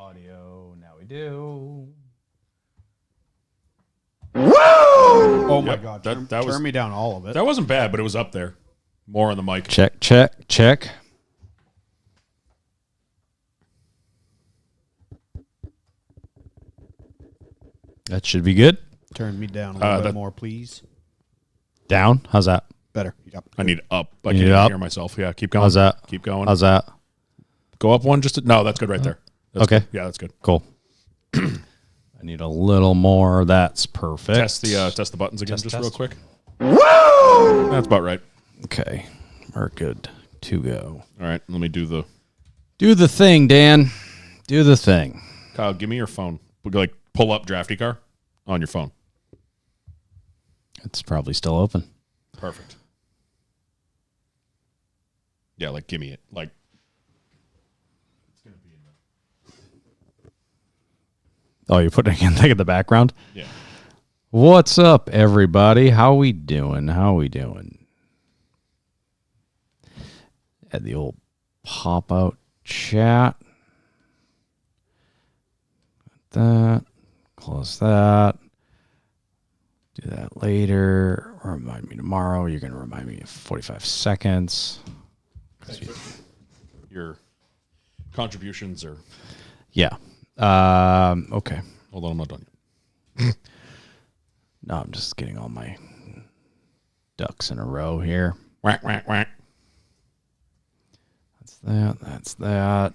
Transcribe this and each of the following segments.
audio. Now we do. Woo! Oh my Yep, God. that was, turn me down all of it. That wasn't bad, but it was up there. More on the mic. Check. That should be good. Turn me down a little bit more, please. Down? How's that? Better. Yep. I need up. I You can't need up? hear myself. Yeah, keep going. How's that? Keep going. How's that? Go up one. No, that's good right there. That's Okay. Good. Yeah, that's good. Cool. I need a little more. That's perfect. Test the buttons again, Test. real quick. Woo! That's about right. Okay. We're good to go. All right, let me do the thing, Dan. Do the thing. Kyle, give me your phone. Like, pull up Drafty Car on your phone. It's probably still open. Perfect. Yeah, like, give me it. Like, it's going to be in the... Oh, you're putting it in the background? Yeah. What's up, everybody? How we doing? At the old pop-out chat. That. Close that. Do that later. Remind me tomorrow. You're going to remind me in 45 seconds. Your contributions are... Yeah. Okay. Hold on, I'm not done yet. No, I'm just getting all my ducks in a row here. Whack, whack, whack. That's that.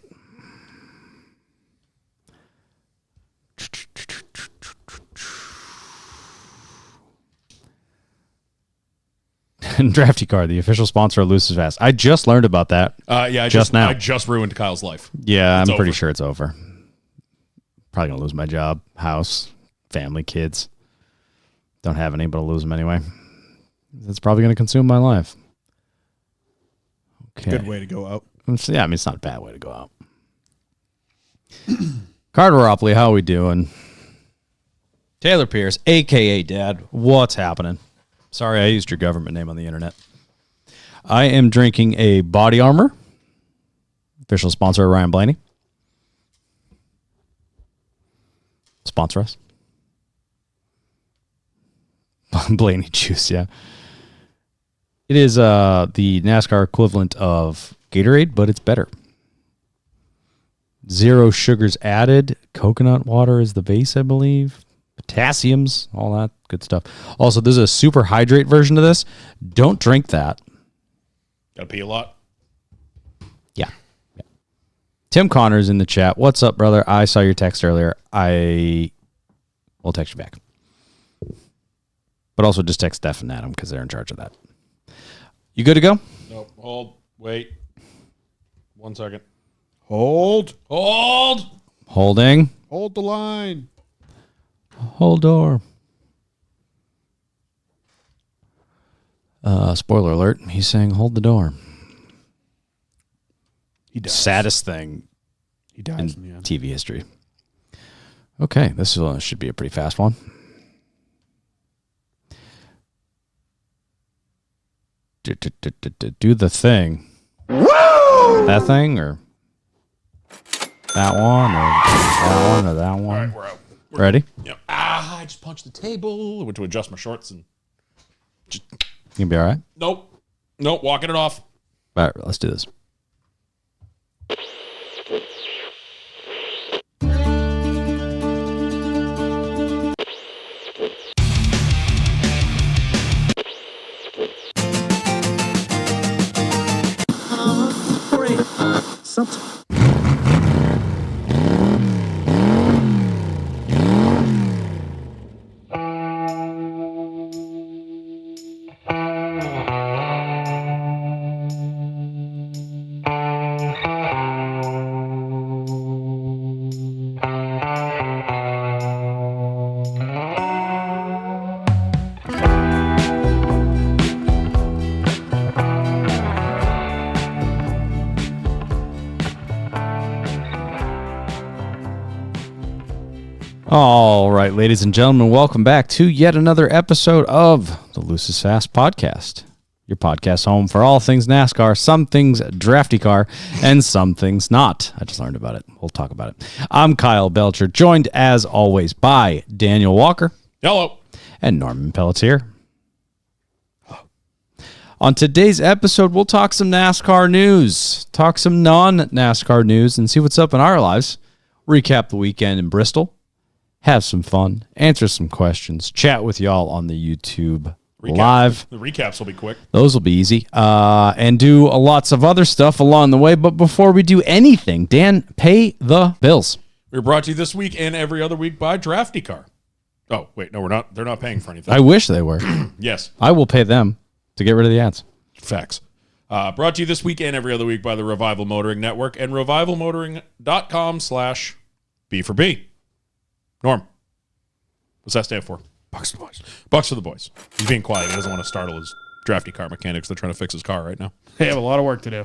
Drafty Card, the official sponsor of Loose is Fast. I just learned about that. Yeah, now. I just ruined Kyle's life. Yeah, It's I'm pretty over. sure it's over. Probably going to lose my job, house, family, kids. Don't have any, but I'll lose them anyway. It's probably going to consume my life. Okay. Good way to go out. Yeah, I mean, it's not a bad way to go out. Carteropoly, how we doing? Taylor Pierce, a.k.a. Dad, what's happening? Sorry, I used your government name on the internet. I am drinking a Body Armor, official sponsor of Ryan Blaney. Sponsor us. Blaney juice, yeah. It is the NASCAR equivalent of Gatorade, but it's better. 0 sugars added. Coconut water is the base, I believe. Potassiums, all that good stuff. Also, there's a super hydrate version of this. Don't drink that. Gotta pee a lot. Yeah. Tim Connor's in the chat. What's up, brother? I saw your text earlier. I will text you back. But also just text Steph and Adam because they're in charge of that. You good to go? Nope. Hold. Wait. 1 second. Hold. Holding. Hold the line. Hold door. Spoiler alert. He's saying hold the door. He dies. Saddest thing He dies in in the end. TV history. Okay, this should be a pretty fast one. Do the thing. Woo! That thing or that one or that one? All right, we're out. Ready? Yep. I just punched the table. I went to adjust my shorts and just... You gonna be all right? Nope. Walking it off. All right, let's do this. All right, ladies and gentlemen, welcome back to yet another episode of the Loose is Fast podcast. your podcast home for all things NASCAR, some things drafty car, and some things not. I just learned about it. We'll talk about it. I'm Kyle Belcher, joined as always by Daniel Walker. Hello. And Norman Pelletier. On today's episode, we'll talk some NASCAR news, talk some non-NASCAR news, and see what's up in our lives. Recap the weekend in Bristol, have some fun, answer some questions, chat with y'all on the YouTube live. The recaps will be quick. Those will be easy, and do lots of other stuff along the way. But before we do anything, Dan, pay the bills. We're brought to you this week and every other week by Drafty Car. Oh, wait, no, we're not. They're not paying for anything. I wish they were. Yes. I will pay them to get rid of the ads. Facts. Brought to you this week and every other week by the Revival Motoring Network and revivalmotoring.com/B for B. Norm, what's that stand for? Bucks for the boys. Bucks for the boys. He's being quiet. He doesn't want to startle his drafty car mechanics. They're trying to fix his car right now. They have a lot of work to do.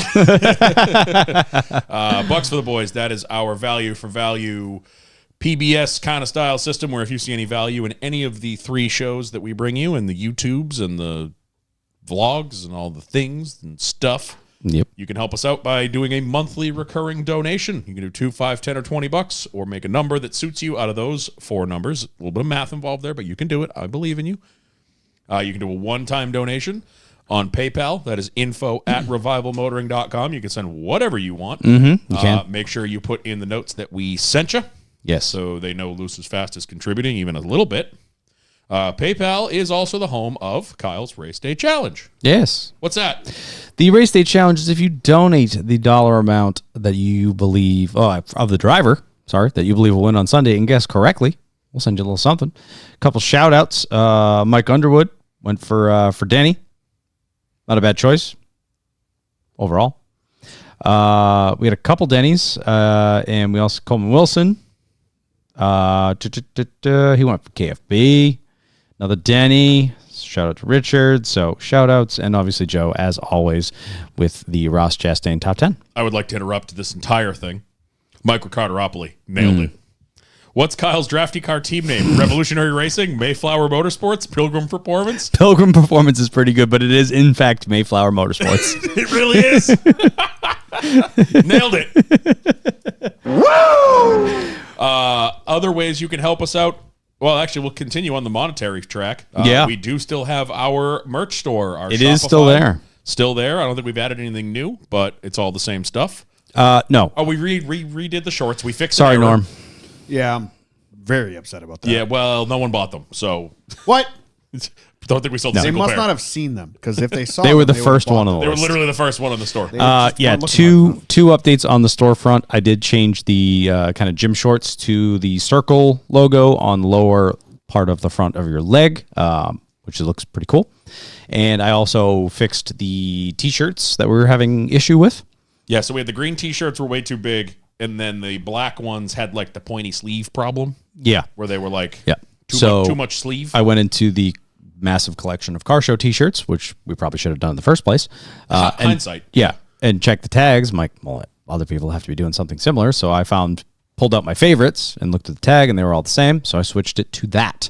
Bucks for the boys. That is our value for value PBS kind of style system where if you see any value in any of the three shows that we bring you and the YouTubes and the vlogs and all the things and stuff, Yep. you can help us out by doing a monthly recurring donation. You can do $2, $5, $10, or $20, or make a number that suits you out of those four numbers. A little bit of math involved there, but you can do it. I believe in you. You can do a one-time donation on PayPal. That is info@revivalmotoring.com. You can send whatever you want. Mm-hmm. You can. Make sure you put in the notes that we sent you, Yes. so they know Loose as Fast is contributing even a little bit. PayPal is also the home of Kyle's Race Day Challenge. Yes. What's that? The race day challenge is if you donate the dollar amount that you believe of the driver, that you believe will win on Sunday and guess correctly, we'll send you a little something. A couple shout outs. Mike Underwood went for Denny. Not a bad choice overall. We had a couple Denny's, and we also Coleman Wilson. He went for KFB. Another Denny. Shout out to Richard. So shout outs. And obviously Joe, as always, with the Ross Chastain top 10. I would like to interrupt this entire thing. Mike Ricardoropoli nailed it. What's Kyle's drafty car team name? Revolutionary Racing, Mayflower Motorsports, Pilgrim Performance? Pilgrim Performance is pretty good, but it is, in fact, Mayflower Motorsports. It really is. Nailed it. Woo! Other ways you can help us out. Well, actually, we'll continue on the monetary track. Yeah. We do still have our merch store. It is still there. Still there. I don't think we've added anything new, but it's all the same stuff. No. Oh, we redid the shorts. We fixed Sorry, the error. Norm. Yeah, I'm very upset about that. Yeah, well, no one bought them, so What? don't think we sold a They single must pair. not have seen them, because if they saw They them, were the would've first bought one on them. the They were list. literally the first one in the store. They just Yeah, weren't looking two like two updates on the storefront. I did change the kind of gym shorts to the circle logo on the lower part of the front of your leg, which looks pretty cool. And I also fixed the T-shirts that we were having issue with. Yeah, so we had the green T-shirts were way too big, and then the black ones had like the pointy sleeve problem, Yeah. where they were like Yeah. too much sleeve. I went into the massive collection of car show T-shirts, which we probably should have done in the first place. And- Hindsight. Yeah, and check the tags. I'm like, well, other people have to be doing something similar. So I pulled out my favorites and looked at the tag, and they were all the same. So I switched it to that.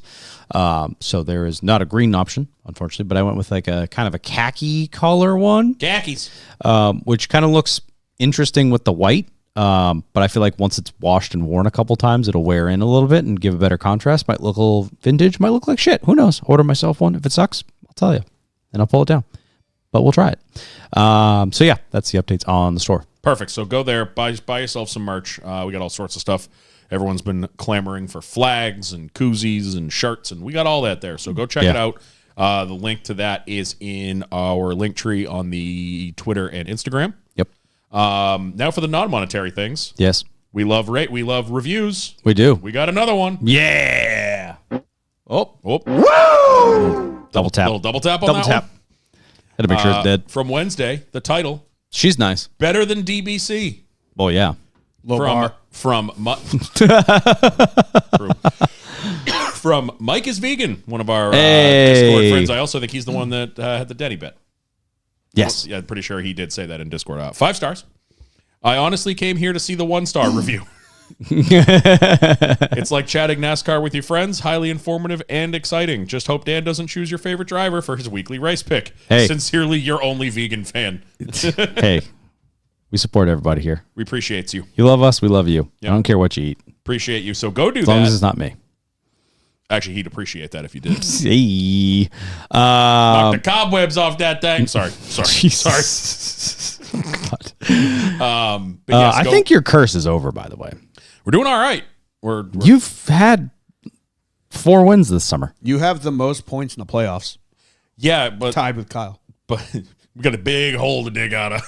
So there is not a green option, unfortunately, but I went with like a kind of a khaki color one, Khakis. which kind of looks interesting with the white. But I feel like once it's washed and worn a couple times, it'll wear in a little bit and give a better contrast. Might look a little vintage, might look like shit. Who knows? Order myself one. If it sucks, I'll tell you, and I'll pull it down. But we'll try it. So yeah, that's the updates on the store. Perfect. So go there, buy yourself some merch. We got all sorts of stuff. Everyone's been clamoring for flags and koozies and shirts, and we got all that there. So go check it out. The link to that is in our link tree on the Twitter and Instagram. Yep. Now for the non-monetary things. Yes, We love reviews. we do. We got another one. Yeah. Oh, Woo! double tap. Little double tap on Double that tap. one. Had to make sure it's dead. From Wednesday, the title, She's nice. Better Than DBC. Oh yeah. Low bar. From Mike is Vegan, one of our Discord friends. I also think he's the one that had the Denny bet. Yes. Yeah, I'm pretty sure he did say that in Discord. 5 stars. I honestly came here to see the 1-star review. It's like chatting NASCAR with your friends, highly informative and exciting. Just hope Dan doesn't choose your favorite driver for his weekly race pick. Hey. Sincerely, your only vegan fan. Hey, we support everybody here. We appreciate you. You love us, we love you. Yep. I don't care what you eat. Appreciate you. So go do As long as that. it's not me. Actually, he'd appreciate that if you did. See. Knock the cobwebs off that thing. Sorry. Sorry. God. But yes, I think your curse is over, by the way. we're doing all right. You've had 4 wins this summer. You have the most points in the playoffs, Yeah, but tied with Kyle. we got a big hole to dig out of.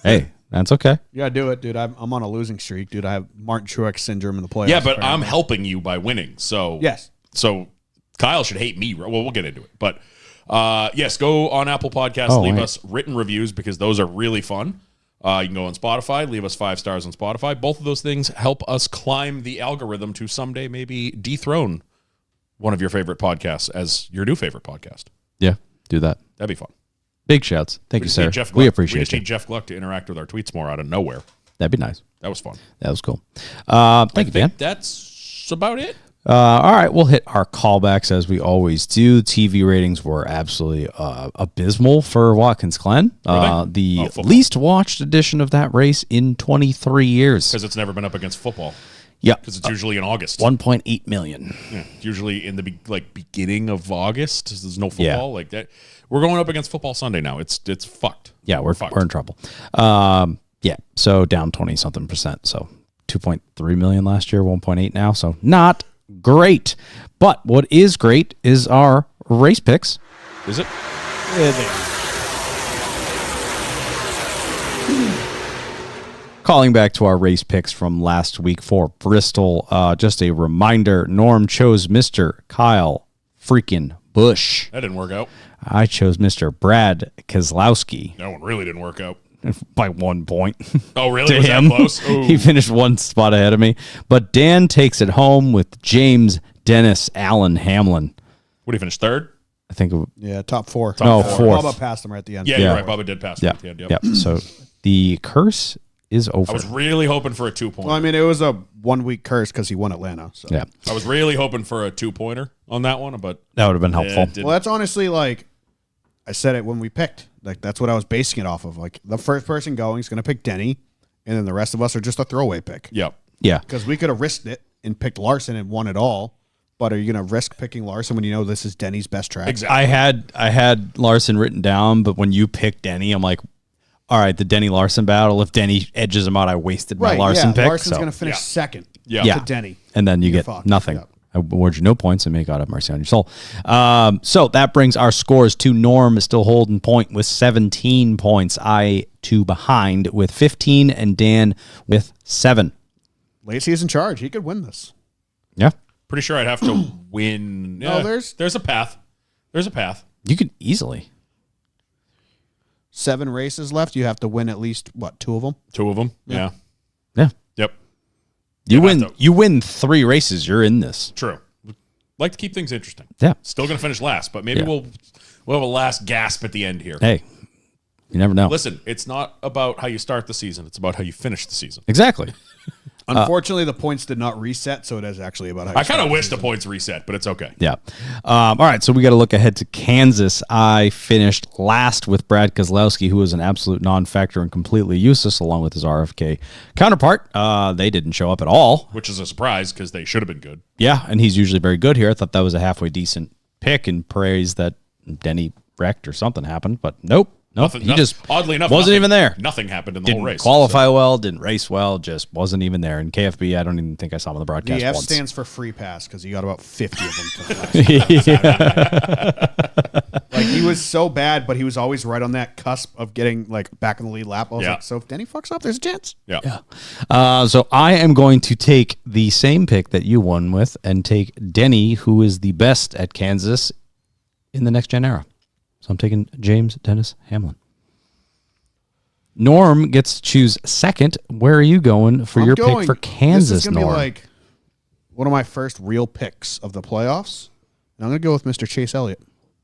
Hey, that's okay. You gotta do it, dude. I'm on a losing streak, dude. I have Martin Truex syndrome in the playoffs. Yeah, but I'm apparently. helping you by winning. So Yes. So Kyle should hate me. Well, we'll get into it. But yes, go on Apple Podcasts, leave us written reviews because those are really fun. You can go on Spotify, leave us 5 stars on Spotify. Both of those things help us climb the algorithm to someday maybe dethrone one of your favorite podcasts as your new favorite podcast. Yeah, do that. That'd be fun. Big shouts. Thank you, just sir. need Jeff Gluck. We We appreciate just you. need Jeff Gluck to interact with our tweets more out of nowhere. That'd be nice. That was fun. That was cool. Thank you, Dan. That's about it. All right, we'll hit our callbacks as we always do. TV ratings were absolutely abysmal for Watkins Glen. The football. least watched edition of that race in 23 years. Because it's never been up against football. Yeah, Because it's usually in August. 1.8 million. Yeah, usually in the beginning of August. There's no football Yeah. like that. We're going up against football Sunday now. It's fucked. Yeah, we're in trouble. Yeah, so down 20-something%. So 2.3 million last year, 1.8 now. So not great. But what is great is our race picks. Is it? Calling back to our race picks from last week for Bristol, just a reminder, Norm chose Mr. Kyle freaking Busch. That didn't work out. I chose Mr. Brad Keselowski That one really didn't work out. by 1 point. Oh, really? To Was him. that close? Ooh. He finished 1 spot ahead of me. But Dan takes it home with James Dennis Allen Hamlin. What did he finish? Third? I think, Yeah, top 4. No, Top fourth. Bubba passed him right at the end. Yeah, you're right. Bubba did pass him yeah, at the end. yeah. So the curse is over. I was really hoping for a 2-pointer. Well, I mean, it was a 1-week curse because he won Atlanta. So. Yeah, I was really hoping for a 2-pointer on that one, but that would have been helpful. it didn't. Well, that's honestly like I said it when we picked. Like that's what I was basing it off of. Like the first person going is going to pick Denny, and then the rest of us are just a throwaway pick. Yeah. Yeah. Because we could have risked it and picked Larson and won it all. But are you going to risk picking Larson when you know this is Denny's best track? Exactly. I had Larson written down, but when you picked Denny, I'm like, all right, the Denny Larson battle. If Denny edges him out, I wasted my Right, Larson yeah. pick. Larson's so. going to finish Yeah. second Yeah. Yeah. to Denny. And then you You're get fucked. nothing. Yeah. I award you no points and may God have mercy on your soul. So that brings our scores to Norm still holding point with 17 points. I 2 behind with 15 and Dan with 7. Lacey is in charge. He could win this. Yeah. Pretty sure I'd have to win. No, Yeah, there's a path. There's a path. You could easily. 7 races left. You have to win at least, 2 of them? 2 of them. Yeah. Yeah. Yep. You Yeah, win that's you win 3 races, you're in this. True. Like to keep things interesting. Yeah. Still going to finish last, but maybe Yeah. we'll have a last gasp at the end here. Hey. You never know. Listen, it's not about how you start the season. It's about how you finish the season. Exactly. Unfortunately, the points did not reset, so it is actually about how you I kind of start wish the points reset, but it's okay. Yeah. All right. So we got to look ahead to Kansas. I finished last with Brad Keselowski, who was an absolute non-factor and completely useless, along with his RFK counterpart. They didn't show up at all. Which is a surprise because they should have been good. Yeah, and he's usually very good here. I thought that was a halfway decent pick and praise that Denny wrecked or something happened, but nope. He just oddly enough wasn't even there. Nothing happened in the Didn't whole race. qualify well, didn't race well, just wasn't even there. And KFB, I don't even think I saw him on the broadcast The F once. stands for free pass because he got about 50 of them. To the Like he was so bad, but he was always right on that cusp of getting like back in the lead lap. I was Yeah. like, so if Denny fucks up, there's a chance. Yeah. So I am going to take the same pick that you won with and take Denny, who is the best at Kansas in the next gen era. So I'm taking James Dennis Hamlin. Norm gets to choose second. Where are you going for your pick for Kansas, This is gonna Norm? be like one of my first real picks of the playoffs. And I'm going to go with Mr. Chase Elliott.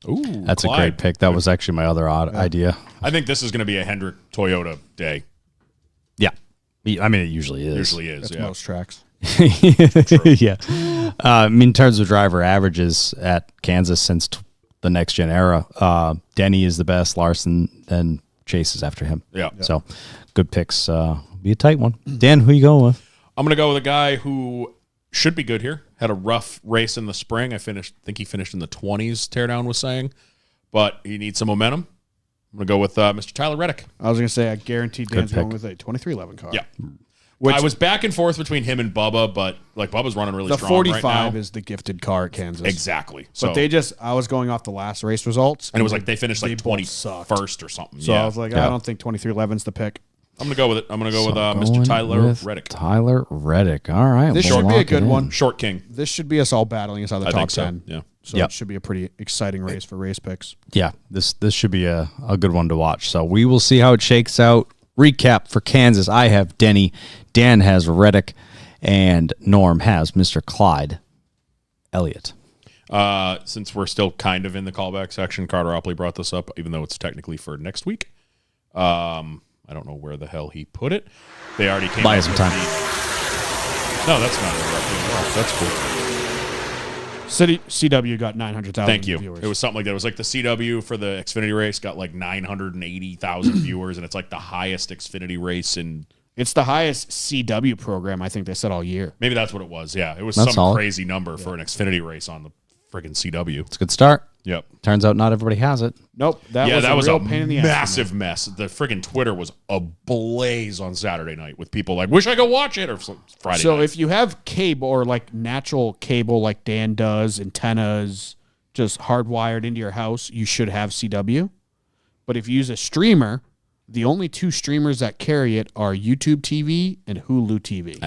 Ooh, That's a Clyde. great pick. That was actually my other idea. I think this is going to be a Hendrick Toyota day. Yeah. I mean, it usually is. Usually is. That's Yeah. most tracks. Yeah. I mean, in terms of driver averages at Kansas since the next gen era, Denny is the best. Larson, then Chase is after him. Yeah. So good picks. Be a tight one. Dan, who you going with? I'm going to go with a guy who should be good here. Had a rough race in the spring. I think he finished in the 20s, Teardown was saying. But he needs some momentum. I'm going to go with Mr. Tyler Reddick. I was going to say, I guarantee Dan's pick. going with a 2311 car. Yeah. I was back and forth between him and Bubba, but like Bubba's running really The strong 45 right now. is the gifted car at Kansas. Exactly. But I was going off the last race results. And it was like they finished like both 21st or something. So I was like, I don't think 2311's the pick. I'm going to go with it. I'm going to go with Going Mr. Tyler with Reddick. Tyler Reddick. All right. This we'll should be lock a good it in. one. Short King. This should be us all battling inside the I top think so. 10. Yeah. So Yep. it should be a pretty exciting race for race picks. Yeah, this should be a good one to watch. So we will see how it shakes out. Recap for Kansas. I have Denny. Dan has Reddick. And Norm has Mr. Clyde Elliott. Since we're still kind of in the callback section, Carter Opley brought this up, even though it's technically for next week. I don't know where the hell he put it. They already came Buy up some with time. No, that's not interrupting at all. That's cool. CW got 900,000 Thank you. viewers. It was something like that. It was like the CW for the Xfinity race got like 980,000 viewers, and it's like the highest Xfinity race in. It's the highest CW program I think they said all year. Maybe that's what it was. Yeah, it was That's some solid. crazy number for an Xfinity race on the friggin' CW. It's a good start. Yep. Turns out not everybody has it. Nope. That was a real pain in the ass. massive mess. The friggin' Twitter was ablaze on Saturday night with people like, "Wish I could watch it," or Friday. So night. if you have cable or like natural cable like Dan does, antennas just hardwired into your house, you should have CW. But if you use a streamer, the only two streamers that carry it are YouTube TV and Hulu TV,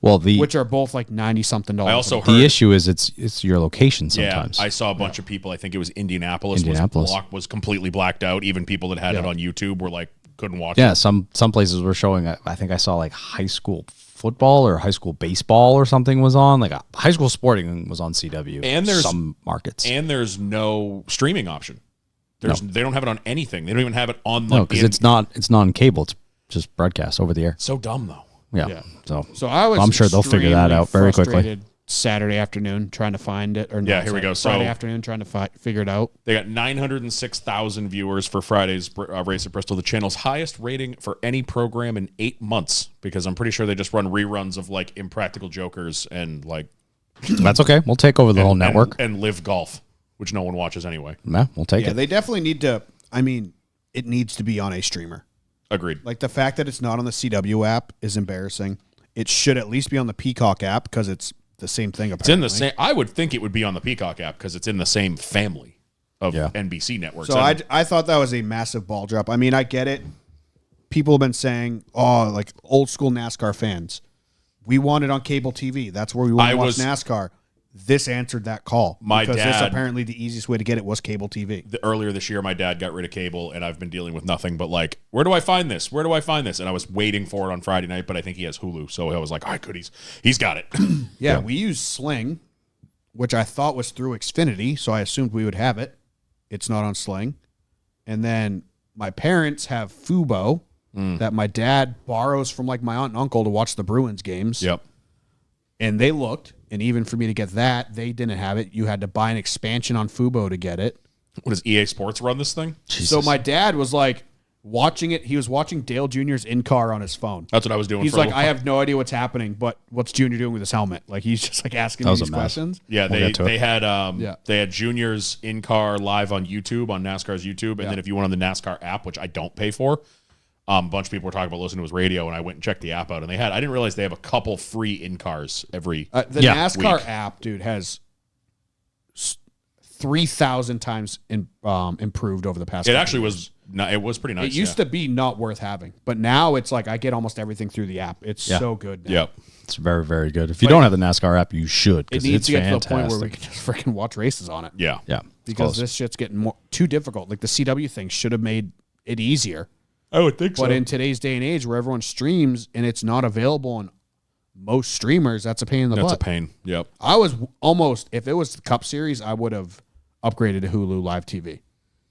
Well, which are both like $90-something. I also heard the issue is it's your location sometimes. I saw a bunch of people. I think it was Indianapolis. Indianapolis. Was completely blacked out. Even people that had it on YouTube were like couldn't watch Yeah, it. some places were showing. I think I saw like high school football or high school baseball or something was on. Like high school sporting was on CW. And there's some markets. And there's no streaming option. They don't have it on anything. They don't even have it on No, like because it's not on cable. It's just broadcast over the air. so dumb though. Yeah. So I was. I'm sure they'll figure that extremely out very quickly. frustrated Saturday afternoon trying to find it, or Yeah, not here we go. Friday So- afternoon trying to figure it out. They got 906,000 viewers for Friday's race at Bristol, the channel's highest rating for any program in 8 months. Because I'm pretty sure they just run reruns of like Impractical Jokers and like That's okay. We'll take over the whole network. and Live Golf, which no one watches anyway. Yeah, we'll take Yeah, it. they definitely need to. I mean, it needs to be on a streamer. Agreed. Like the fact that it's not on the CW app is embarrassing. It should at least be on the Peacock app because it's the same thing. It's in Apparently. the same. I would think it would be on the Peacock app because it's in the same family of NBC networks. So I thought that was a massive ball drop. I mean, I get it. People have been saying, "Oh, like old school NASCAR fans, we want it on cable TV. That's where we want to watch NASCAR." This answered that call. Because this apparently the easiest way to get it was cable TV. Earlier this year, my dad got rid of cable, and I've been dealing with nothing but like, where do I find this? Where do I find this? And I was waiting for it on Friday night, but I think he has Hulu, so I was like, all right, good, he's got it. Yeah, we use Sling, which I thought was through Xfinity, so I assumed we would have it. It's not on Sling. And then my parents have Fubo that my dad borrows from like my aunt and uncle to watch the Bruins games. Yep. And they looked, and even for me to get that, they didn't have it. You had to buy an expansion on Fubo to get it. What does EA Sports run this thing? Jesus. So my dad was like watching it. He was watching Dale Jr.'s in-car on his phone. That's what I was doing. He's for a like, little I while. have no idea what's happening, but what's Junior doing with his helmet? Like he's just like asking me was these a mess. questions. Yeah, We'll get to they it. had they had Junior's in car live on YouTube on NASCAR's YouTube, and then if you went on the NASCAR app, which I don't pay for, a bunch of people were talking about listening to his radio, and I went and checked the app out, and I didn't realize they have a couple free in cars every. The NASCAR app, dude, has 3,000 times improved over the past. It couple actually years. was. It was pretty nice. It used to be not worth having, but now it's like I get almost everything through the app. It's so good now. Yep. It's very, very good. If you don't have the NASCAR app, you should. It Because needs it's to get fantastic. to the point where we can just freaking watch races on it. Yeah. Yeah. Because this shit's getting too difficult. Like the CW thing should have made it easier. I would think But in today's day and age where everyone streams and it's not available on most streamers, that's a pain in the That's butt. a pain. Yep. I was almost, if it was the Cup Series, I would have upgraded to Hulu Live TV.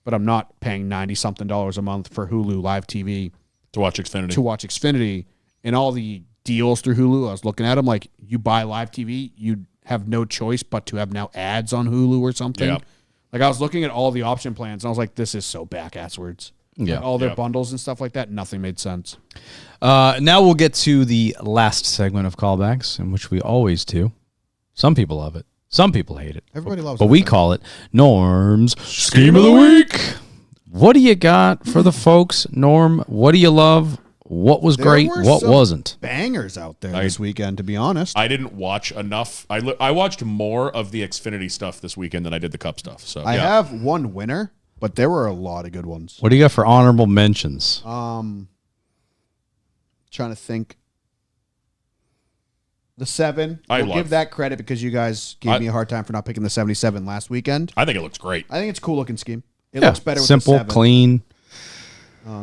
But I'm not paying $90-something a month for Hulu Live TV To watch Xfinity. to watch Xfinity and all the deals through Hulu. I was looking at them like, you buy live TV, you have no choice but to have now ads on Hulu or something. Yeah. Like I was looking at all the option plans and I was like, this is so back-asswards. Yeah. Like all their bundles and stuff like that, nothing made sense. Now we'll get to the last segment of callbacks, in which we always do. Some people love it. Some people hate it. Everybody loves But it. we call it Norm's Scheme of the Week. What do you got for the folks, Norm? What do you love? What was great? were What some wasn't? bangers out there this weekend, to be honest. I didn't watch enough. I watched more of the Xfinity stuff this weekend than I did the Cup stuff. So I have one winner, but there were a lot of good ones. What do you got for honorable mentions? Trying to think. The 7. I'll give that credit because you guys gave me a hard time for not picking the 77 last weekend. I think it looks great. I think it's a cool looking scheme. It looks better with simple, the 7. clean.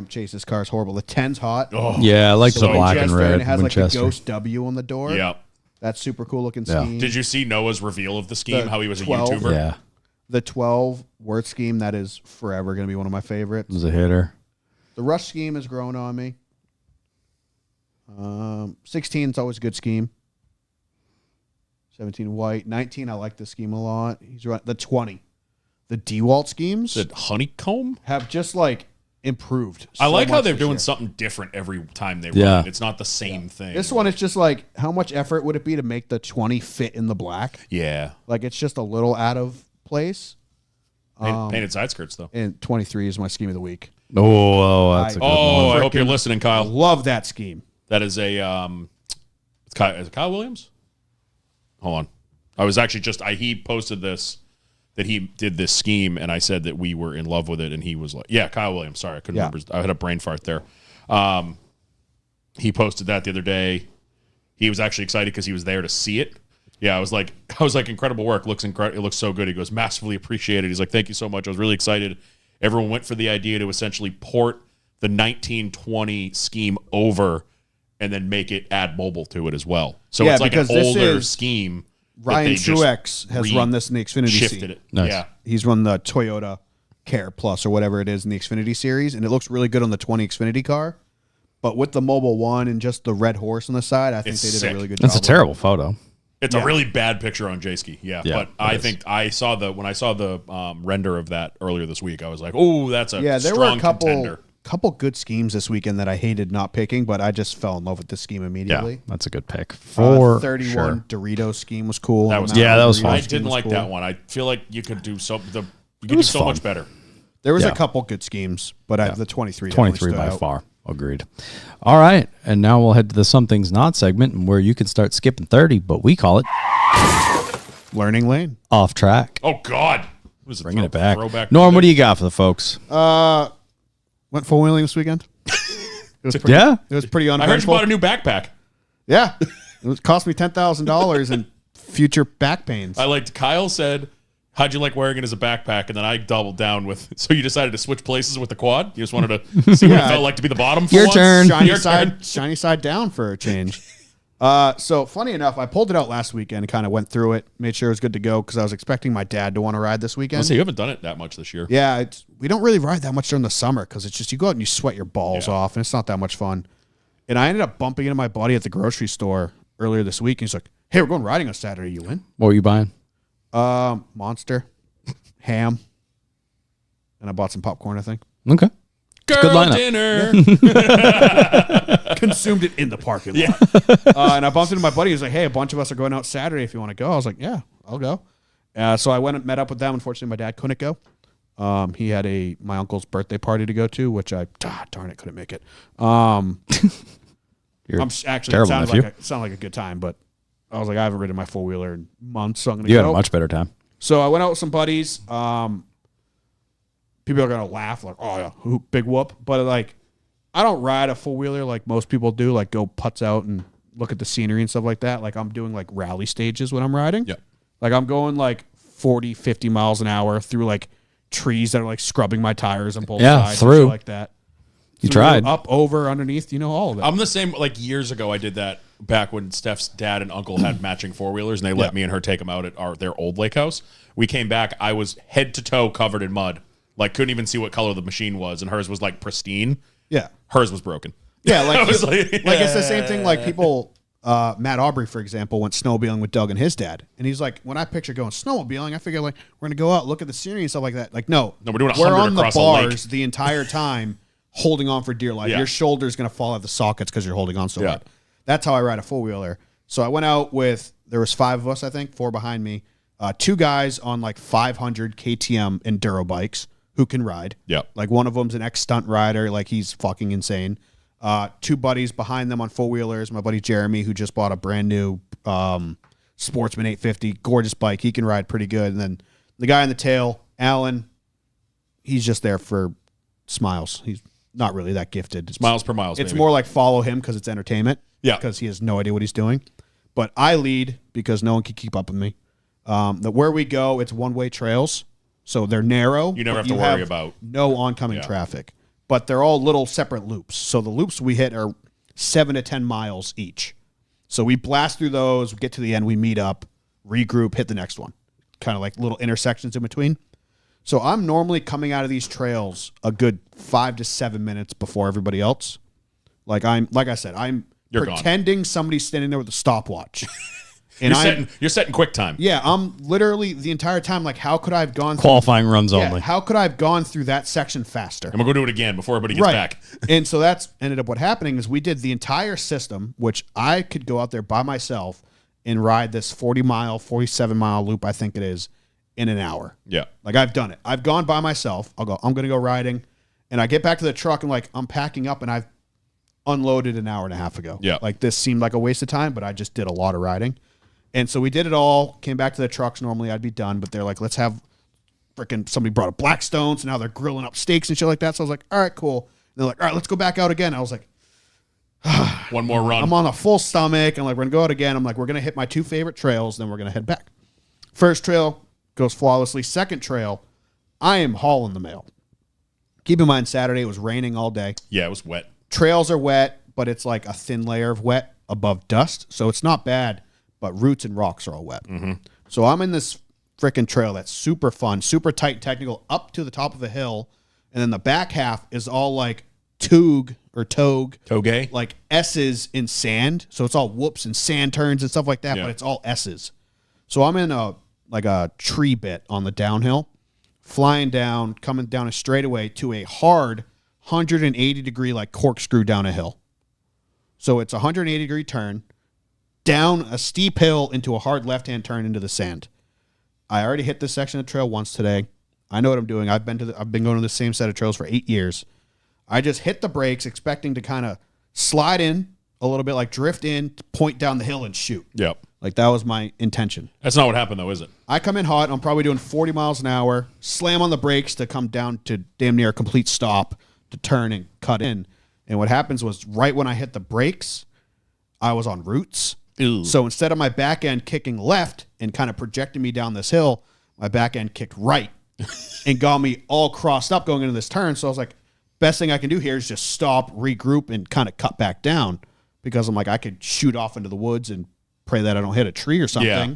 Chase, this car's horrible. The 10's hot. Oh, Yeah, I like the So black and Winchester, red and it has like a Winchester. ghost W on the door. yeah. That's super cool looking Yeah. scheme. Did you see Noah's reveal of the scheme? The How he was a 12? YouTuber? Yeah, The 12 word scheme, that is forever going to be one of my favorites. it was a hitter. The rush scheme has grown on me. 16 is always a good scheme. 17 white. 19, I like this scheme a lot. He's right. The 20. The DeWalt schemes The honeycomb? have just like improved. I so like how much they're this doing year. something different every time they Yeah. run it. It's not the same thing. This one is just like, how much effort would it be to make the 20 fit in the black? Yeah. Like it's just a little out of place. Painted side skirts, though. And 23 is my scheme of the week. That's a good Oh, one. I hope you're listening, I Kyle. love that scheme. That is a is it Kyle Williams? Hold on. I was actually he posted this, that he did this scheme, and I said that we were in love with it, and he was like, yeah, Kyle Williams. Sorry, I couldn't remember. I had a brain fart there. He posted that the other day. He was actually excited because he was there to see it. Yeah, I was like, incredible work. It looks so good. He goes, massively appreciated. He's like, thank you so much. I was really excited. Everyone went for the idea to essentially port the 1920 scheme over and then make it add mobile to it as well. So Yeah, it's like an because this older is scheme. that Ryan they just Truex has run this in the Xfinity shifted series. it. Nice. Yeah. He's run the Toyota Care Plus or whatever it is in the Xfinity series, and it looks really good on the 20 Xfinity car. But with the Mobile 1 and just the red horse on the side, I think It's they did sick. a really good That's a job. terrible photo. It's a really bad picture on J-Ski. Yeah. Yeah, But it I is. think when I saw the render of that earlier this week, I was like, oh, that's a Yeah, there strong were a contender. couple good schemes this weekend that I hated not picking, but I just fell in love with this scheme Yeah, immediately. that's a good pick. For 31 sure. Dorito scheme was cool. That was- The Yeah, that was Dorito fun. I scheme didn't was like cool. that one. I feel like you could do so was fun. much better. There was Yeah. a couple good schemes, but the 23 23 definitely by stood out. far. Agreed. All right. And now we'll head to the Some Things Not segment, where you can start skipping 30, but we call it Learning lane. off track. Oh, God. Was Bringing it back. Throwback Norm, what do you got for the folks? Went four wheeling this weekend. It was pretty, Yeah? it was pretty I heard you uneventful. bought a new backpack. Yeah, it cost me $10,000 in future back pains. I liked Kyle said, how'd you like wearing it as a backpack? And then I doubled down with, so you decided to switch places with the quad? You just wanted to see what it Yeah. felt like to be the bottom for Your once? turn. Shiny Your turn. shiny side down for a change. So funny enough, I pulled it out last weekend and kind of went through it, made sure it was good to go because I was expecting my dad to want to ride this weekend. So you haven't done it that much this year. Yeah, we don't really ride that much during the summer because it's just you go out and you sweat your balls Yeah. off and it's not that much fun. And I ended up bumping into my buddy at the grocery store earlier this week. And he's like, "Hey, we're going riding on Saturday. You in?" What were you buying? Monster, ham, and I bought some popcorn. I think Okay. Girl good lineup. dinner. consumed it in the parking lot. And I bumped into my buddy. He was like, "Hey, a bunch of us are going out Saturday. If you want to go," I was like, "Yeah, I'll go." So I went and met up with them. Unfortunately, my dad couldn't go. He had my uncle's birthday party to go to, which I darn it couldn't make it. You're Actually, terrible nephew. it sounded like a good time, but I was like, I haven't ridden my four wheeler in months, so I'm gonna You go. had a much better time. So I went out with some buddies. People are gonna laugh like, "Oh yeah, big whoop," but like, I don't ride a four wheeler like most people do. Like go putts out and look at the scenery and stuff like that. Like I'm doing like rally stages when I'm riding. Yeah. Like I'm going like 40, 50 miles an hour through like trees that are like scrubbing my tires on both Yeah, sides. through. And shit like that. You Through, tried. up, over, underneath. You know all of that. I'm the same. Like years ago, I did that back when Steph's dad and uncle had matching four wheelers, and they let me and her take them out at their old lake house. We came back. I was head to toe covered in mud. Like couldn't even see what color the machine was, and hers was like pristine. Yeah. Hers was broken. Yeah, like, I was it's the same thing. Like people, Matt Aubrey, for example, went snowmobiling with Doug and his dad, and he's like, when I picture going snowmobiling, I figure like we're gonna go out, look at the scenery and stuff like that. Like, no, we're doing 100 on the across a lake. bars the entire time, holding on for dear life. Yeah. Your shoulder's gonna fall out the sockets because you're holding on so Yeah. hard. That's how I ride a four wheeler. So I went out with, there was 5 of us, I think, 4 behind me, 2 guys on like 500 KTM enduro bikes who can ride. Yeah. Like one of them's an ex-stunt rider. Like he's fucking insane. 2 buddies behind them on four-wheelers. My buddy Jeremy, who just bought a brand new Sportsman 850, gorgeous bike. He can ride pretty good. And then the guy on the tail, Alan, he's just there for smiles. He's not really that gifted. Miles per miles. It's maybe. more like follow him because it's entertainment. Yeah. Because he has no idea what he's doing. But I lead because no one can keep up with me. Where we go, it's one-way trails. So they're narrow. You never but have to worry about. no oncoming Yeah. traffic. But they're all little separate loops. So the loops we hit are 7 to 10 miles each. So we blast through those, we get to the end, we meet up, regroup, hit the next one. Kind of like little intersections in between. So I'm normally coming out of these trails a good 5 to 7 minutes before everybody else. Like I said, I'm You're pretending somebody's standing there with a stopwatch. And You're setting quick time. yeah, I'm literally the entire time like, how could I have gone through, Qualifying runs only. how could I have gone through that section faster? I'm gonna go do it again before everybody gets back. And so that's ended up what happening is we did the entire system, which I could go out there by myself and ride this 40-mile, 47-mile loop, I think it is, in an hour. Yeah. Like I've done it. I've gone by myself. I'm going to go riding. And I get back to the truck and like I'm packing up and I've unloaded an hour and a half ago. Yeah. Like this seemed like a waste of time, but I just did a lot of riding. And so we did it all, came back to the trucks. Normally I'd be done, but they're like, let's have freaking somebody brought a Blackstone. So now they're grilling up steaks and shit like that. So I was like, all right, cool. And they're like, all right, let's go back out again. I was like, One more run. I'm on a full stomach. I'm like, we're going to go out again. I'm like, we're going to hit my 2 favorite trails. Then we're going to head back. First trail goes flawlessly. Second trail, I am hauling the mail. Keep in mind, Saturday it was raining all day. Yeah, it was wet. Trails are wet, but it's like a thin layer of wet above dust. So it's not bad, but roots and rocks are all wet. Mm-hmm. So I'm in this freaking trail that's super fun, super tight, technical, up to the top of a hill. And then the back half is all like togue, Toge. like S's in sand. So it's all whoops and sand turns and stuff like that, Yeah. but it's all S's. So I'm in a tree bit on the downhill, flying down, coming down a straightaway to a hard 180 degree like corkscrew down a hill. So it's a 180 degree turn down a steep hill into a hard left-hand turn into the sand. I already hit this section of trail once today. I know what I'm doing. I've been going to the same set of trails for 8 years. I just hit the brakes expecting to kind of slide in a little bit, like drift in, point down the hill and shoot. Yep. Like that was my intention. That's not what happened though, is it? I come in hot. I'm probably doing 40 miles an hour, slam on the brakes to come down to damn near a complete stop to turn and cut in. And what happens was right when I hit the brakes, I was on roots. Ew. So instead of my back end kicking left and kind of projecting me down this hill, my back end kicked right and got me all crossed up going into this turn. So I was like, best thing I can do here is just stop, regroup, and kind of cut back down because I'm like, I could shoot off into the woods and pray that I don't hit a tree or something. Yeah.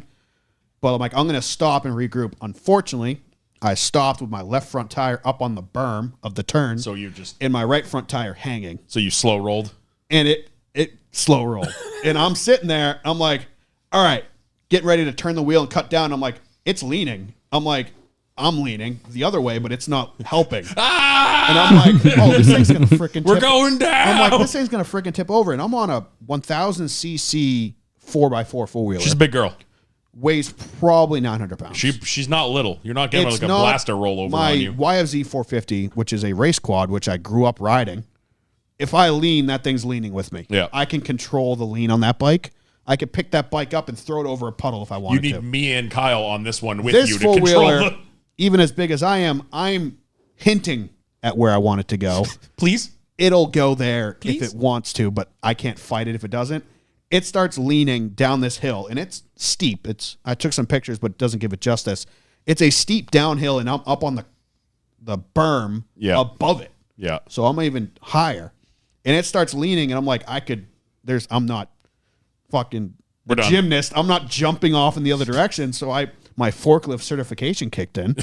But I'm like, I'm going to stop and regroup. Unfortunately, I stopped with my left front tire up on the berm of the turn. So you just and my right front tire hanging. so you slow rolled. And it slow rolled. And I'm sitting there. I'm like, all right, getting ready to turn the wheel and cut down. I'm like, it's leaning. I'm like, I'm leaning the other way, but it's not helping. And I'm like, oh, this thing's going to freaking tip. We're going down. I'm like, this thing's going to freaking tip over. And I'm on a 1,000cc 4x4 four-wheeler. She's a big girl. Weighs probably 900 pounds. She's not little. You're not getting It's like a not blaster rollover my on you. YFZ 450, which is a race quad, which I grew up riding. If I lean, that thing's leaning with me. Yeah. I can control the lean on that bike. I could pick that bike up and throw it over a puddle if I You wanted need to. me and Kyle on this one with This you to four control wheeler, the. even as big as I am, I'm hinting at where I want it to go. Please. It'll go there Please? if it wants to, but I can't fight it if it doesn't. It starts leaning down this hill, and it's steep. I took some pictures, but it doesn't give it justice. It's a steep downhill, and I'm up on the berm above it. Yeah. So I'm even higher. And it starts leaning, and I'm like, I'm not fucking We're done. gymnast. I'm not jumping off in the other direction. So my forklift certification kicked in.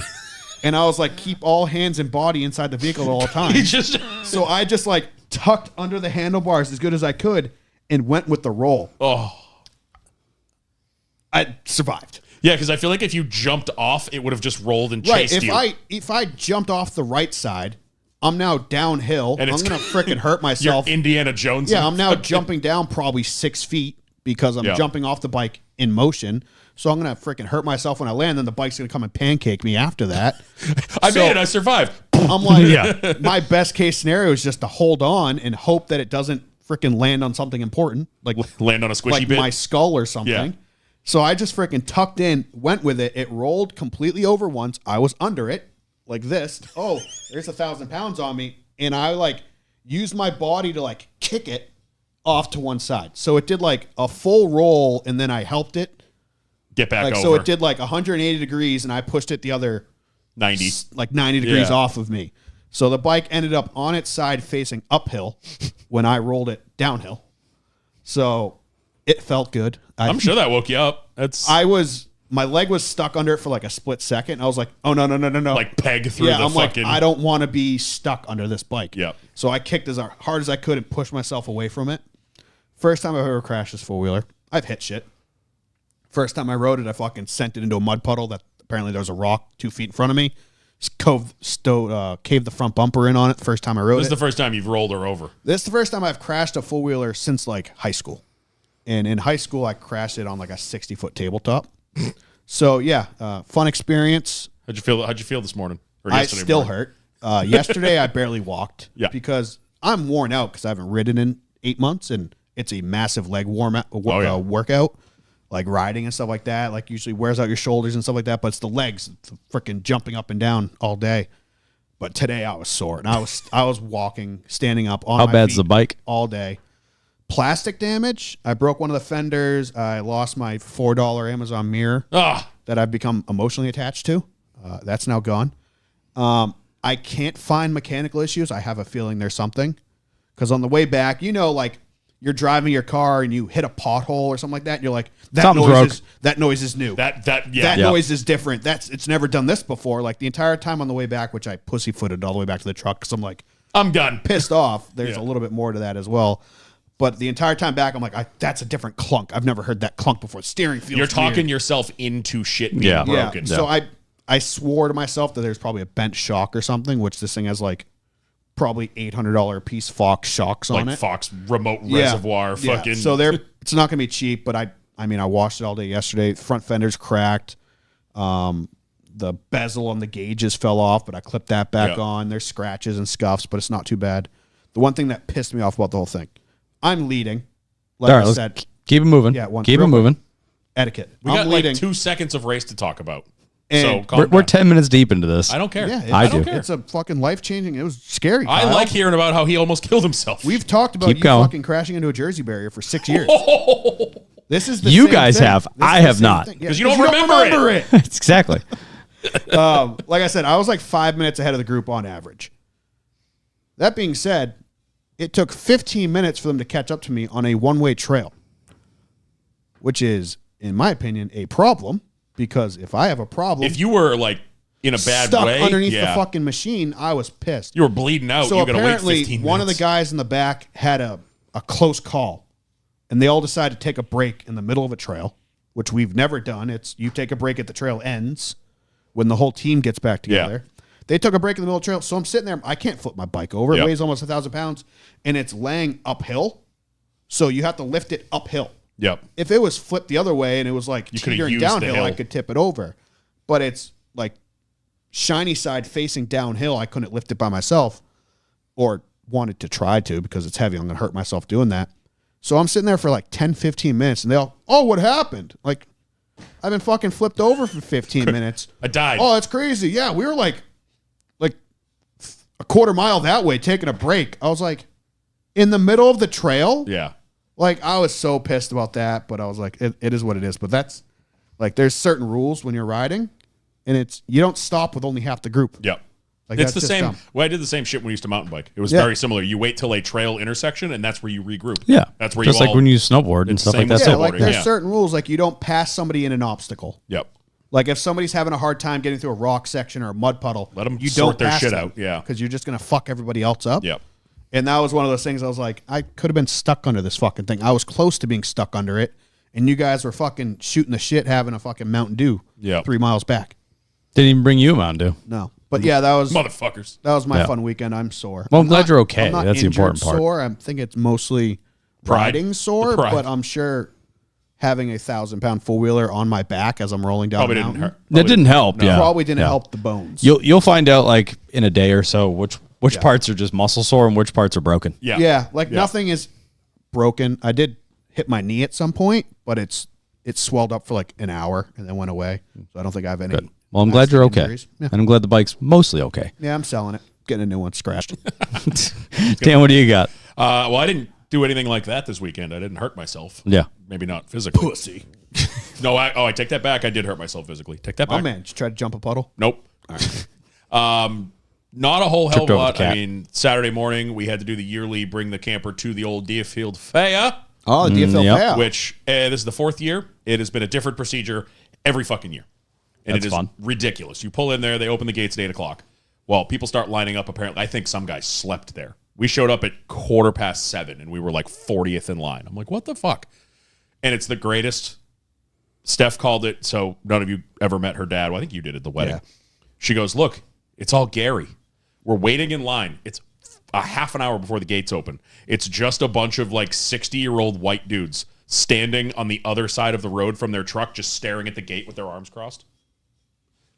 And I was like, keep all hands and body inside the vehicle at all times. So I just like tucked under the handlebars as good as I could and went with the roll. Oh. I survived. Yeah, because I feel like if you jumped off, it would have just rolled and chased you. If I jumped off the right side, I'm now downhill. And I'm going to freaking hurt myself. You're Indiana Jones. Yeah, I'm now jumping down probably 6 feet because I'm jumping off the bike in motion. So I'm going to freaking hurt myself when I land. Then the bike's going to come and pancake me after that. I made it. I survived. I'm like, my best case scenario is just to hold on and hope that it doesn't freaking land on something important. Like land on a squishy like bit. my skull or something. Yeah. So I just freaking tucked in, went with it. It rolled completely over once. I was under it like this. Oh, there's 1,000 pounds on me. And I like used my body to like kick it off to one side. So it did like a full roll and then I helped it. Get back over. So it did like 180 degrees and I pushed it the other 90 degrees off of me. So the bike ended up on its side facing uphill when I rolled it downhill. So it felt good. I'm sure that woke you up. My leg was stuck under it for like a split second. I was like, oh, no. Like peg through the fucking... like, I don't want to be stuck under this bike. Yeah. So I kicked as hard as I could and pushed myself away from it. First time I've ever crashed this four-wheeler. I've hit shit. First time I rode it, I fucking sent it into a mud puddle that apparently there was a rock 2 feet in front of me. Just caved the front bumper in on it the first time I rode it. This is the first time you've rolled her over. This is the first time I've crashed a four-wheeler since like high school. And in high school, I crashed it on like a 60-foot tabletop. So yeah, fun experience. How'd you feel this morning? Or I yesterday still morning? hurt. Yesterday, I barely walked. Yeah. Because I'm worn out because I haven't ridden in 8 months, and it's a massive leg workout, like riding and stuff like that. Like usually wears out your shoulders and stuff like that. But it's the legs, freaking jumping up and down all day. But today I was sore, and I was walking, standing up on. How my bad's feet the bike? all day? Plastic damage. I broke one of the fenders. I lost my $4 Amazon mirror that I've become emotionally attached to. That's now gone. I can't find mechanical issues. I have a feeling there's something. Because on the way back, like you're driving your car and you hit a pothole or something like that. And you're like, that noise is new. That noise is different. It's never done this before. Like the entire time on the way back, which I pussyfooted all the way back to the truck because I'm like, I'm done. Pissed off. There's a little bit more to that as well. But the entire time back, I'm like, that's a different clunk. I've never heard that clunk before. Steering feels You're talking weird. yourself into shit being broken. Yeah. So I swore to myself that there's probably a bent shock or something, which this thing has like probably $800 a piece Fox shocks on it. Like Fox remote reservoir. Fucking. So it's not going to be cheap, but I washed it all day yesterday. Front fender's cracked. The bezel on the gauges fell off, but I clipped that back on. There's scratches and scuffs, but it's not too bad. The one thing that pissed me off about the whole thing, I'm leading. Like I said, keep it moving. Yeah, keep it moving. Etiquette. We got like 2 seconds of race to talk about. And so we're 10 minutes deep into this. I don't care. Yeah, I do. It's a fucking life-changing. It was scary. I Kyle. like hearing about how he almost killed himself. We've talked about you fucking crashing into a Jersey barrier for 6 years. This is the you same guys thing. have. This I is the have same not. thing. Because you don't remember it. Exactly. Like I said, I was like 5 minutes ahead of the group on average. That being said, it took 15 minutes for them to catch up to me on a one-way trail, which is, in my opinion, a problem. Because if I have a problem, if you were like in a bad stuck way, underneath the fucking machine, I was pissed. You were bleeding out. So you got to wait apparently, 15 minutes. one of the guys in the back had a close call, and they all decided to take a break in the middle of a trail, which we've never done. It's you take a break at the trail ends when the whole team gets back together. Yeah. They took a break in the middle of the trail, so I'm sitting there. I can't flip my bike over. It weighs almost 1,000 pounds, and it's laying uphill, so you have to lift it uphill. Yep. If it was flipped the other way and it was like teetering downhill, I could tip it over. But it's like shiny side facing downhill. I couldn't lift it by myself or wanted to try to because it's heavy. I'm going to hurt myself doing that. So I'm sitting there for like 10, 15 minutes and they all, what happened? Like, I've been fucking flipped over for 15 minutes. I died. Oh, that's crazy. Yeah, we were like a quarter mile that way taking a break. I was like, in the middle of the trail? Yeah. Like, I was so pissed about that, but I was like, it is what it is. But that's, like, there's certain rules when you're riding, and you don't stop with only half the group. Yep. Like, it's that's the same. dumb. Well, I did the same shit when we used to mountain bike. It was very similar. You wait till a trail intersection, and that's where you regroup. Yeah. That's where just you like when you snowboard and it's stuff same like that. with Yeah, snowboarding. like, there's certain rules. Like, you don't pass somebody in an obstacle. Yep. Like if somebody's having a hard time getting through a rock section or a mud puddle, Let them you sort don't their pass shit them, out, yeah. because you're just gonna fuck everybody else up. Yep. And that was one of those things I was like, I could have been stuck under this fucking thing. I was close to being stuck under it, and you guys were fucking shooting the shit having a fucking Mountain Dew Yep. 3 miles back. Didn't even bring you a Mountain Dew. No. But yeah, that was Motherfuckers. my Yeah. fun weekend. I'm sore. Well, I'm glad you're okay. I'm not That's the injured important part. Sore. I think it's mostly Pride. riding sore, The pride. but I'm sure having a 1,000-pound four wheeler on my back as I'm rolling down Probably the didn't mountain hurt. That didn't help. Yeah, probably didn't Yeah. help the bones. You'll find out like in a day or so which parts are just muscle sore and which parts are broken. Yeah. Yeah, like Yeah. nothing is broken. I did hit my knee at some point, but it swelled up for like an hour and then went away. So I don't think I have any. Good. Well, I'm glad you're okay, injuries. Yeah. and I'm glad the bike's mostly okay. Yeah, I'm selling it. Getting a new one scratched. Dan, what do you got? Well, I didn't do anything like that this weekend. I didn't hurt myself. Yeah. Maybe not physically. Pussy. No, I take that back. I did hurt myself physically. Take that back. Oh man, did you try to jump a puddle? Nope. Not a whole hell of Tripped a over lot. the cat. I mean, Saturday morning we had to do the yearly bring the camper to the old Deerfield Fair, Oh, the DFL yep. Fair. which this is the 4th year. It has been a different procedure every fucking year. And That's it is fun. ridiculous. You pull in there, they open the gates at 8 o'clock. Well, people start lining up apparently. I think some guy slept there. We showed up at 7:15 and we were like 40th in line. I'm like, what the fuck? And it's the greatest. Steph called it. So none of you ever met her dad. Well, I think you did at the wedding. Yeah. She goes, look, it's all Gary. We're waiting in line. It's a half an hour before the gates open. It's just a bunch of like 60-year-old white dudes standing on the other side of the road from their truck, just staring at the gate with their arms crossed.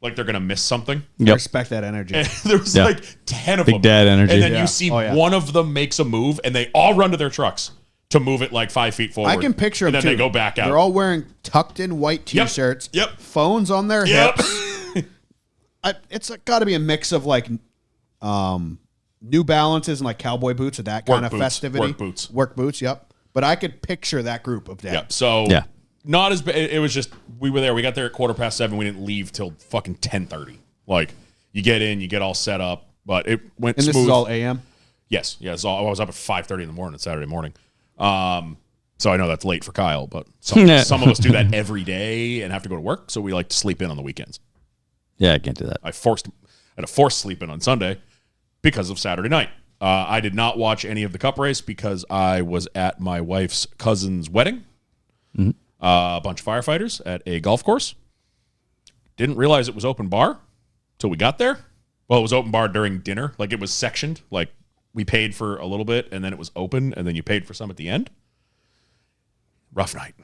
Like they're going to miss something. I Yep. respect that energy. And there was Yeah. like 10 of Big them. dad energy. And then Yeah. you see Oh, yeah. one of them makes a move and they all run to their trucks to move it like 5 feet forward. I can picture and them then too. they go back out. They're all wearing tucked in white Yep. t-shirts. Yep. Phones on their Yep. hips. It's got to be a mix of like New Balances and like cowboy boots or that kind Work of boots. festivity. Work boots. Work boots. Yep. But I could picture that group of dads. Yep. So Yeah. not as bad. It was just we were there. We got there at 7:15. We didn't leave till fucking 10:30. Like you get in, you get all set up, but it went And smooth. this is all AM. Yes. I was up at 5:30 in the morning Saturday morning. So I know that's late for Kyle, but some of us do that every day and have to go to work. So we like to sleep in on the weekends. Yeah, I can't do that. I had to force sleep in on Sunday because of Saturday night. I did not watch any of the cup race because I was at my wife's cousin's wedding. A bunch of firefighters at a golf course. Didn't realize it was open bar till we got there. Well, it was open bar during dinner. Like it was sectioned. Like we paid for a little bit and then it was open and then you paid for some at the end. Rough night.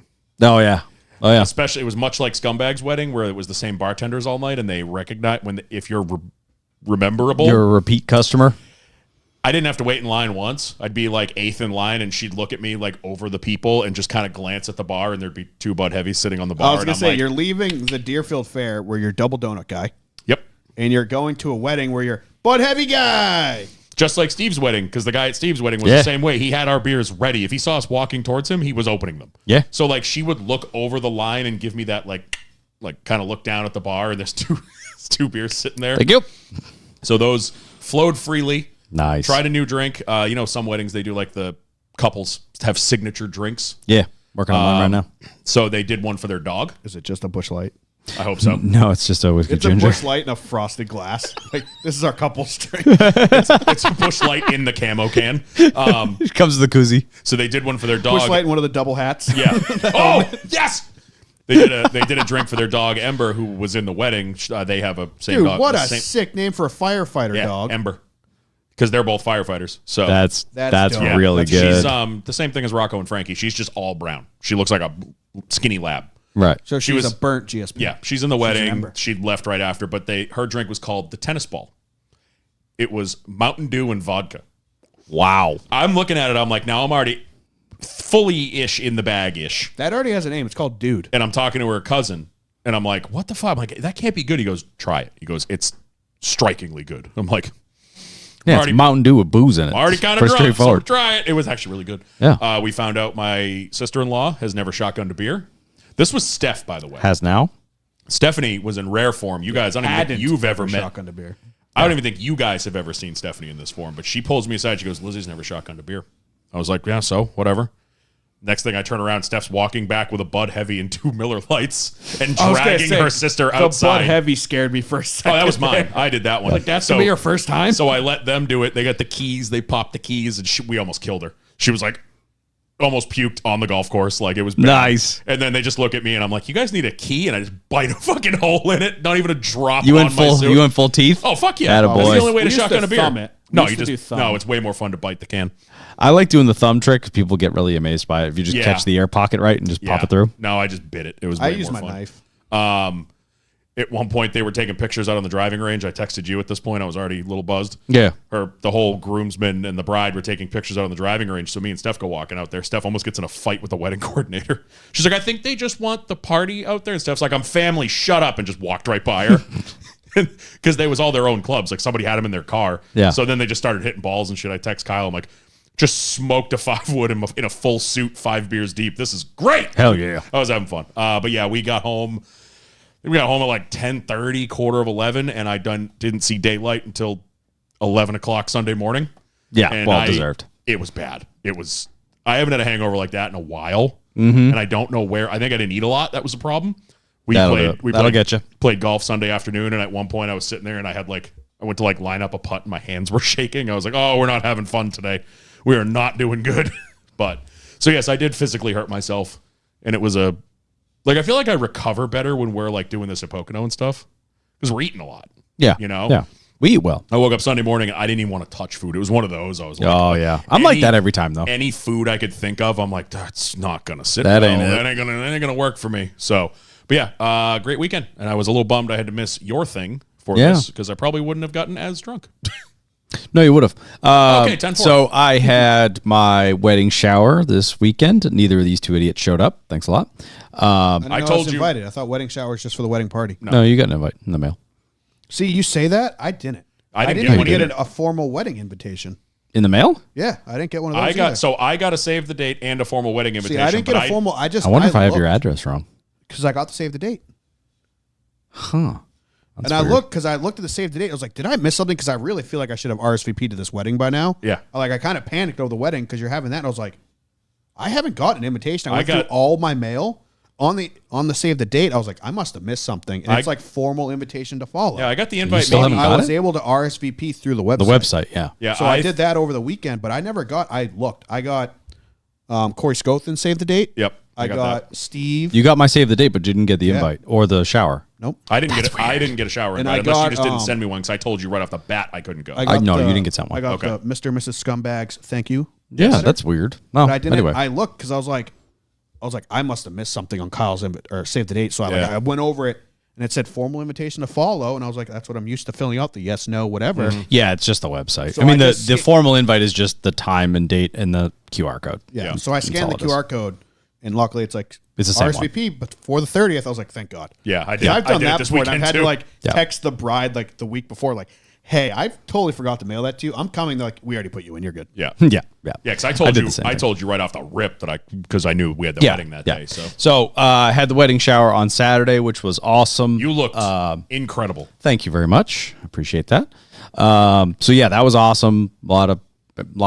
Oh yeah. Oh yeah. Especially, it was much like Scumbag's wedding where it was the same bartenders all night and they recognize if you're rememberable. You're a repeat customer. I didn't have to wait in line once. I'd be like 8th in line and she'd look at me like over the people and just kind of glance at the bar and there'd be 2 Bud Heavies sitting on the bar. I was and going I'm to say, like, you're leaving the Deerfield Fair where you're double donut guy, yep. and you're going to a wedding where you're Bud Heavy guy. Just like Steve's wedding, because the guy at Steve's wedding was Yeah. the same way. He had our beers ready. If he saw us walking towards him, he was opening them. Yeah. So like she would look over the line and give me that like kind of look down at the bar and there's two beers sitting there. Thank you. So those flowed freely. Nice. Tried a new drink. Some weddings they do like the couples have signature drinks. Yeah. Working on mine right now. So they did one for their dog. Is it just a Busch Light? I hope so. No, it's just a whiskey It's ginger. a Busch Light in a frosted glass. Like, this is our couple's drink. It's a Busch Light in the camo can. It comes with the koozie. So they did one for their dog. Busch Light in one of the double hats. Yeah. Oh, yes. They did a drink for their dog Ember, who was in the wedding. They have a same Dude, dog. what the a same, sick name for a firefighter dog. Ember, because they're both firefighters. So That's That's dope. really she's good. the same thing as Rocco and Frankie. She's just all brown. She looks like a skinny lab. Right. So She she's was- a burnt GSP. Yeah, she's in the wedding. Ember. She left right after, but her drink was called the tennis ball. It was Mountain Dew and vodka. Wow. I'm looking at it. I'm like, now I'm already fully-ish in the bag-ish. That already has a name. It's called Dude. And I'm talking to her cousin, and I'm like, what the fuck? I'm like, that can't be good. He goes, try it. He goes, it's strikingly good. I'm like, Yeah, Already- it's Mountain Dew with booze in it. I'm already kind of Pretty drunk, so straightforward. try it. It was actually really good. Yeah. We found out my sister-in-law has never shotgunned a beer. This was Steph, by the way. Has now? Stephanie was in rare form. You guys, I don't even think you've ever met. shotgun to beer. I don't even think you guys have ever seen Stephanie in this form, but she pulls me aside. She goes, Lizzie's never shotgunned a beer. I was like, yeah, so whatever. Next thing I turn around, Steph's walking back with a Bud Heavy and 2 Miller Lights and I was gonna dragging say, her sister The outside. Bud Heavy scared me for a second. Oh, that was mine. I did that one. Like, that's gonna be your first time? So I let them do it. They got the keys. They popped the keys, and we almost killed her. She was like, almost puked on the golf course. Like, it was bad. Nice. And then they just look at me, and I'm like, you guys need a key? And I just bite a fucking hole in it. Not even a drop You on went my full. suit. You went full teeth. Oh, fuck yeah. Attaboy. That's the only way to We used shotgun to a beer. thumb it. We No, used you to do just thumb. no. It's way more fun to bite the can. I like doing the thumb trick 'cause people get really amazed by it. If you just catch the air pocket right and just pop it through. No, I just bit it. It was. I way use more my fun. knife. At one point, they were taking pictures out on the driving range. I texted you at this point. I was already a little buzzed. Yeah. The whole groomsmen and the bride were taking pictures out on the driving range. So me and Steph go walking out there. Steph almost gets in a fight with the wedding coordinator. She's like, I think they just want the party out there. And Steph's like, I'm family. Shut up. And just walked right by her. Because they was all their own clubs. Like, somebody had them in their car. Yeah. So then they just started hitting balls and shit. I text Kyle. I'm like, just smoked a 5-wood in a full suit, 5 beers deep. This is great. Hell yeah. I was having fun. But yeah, we got home. We got home at like 10:30, 10:45, and I didn't see daylight until 11 o'clock Sunday morning. Yeah. And Well deserved. It was bad. I haven't had a hangover like that in a while, and I don't know where. I think I didn't eat a lot. That was the problem. That'll get you. Played golf Sunday afternoon, and at one point I was sitting there and I went to like line up a putt and my hands were shaking. I was like, oh, we're not having fun today. We are not doing good. But so yes, I did physically hurt myself, and it was I feel like I recover better when we're like doing this at Pocono and stuff because we're eating a lot. Yeah. You know? Yeah. We eat well. I woke up Sunday morning and I didn't even want to touch food. It was one of those. I was like, Oh yeah. I'm like that every time though. Any food I could think of, I'm like, that's not gonna sit. That well. ain't it. That ain't gonna work for me. So, but yeah, great weekend, and I was a little bummed I had to miss your thing for this because I probably wouldn't have gotten as drunk. No, you would have. Okay, 10-4. So I had my wedding shower this weekend. Neither of these two idiots showed up. Thanks a lot. I told you. Invited. I thought wedding showers just for the wedding party. No, you got an invite in the mail. See, you say that. I didn't. I didn't even get one get either. a formal wedding invitation. In the mail? Yeah, I didn't get one of those. I got a save the date and a formal wedding invitation. See, I didn't get a formal. I wonder if I have your looked, address wrong. because I got the save the date. Huh. That's And I weird. looked because I looked at the save the date. I was like, did I miss something? Because I really feel like I should have RSVP'd to this wedding by now. Yeah. I kind of panicked over the wedding because you're having that. And I was like, I haven't got an invitation. I went through got- all my mail on the save the date. I was like, I must have missed something. And it's like formal invitation to follow. Yeah, I got the invite. still maybe- haven't I got was it? able to RSVP through the website. The website, yeah. Yeah, So I did that over the weekend, but I never got. I looked. I got Corey Scothen saved the date. Yep, I got Steve. You got my save the date, but didn't get the invite or the shower. Nope. I didn't get it. I didn't get a shower And invite I unless got, you just didn't send me one because I told you right off the bat I couldn't go. I got no, you didn't get sent one. I got Okay. the Mr. and Mrs. Scumbags. Thank you. Yeah, that's weird. No, But I didn't. anyway. I looked because I was like, I must have missed something on Kyle's or save the date. So Yeah. I went over it and it said formal invitation to follow, and I was like, that's what I'm used to filling out the yes, no, whatever. yeah, it's just the website. So I mean, I the just formal invite is just the time and date and the QR code. Yeah. Yeah. So I scanned the all it is. QR code, and luckily it's like It's the same RSVP. But for the 30th, I was like, thank God. Yeah, I did. I've I done did it that this before. And I've weekend, had too. to like Yeah. text the bride like the week before, like, hey, I totally forgot to mail that to you. I'm coming. They're like, we already put you in. You're good. Yeah. Yeah, yeah. Yeah, because I told did you, the same I thing. told you right off the rip that because I knew we had the wedding that day. So I had the wedding shower on Saturday, which was awesome. You looked incredible. Thank you very much. Appreciate that. So yeah, that was awesome. A lot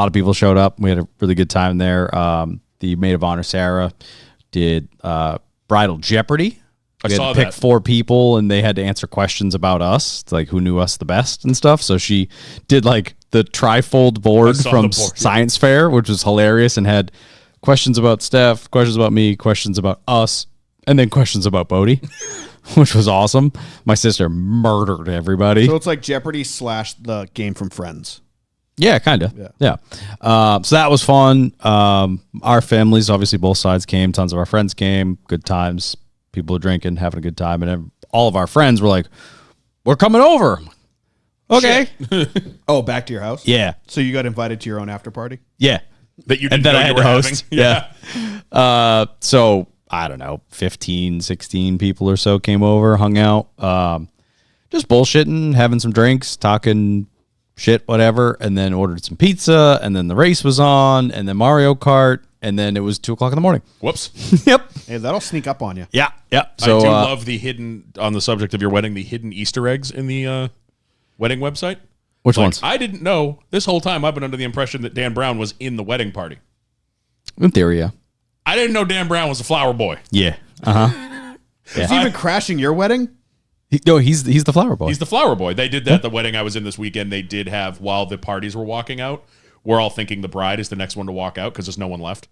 of people showed up. We had a really good time there. The maid of honor, Sarah, did bridal Jeopardy. We had saw to pick that. 4 people, and they had to answer questions about us, like who knew us the best and stuff. So she did like the trifold board saw from the board, yeah. Science Fair, which was hilarious, and had questions about Steph, questions about me, questions about us, and then questions about Bodie, which was awesome. My sister murdered everybody. So it's like Jeopardy / the game from Friends. Yeah, kind of. Yeah. So that was fun. Our families, obviously, both sides came. Tons of our friends came. Good times. People are drinking, having a good time. And then all of our friends were like, we're coming over. Okay. Oh, back to your house? Yeah. So you got invited to your own after party? Yeah. That you And didn't then know I you had were to having. host. Yeah. So I don't know, 15, 16 people or so came over, hung out, just bullshitting, having some drinks, talking shit, whatever, and then ordered some pizza, and then the race was on, and then Mario Kart, and then it was 2:00 in the morning. Whoops. Yep. Hey, that'll sneak up on you. Yeah. Yeah. So I do love the hidden, on the subject of your wedding, the hidden Easter eggs in the wedding website. which Like, ones? I didn't know this whole time. I've been under the impression that Dan Brown was in the wedding party. In theory, yeah. I didn't know Dan Brown was a flower boy. Yeah. Is he even crashing your wedding? He's the flower boy. He's the flower boy. They did that at the wedding I was in this weekend. They did have, while the parties were walking out, we're all thinking the bride is the next one to walk out because there's no one left.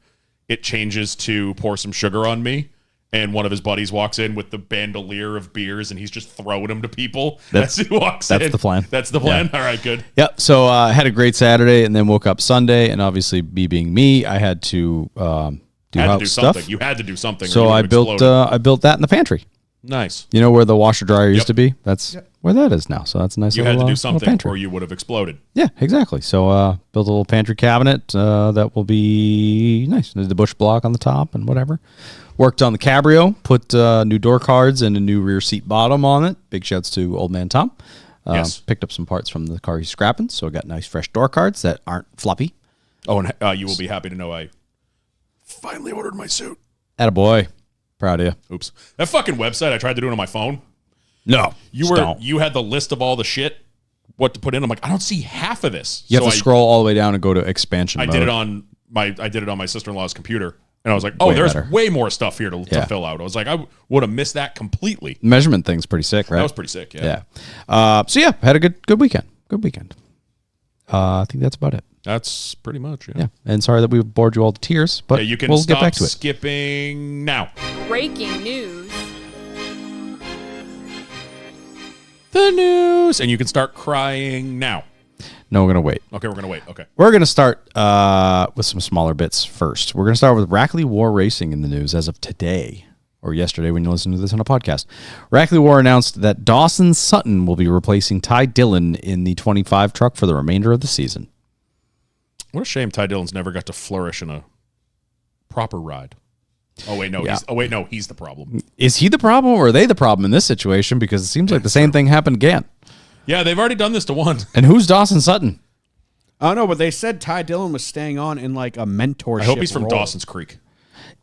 It changes to pour some sugar on me. And one of his buddies walks in with the bandolier of beers, and he's just throwing them to people as he walks in. That's the plan. That's the plan? Yeah. All right, good. Yep. So I had a great Saturday and then woke up Sunday. And obviously, me being me, I had to do house stuff. Something. You had to do something. So I built that in the pantry. Nice. You know where the washer dryer used to be? That's where that is now. So that's a nice You little, had to do little something pantry. or you would have exploded. Yeah, exactly. So built a little pantry cabinet that will be nice. There's the bush block on the top and whatever. Worked on the Cabrio, put new door cards and a new rear seat bottom on it. Big shouts to old man Tom. Yes. Picked up some parts from the car he's scrapping, so I got nice fresh door cards that aren't floppy. Oh, and you will be happy to know I finally ordered my suit. Attaboy. Proud of you. Oops. That fucking website, I tried to do it on my phone. No. You had the list of all the shit, what to put in. I'm like, I don't see half of this. You have to scroll all the way down and go to expansion I mode. did it on my sister-in-law's computer. And I was like, oh, there's way more stuff here to fill out. I was like, I would have missed that completely. Measurement thing's pretty sick, right? That was pretty sick, yeah. So yeah, had a good weekend. Good weekend. I think that's about it. That's pretty much, Yeah. And sorry that we bored you all to tears, but you can we'll stop get back to it. Skipping now. Breaking news. The news. And you can start crying now. No, we're going to wait. Okay, we're going to wait. Okay. We're going to start with some smaller bits first. We're going to start with Rackley War Racing in the news as of today, or yesterday when you listen to this on a podcast. Rackley War announced that Dawson Sutton will be replacing Ty Dillon in the 25 truck for the remainder of the season. What a shame Ty Dillon's never got to flourish in a proper ride. Oh, wait, no. Yeah. He's the problem. Is he the problem or are they the problem in this situation? Because it seems like the same thing happened again. Yeah, they've already done this to one. And who's Dawson Sutton? I don't know, but they said Ty Dillon was staying on in like a mentorship I hope he's from role. Dawson's Creek.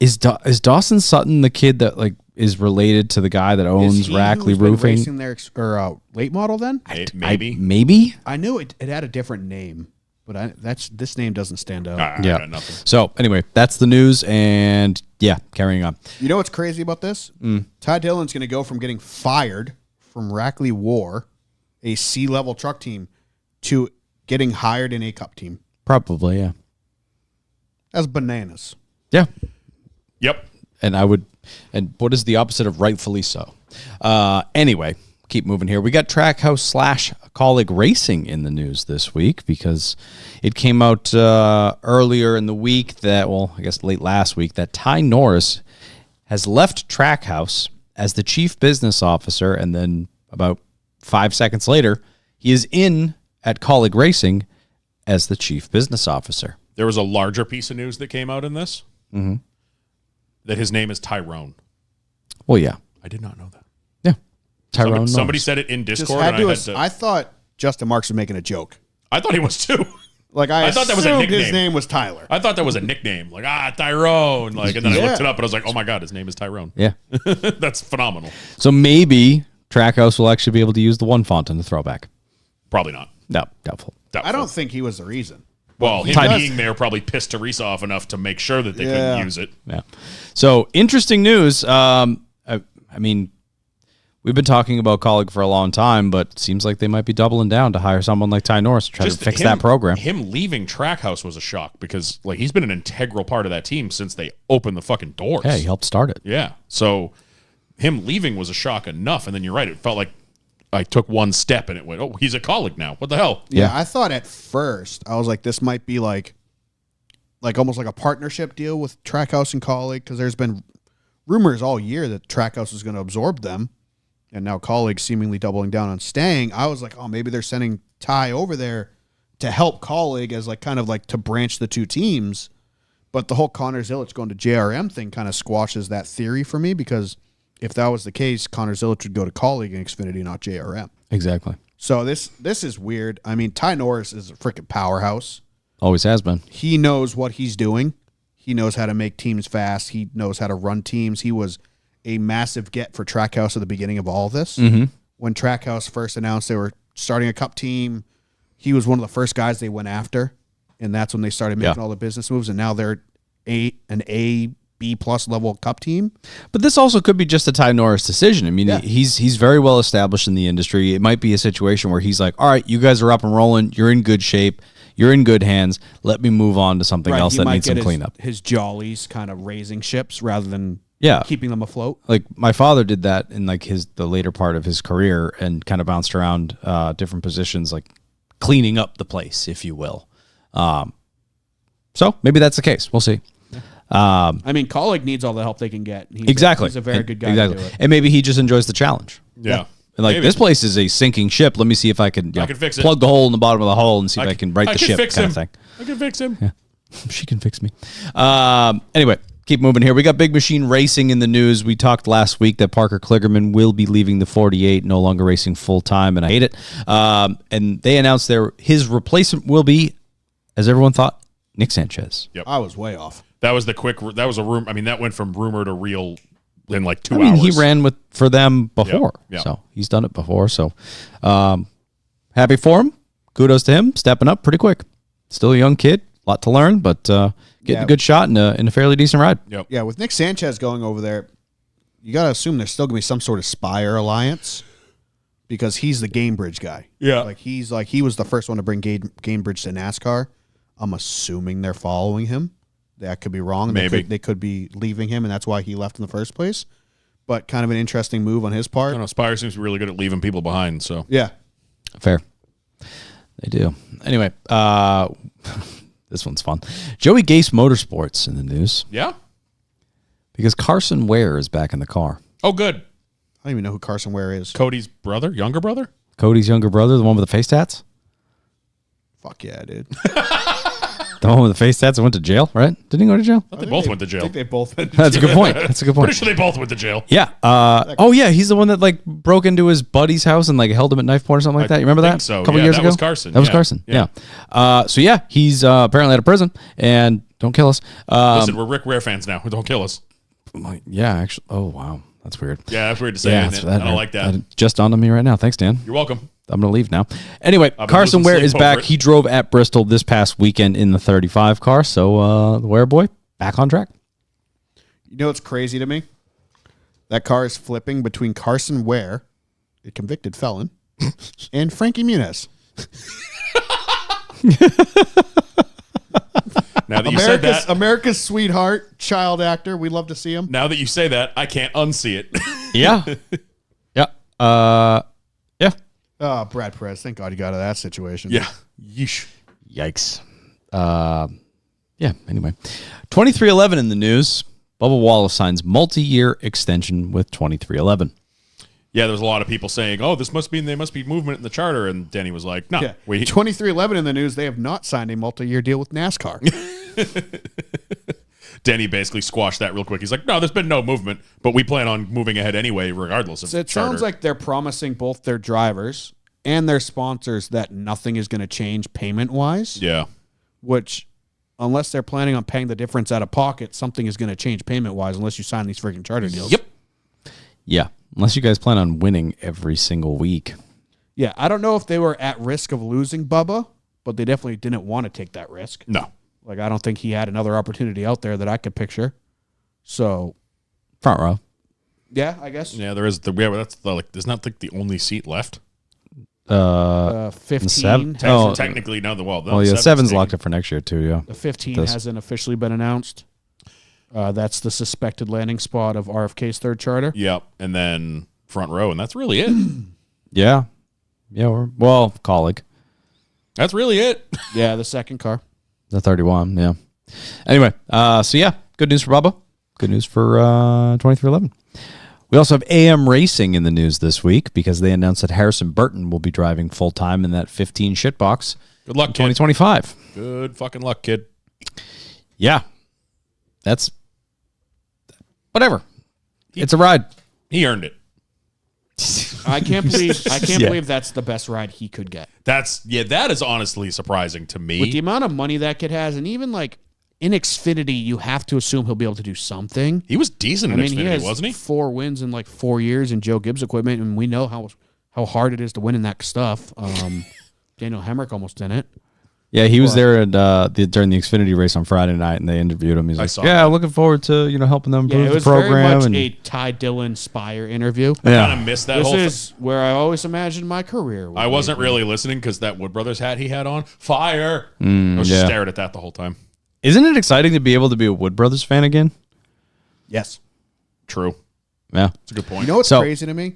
Is Dawson Sutton the kid that like is related to the guy that owns Rackley Roofing? Racing their late model then? Maybe. Maybe. I knew it had a different name, but this name doesn't stand out. I Yeah. got nothing. So anyway, that's the news, and yeah, carrying on. You know what's crazy about this? Ty Dillon's going to go from getting fired from Rackley War, a C-level truck team, to getting hired in a cup team. Probably, yeah. That's bananas. Yeah. Yep. And what is the opposite of rightfully so? Anyway, keep moving here. We got Trackhouse / Colleague Racing in the news this week because it came out earlier in the week I guess late last week, that Ty Norris has left Trackhouse as the chief business officer, and then about 5 seconds later, he is in at Colleague Racing as the chief business officer. There was a larger piece of news that came out in this. Mm-hmm. That his name is Tyrone. Well, yeah. I did not know that. Yeah. Tyrone Somebody Norris. said it in Just Discord. I thought Justin Marks was making a joke. I thought he was too. Like I thought that was a assumed nickname. his name was Tyler. I thought that was a nickname. Like, Tyrone. Like, and then I looked it up and I was like, oh my God, his name is Tyrone. Yeah. That's phenomenal. So maybe Trackhouse will actually be able to use the one font in the throwback. Probably not. No, doubtful. I don't think he was the reason. Well, him Ty- being there probably pissed Teresa off enough to make sure that they couldn't use it. Yeah. So interesting news. I mean, we've been talking about Colleague for a long time, but it seems like they might be doubling down to hire someone like Ty Norris to try to fix that program. Him leaving Trackhouse was a shock because like he's been an integral part of that team since they opened the fucking doors. Yeah, he helped start it. Yeah. So him leaving was a shock enough. And then you're right. It felt like I took one step and it went, oh, he's a Colleague now. What the hell? Yeah, I thought at first, I was like, this might be like almost like a partnership deal with Trackhouse and Colleague, because there's been rumors all year that Trackhouse is going to absorb them, and now Colleague seemingly doubling down on staying. I was like, oh, maybe they're sending Ty over there to help Colleague as like kind of like to branch the two teams. But the whole Connor Zilic going to JRM thing kind of squashes that theory for me, because if that was the case, Connor Zilic would go to Colleague in Xfinity, not JRM. Exactly. So this is weird. I mean, Ty Norris is a freaking powerhouse. Always has been. He knows what he's doing. He knows how to make teams fast. He knows how to run teams. He was a massive get for Trackhouse at the beginning of all this. Mm-hmm. When Trackhouse first announced they were starting a cup team, he was one of the first guys they went after, and that's when they started making all the business moves. And now they're an A B+ level Cup team. But this also could be just a Ty Norris decision. I mean, he's very well established in the industry. It might be a situation where he's like, all right, you guys are up and rolling. You're in good shape. You're in good hands. Let me move on to something else that needs some cleanup. His jollies kind of raising ships rather than keeping them afloat. Like my father did that in like the later part of his career and kind of bounced around different positions, like cleaning up the place, if you will. So maybe that's the case. We'll see. I mean, Colleague needs all the help they can get. He's a very good guy to do it. And maybe he just enjoys the challenge. Yeah. And like, this place is a sinking ship. Let me see if I can, fix it. Plug the hole in the bottom of the hull and see if I can right the ship kind of thing. I can fix him. Yeah. She can fix me. Anyway, keep moving here. We got Big Machine Racing in the news. We talked last week that Parker Kligerman will be leaving the 48, no longer racing full-time, and I hate it. And they announced his replacement will be, as everyone thought, Nick Sanchez. Yep. I was way off. That was that was a rumor. I mean, that went from rumor to real in like 2 hours. I mean, he ran for them before, Yep. so he's done it before. So happy for him. Kudos to him, stepping up pretty quick. Still a young kid, a lot to learn, but getting a good shot in a fairly decent ride. Yep. Yeah, with Nick Sanchez going over there, you got to assume there's still going to be some sort of Spire alliance because he's the Gamebridge guy. Yeah. He was the first one to bring Gamebridge to NASCAR. I'm assuming they're following him. That could be wrong. Maybe. They could be leaving him, and that's why he left in the first place. But kind of an interesting move on his part. I don't know. Spire seems to be really good at leaving people behind. So yeah. Fair. They do. Anyway, this one's fun. Joey Gase Motorsports in the news. Yeah? Because Carson Ware is back in the car. Oh, good. I don't even know who Carson Ware is. Cody's brother? Younger brother? Cody's younger brother, the one with the face tats? Fuck yeah, dude. The one with the face tats that went to jail, right? Didn't he go to jail? They both went to jail. I think they both went to That's a good point. That's a good point. Pretty sure they both went to jail. Yeah. Yeah. He's the one that like broke into his buddy's house and like held him at knife point or something like that. You remember that? So. A couple Yeah, years that ago? was Carson. That was Yeah. Carson. Yeah. Yeah. So yeah, he's apparently out of prison and don't kill us. Listen, we're Rick Ware fans now. Don't kill us. Yeah, actually. Oh, wow. That's weird. Yeah, that's weird to say. Isn't it? I don't like that. Just dawned on me right now. Thanks, Dan. You're welcome. I'm going to leave now. Anyway, been Carson losing Ware sleep is over back. it. He drove at Bristol this past weekend in the 35 car. So the Ware boy back on track. You know what's crazy to me? That car is flipping between Carson Ware, a convicted felon, and Frankie Muniz. Now that you said that, America's sweetheart, child actor. We love to see him. now that you say that, I can't unsee it. Yeah. Yeah. Yeah. Oh, Brad Perez. Thank God he got out of that situation. Yeah. Yeesh. Yikes. Yeah. Anyway, 2311 in the news. Bubba Wallace signs multi-year extension with 2311. Yeah, there's a lot of people saying, "Oh, this must mean there must be movement in the charter," and Denny was like, "No, Yeah. wait." 2311 in the news. They have not signed a multi-year deal with NASCAR. Denny basically squashed that real quick. He's like, "No, there's been no movement, but we plan on moving ahead anyway, regardless of." So it charter. sounds like they're promising both their drivers and their sponsors that nothing is going to change payment-wise. Yeah. Which, unless they're planning on paying the difference out of pocket, something is going to change payment-wise unless you sign these freaking charter deals. Yep. Yeah. Unless you guys plan on winning every single week. Yeah, I don't know if they were at risk of losing Bubba, but they definitely didn't want to take that risk. No. Like, I don't think he had another opportunity out there that I could picture. So, Front row. yeah, I guess. Yeah, there is that's there's not like the only seat left. 15. seven? Technically, Oh. technically no. Oh, yeah. Seven's locked up for next year, too. Yeah. The 15 This. hasn't officially been announced. That's the suspected landing spot of RFK's third charter. Yep, and then front row, and that's really it. Yeah. Yeah. Colleague. That's really it. Yeah, the second car. The 31. Yeah. Anyway. So, yeah. Good news for Bubba. Good news for 2311. We also have AM Racing in the news this week because they announced that Harrison Burton will be driving full-time in that 15 shitbox Good luck, in kid. 2025. Good fucking luck, kid. Yeah. That's whatever. It's a ride. He earned it. I can't believe Yeah. believe that's the best ride he could get. That is honestly surprising to me. With the amount of money that kid has, and even like in Xfinity, you have to assume he'll be able to do something. He was decent in he Xfinity, has wasn't he? 4 wins in like 4 years in Joe Gibbs equipment, and we know how hard it is to win in that stuff. Daniel Hemrick almost in it. Yeah, he was there at during the Xfinity race on Friday night, and they interviewed him. He's like, "Yeah, I'm looking forward to helping them improve it was the program." very much and a Ty Dillon Spire interview. Kind of missed that This whole thing. is where I always imagined my career. I wasn't really listening because that Wood Brothers hat he had on, fire. I was just staring at that the whole time. Isn't it exciting to be able to be a Wood Brothers fan again? Yes. True. Yeah, That's a good point. You know what's So- crazy to me?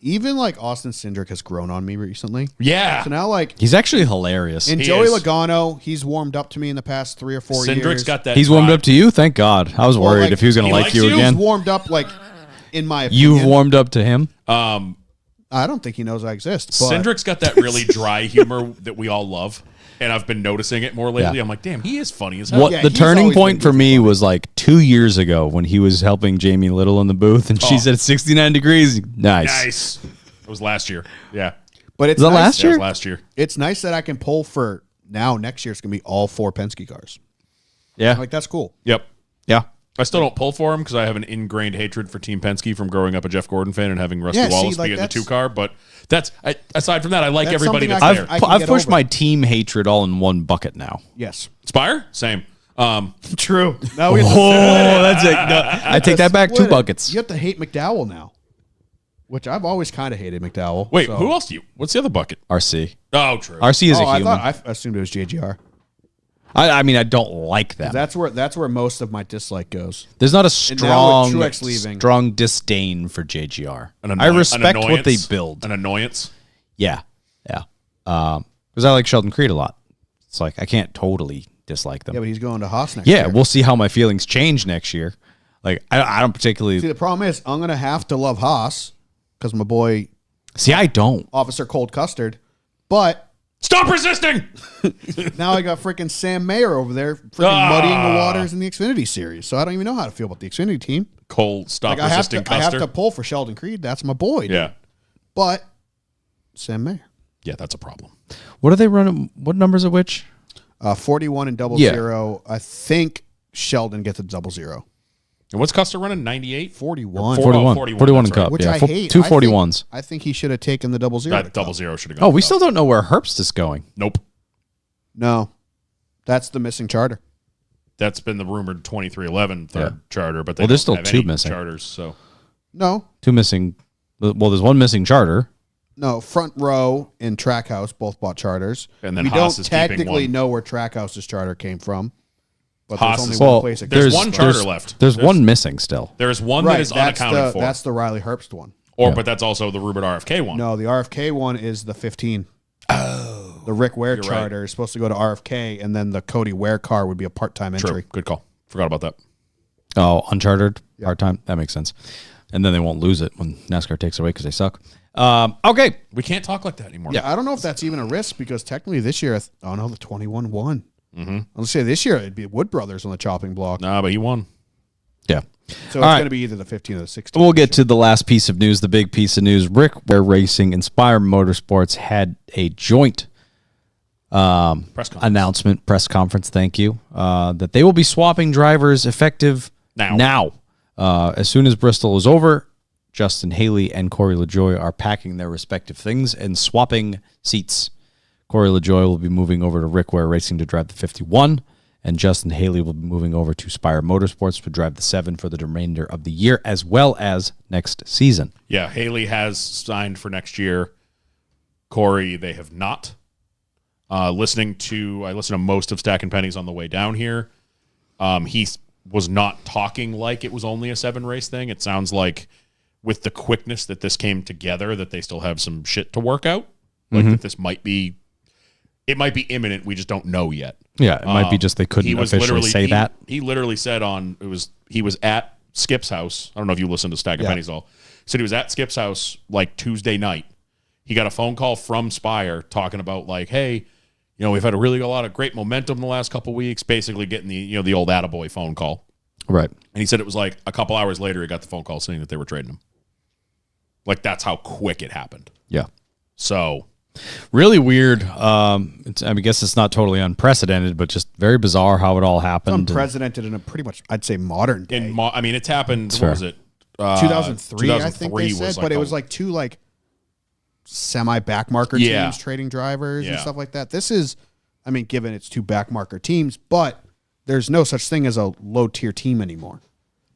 Even like Austin Cindric has grown on me recently. Yeah. So now like he's actually hilarious. and He Joey is. Logano, he's warmed up to me in the past 3 or 4 years. Cindric's got that. He's warmed drive. up to you. Thank God. I was Well, worried like, if he was going he to like likes you you. He's again. warmed up like in my opinion. You've warmed up to him. I don't think he knows I exist. But Cindric's got that really dry humor that we all love, and I've been noticing it more lately. Yeah. I'm like, damn, he is funny as hell. What Yeah, the he's turning always point been for me was like 2 years ago when he was helping Jamie Little in the booth, and she said 69 degrees. Nice. Nice. It was last year. Yeah. but it's Was that nice, last Yeah, it year? was last year. It's nice that I can pull for now. Next year it's gonna be all 4 Penske cars. Yeah. Like that's cool. Yep. Yeah. I still don't pull for him because I have an ingrained hatred for Team Penske from growing up a Jeff Gordon fan and having Rusty Yeah, see, Wallace like, be in the that's- 2-car. But aside from that, I like That's everybody something that's I there. can- I can I've get pushed over. my team hatred all in one bucket now. Yes. Spire? Same. True. Now we have to Oh, that's it. No, I take that back. 2 split it. buckets. You have to hate McDowell now, which I've always kind of hated McDowell. Wait, so- who else do you? What's the other bucket? RC. Oh, true. RC is Oh, a I human. thought I assumed it was JGR. I mean, I don't like them. That's where most of my dislike goes. There's not a And now with strong, Truex leaving- strong disdain for JGR. An I annoy- respect an what they annoyance? build. An annoyance. Yeah, yeah. Because I like Sheldon Creed a lot. It's like I can't totally dislike them. Yeah, but he's going to Haas next Yeah, year. we'll see how my feelings change next year. Like I don't particularly See, the problem is I'm going to have to love Haas because my boy see. I don't. Officer Cold Custard, but Stop resisting. now I got freaking Sam Mayer over there freaking muddying the waters in the Xfinity series. So I don't even know how to feel about the Xfinity team. Cole, stop Like I have resisting to Custer. pull for Sheldon Creed. That's my boy. dude. Yeah. But Sam Mayer. Yeah, that's a problem. What are they running? What numbers are which? 41 and double Yeah. zero. I think Sheldon gets a double zero. And what's Custer running? 98? 41. 41. 41, 41 that's in Cup. right. Which Yeah, I hate. two I think- 41s. I think he should have taken the double zero. That to double Cup. zero should have gone. Oh, we to still Cup. don't know where Herbst is going. Nope. No. That's the missing charter. That's been the rumored 2311 third Yeah. charter, but they Well, there's don't still have 2 any missing. charters. So No. 2 missing. Well, there's 1 missing charter. No, Front Row and Trackhouse both bought charters. And then we Haas don't is keeping technically one. know where Trackhouse's charter came from. But Haas there's is- only one Well, place it there's comes one from. charter left. There's There's- 1 missing still. there is one Right, that is that's unaccounted for. That's the Riley Herbst one. But that's also the rumored RFK one. No, the RFK one is the 15. Oh. The Rick Ware You're right. charter is supposed to go to RFK, and then the Cody Ware car would be a part-time True. entry. Good call. Forgot about that. Oh, unchartered part time. That makes sense. And then they won't lose it when NASCAR takes it away because they suck. Okay. We can't talk like that anymore. I don't know if that's even a risk because technically this year, the 21 won. Mm-hmm. Let's say this year it'd be Wood Brothers on the chopping block. Nah, but he won. Yeah. So it's All right. going to be either the 15 or the 16. We'll get to the last piece of news, the big piece of news. Rick Ware Racing, Inspire Motorsports had a joint Press conference. announcement, press conference, thank you, that they will be swapping drivers effective now. As soon as Bristol is over, Justin Haley and Corey LaJoy are packing their respective things and swapping seats. Corey LaJoy will be moving over to Rick Ware Racing to drive the 51, and Justin Haley will be moving over to Spire Motorsports to drive the 7 for the remainder of the year as well as next season. Yeah, Haley has signed for next year. Corey, they have not. I listened to most of Stack and Pennies on the way down here. He was not talking like it was only a 7-race thing. It sounds like with the quickness that this came together, that they still have some shit to work out. Like that this might be imminent. We just don't know yet. Yeah, it might be just they couldn't officially say that. He literally said he was at Skip's house. I don't know if you listened to Stack and Pennies all. Said he was at Skip's house like Tuesday night. He got a phone call from Spire talking about like, hey, we've had a lot of great momentum the last couple weeks, basically getting the old attaboy phone call. Right. And he said it was like a couple hours later he got the phone call saying that they were trading him. Like that's how quick it happened. Yeah. So really weird. I guess it's not totally unprecedented, but just very bizarre how it all happened. Unprecedented in a pretty much, I'd say, modern day. it's happened. That's what fair. was it? 2003, I think they 2003 said, was but it was like two semi backmarker Yeah. teams trading drivers and Yeah. stuff like that. This is I mean, given it's two backmarker teams, but there's no such thing as a low-tier team anymore.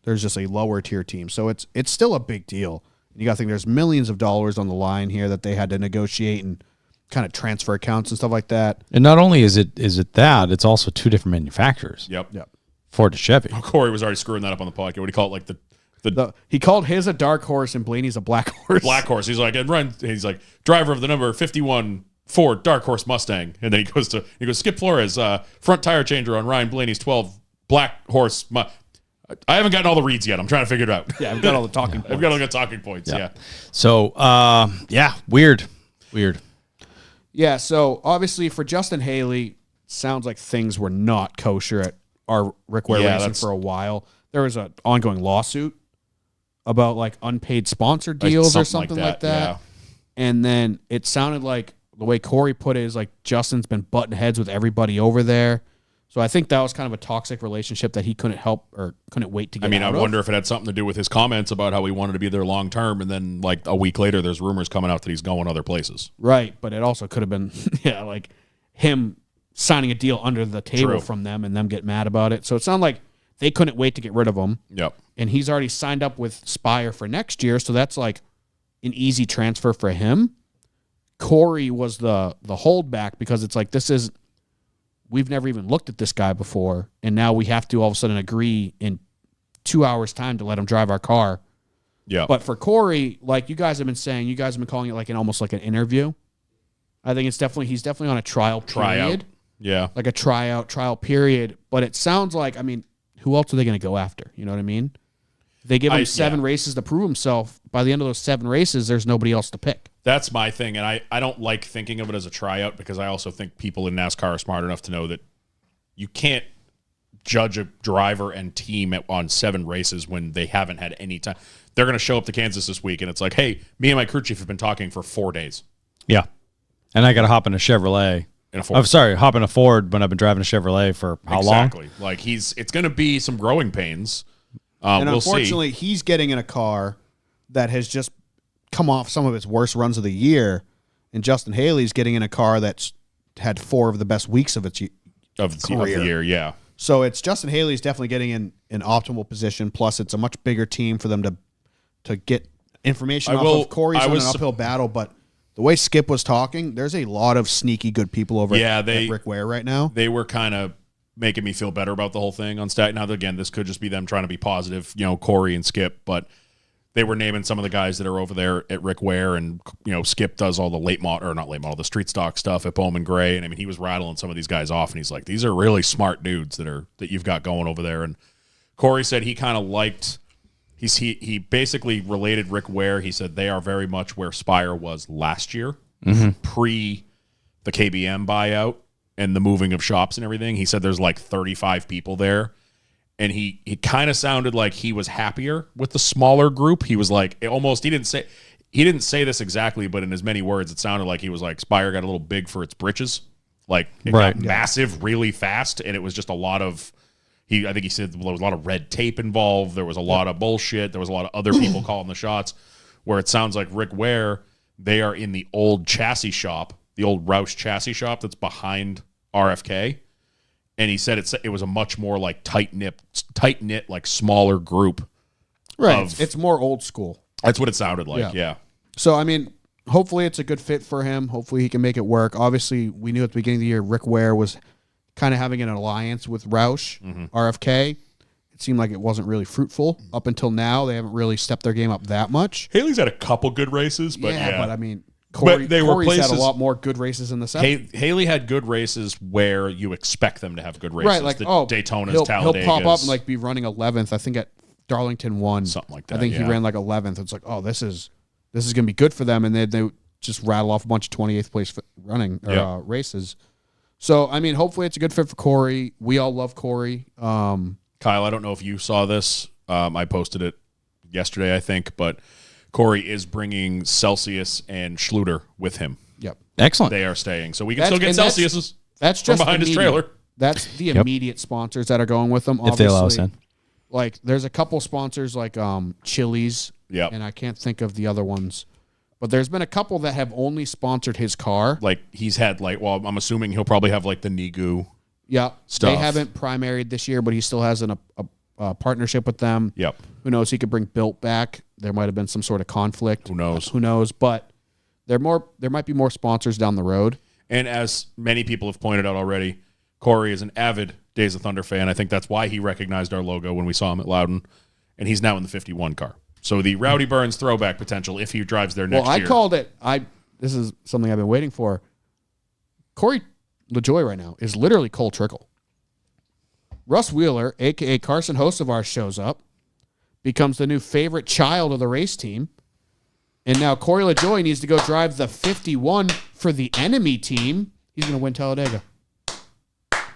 There's just a lower-tier team. So it's still a big deal. You got to think there's millions of dollars on the line here that they had to negotiate and kind of transfer accounts and stuff like that. And not only is it that, it's also two different manufacturers. Yep. Ford to Chevy. Oh, Corey was already screwing that up on the podcast. What do you call it? Like He called his a dark horse and Blaney's a black horse. Black horse. He's like, he's like, driver of the number 51 Ford Dark Horse Mustang. And then he goes Skip Flores, front tire changer on Ryan Blaney's 12 Black Horse. I haven't gotten all the reads yet. I'm trying to figure it out. Yeah, I've got all the talking points. I've got all the talking points. Yeah. So, weird. Yeah, so obviously for Justin Haley, sounds like things were not kosher at our Rick Ware Racing for a while. There was an ongoing lawsuit about like unpaid sponsor deals or something like that. Yeah. And then it sounded like the way Corey put it is like Justin's been butting heads with everybody over there. So I think that was kind of a toxic relationship that he couldn't help or couldn't wait to get out of. I wonder if it had something to do with his comments about how he wanted to be there long term, and then like a week later, there's rumors coming out that he's going other places. Right, but it also could have been, like him signing a deal under the table from them and them get mad about it. So it sounded like they couldn't wait to get rid of him. Yep. And he's already signed up with Spire for next year, so that's like an easy transfer for him. Corey was the holdback because it's like we've never even looked at this guy before, and now we have to all of a sudden agree in 2 hours' time to let him drive our car. Yeah. But for Corey, like you guys have been saying, you guys have been calling it like almost like an interview. I think he's definitely on a trial period. Yeah. Like a trial period. But it sounds like, I mean, who else are they going to go after? You know what I mean? They give him 7 races to prove himself. By the end of those 7 races, there's nobody else to pick. That's my thing, and I don't like thinking of it as a tryout because I also think people in NASCAR are smart enough to know that you can't judge a driver and team on 7 races when they haven't had any time. They're going to show up to Kansas this week, and it's like, hey, me and my crew chief have been talking for 4 days. Yeah. And I got to hop in a Chevrolet. Hop in a Ford when I've been driving a Chevrolet for how long? Exactly. Like it's going to be some growing pains. And we'll unfortunately, he's getting in a car that has just come off some of its worst runs of the year, and Justin Haley's getting in a car that's had 4 of the best weeks of its career. The year, yeah. So it's Justin Haley's definitely getting in an optimal position. Plus, it's a much bigger team for them to get information off of. Corey's on an uphill battle, but the way Skip was talking, there's a lot of sneaky good people over at Rick Ware right now. They were kind of making me feel better about the whole thing on stat. Now, again, this could just be them trying to be positive, Corey and Skip, but they were naming some of the guys that are over there at Rick Ware, and Skip does all the the street stock stuff at Bowman Gray, and I mean he was rattling some of these guys off, and he's like, these are really smart dudes that you've got going over there. And Corey said he kind of liked. He basically related Rick Ware. He said they are very much where Spire was last year, pre the KBM buyout and the moving of shops and everything. He said there's like 35 people there. And he kind of sounded like he was happier with the smaller group. He was like, he didn't say this exactly, but in as many words, it sounded like he was like, Spire got a little big for its britches. Like it got massive really fast. And it was just a lot of, I think he said there was a lot of red tape involved. There was a lot of bullshit. There was a lot of other people calling the shots, where it sounds like Rick Ware, they are in the old chassis shop, the old Roush chassis shop that's behind RFK. And he said it was a much more like tight knit, like smaller group. Right. It's more old school. That's what it sounded like. Yeah. So, I mean, hopefully it's a good fit for him. Hopefully he can make it work. Obviously, we knew at the beginning of the year Rick Ware was kind of having an alliance with Roush, RFK. It seemed like it wasn't really fruitful up until now. They haven't really stepped their game up that much. Haley's had a couple good races, but but I mean, Corey's had a lot more good races in the set. Haley had good races where you expect them to have good races. Right, like Daytona's, he'll Talladega's. pop up and like be running 11th. I think at Darlington 1. Something like that. I think he ran like 11th. It's like, oh, this is gonna be good for them, and they just rattle off a bunch of 28th place running races. So I mean, hopefully it's a good fit for Corey. We all love Corey. Kyle, I don't know if you saw this. I posted it yesterday, I think, but Corey is bringing Celsius and Schluter with him. Yep. Excellent. They are staying. So we can still get Celsius's that's from just behind his trailer. That's the immediate sponsors that are going with them. If they allow us in. Like, there's a couple sponsors like Chili's. Yep. And I can't think of the other ones. But there's been a couple that have only sponsored his car. Like he's had well, I'm assuming he'll probably have like the Nigu. Yeah, Stuff. they haven't primaried this year, but he still has a partnership with them. Yep. Who knows? He could bring Built back. There might have been some sort of conflict. Who knows? Who knows? But there might be more sponsors down the road. And as many people have pointed out already, Corey is an avid Days of Thunder fan. I think that's why he recognized our logo when we saw him at Loudon, and he's now in the 51 car. So the Rowdy Burns throwback potential if he drives there next year. Well, I called it. This is something I've been waiting for. Corey LaJoy right now is literally Cole Trickle. Russ Wheeler, a.k.a. Carson Hocevar, shows up, becomes the new favorite child of the race team, and now Corey LaJoy needs to go drive the 51 for the enemy team. He's going to win Talladega.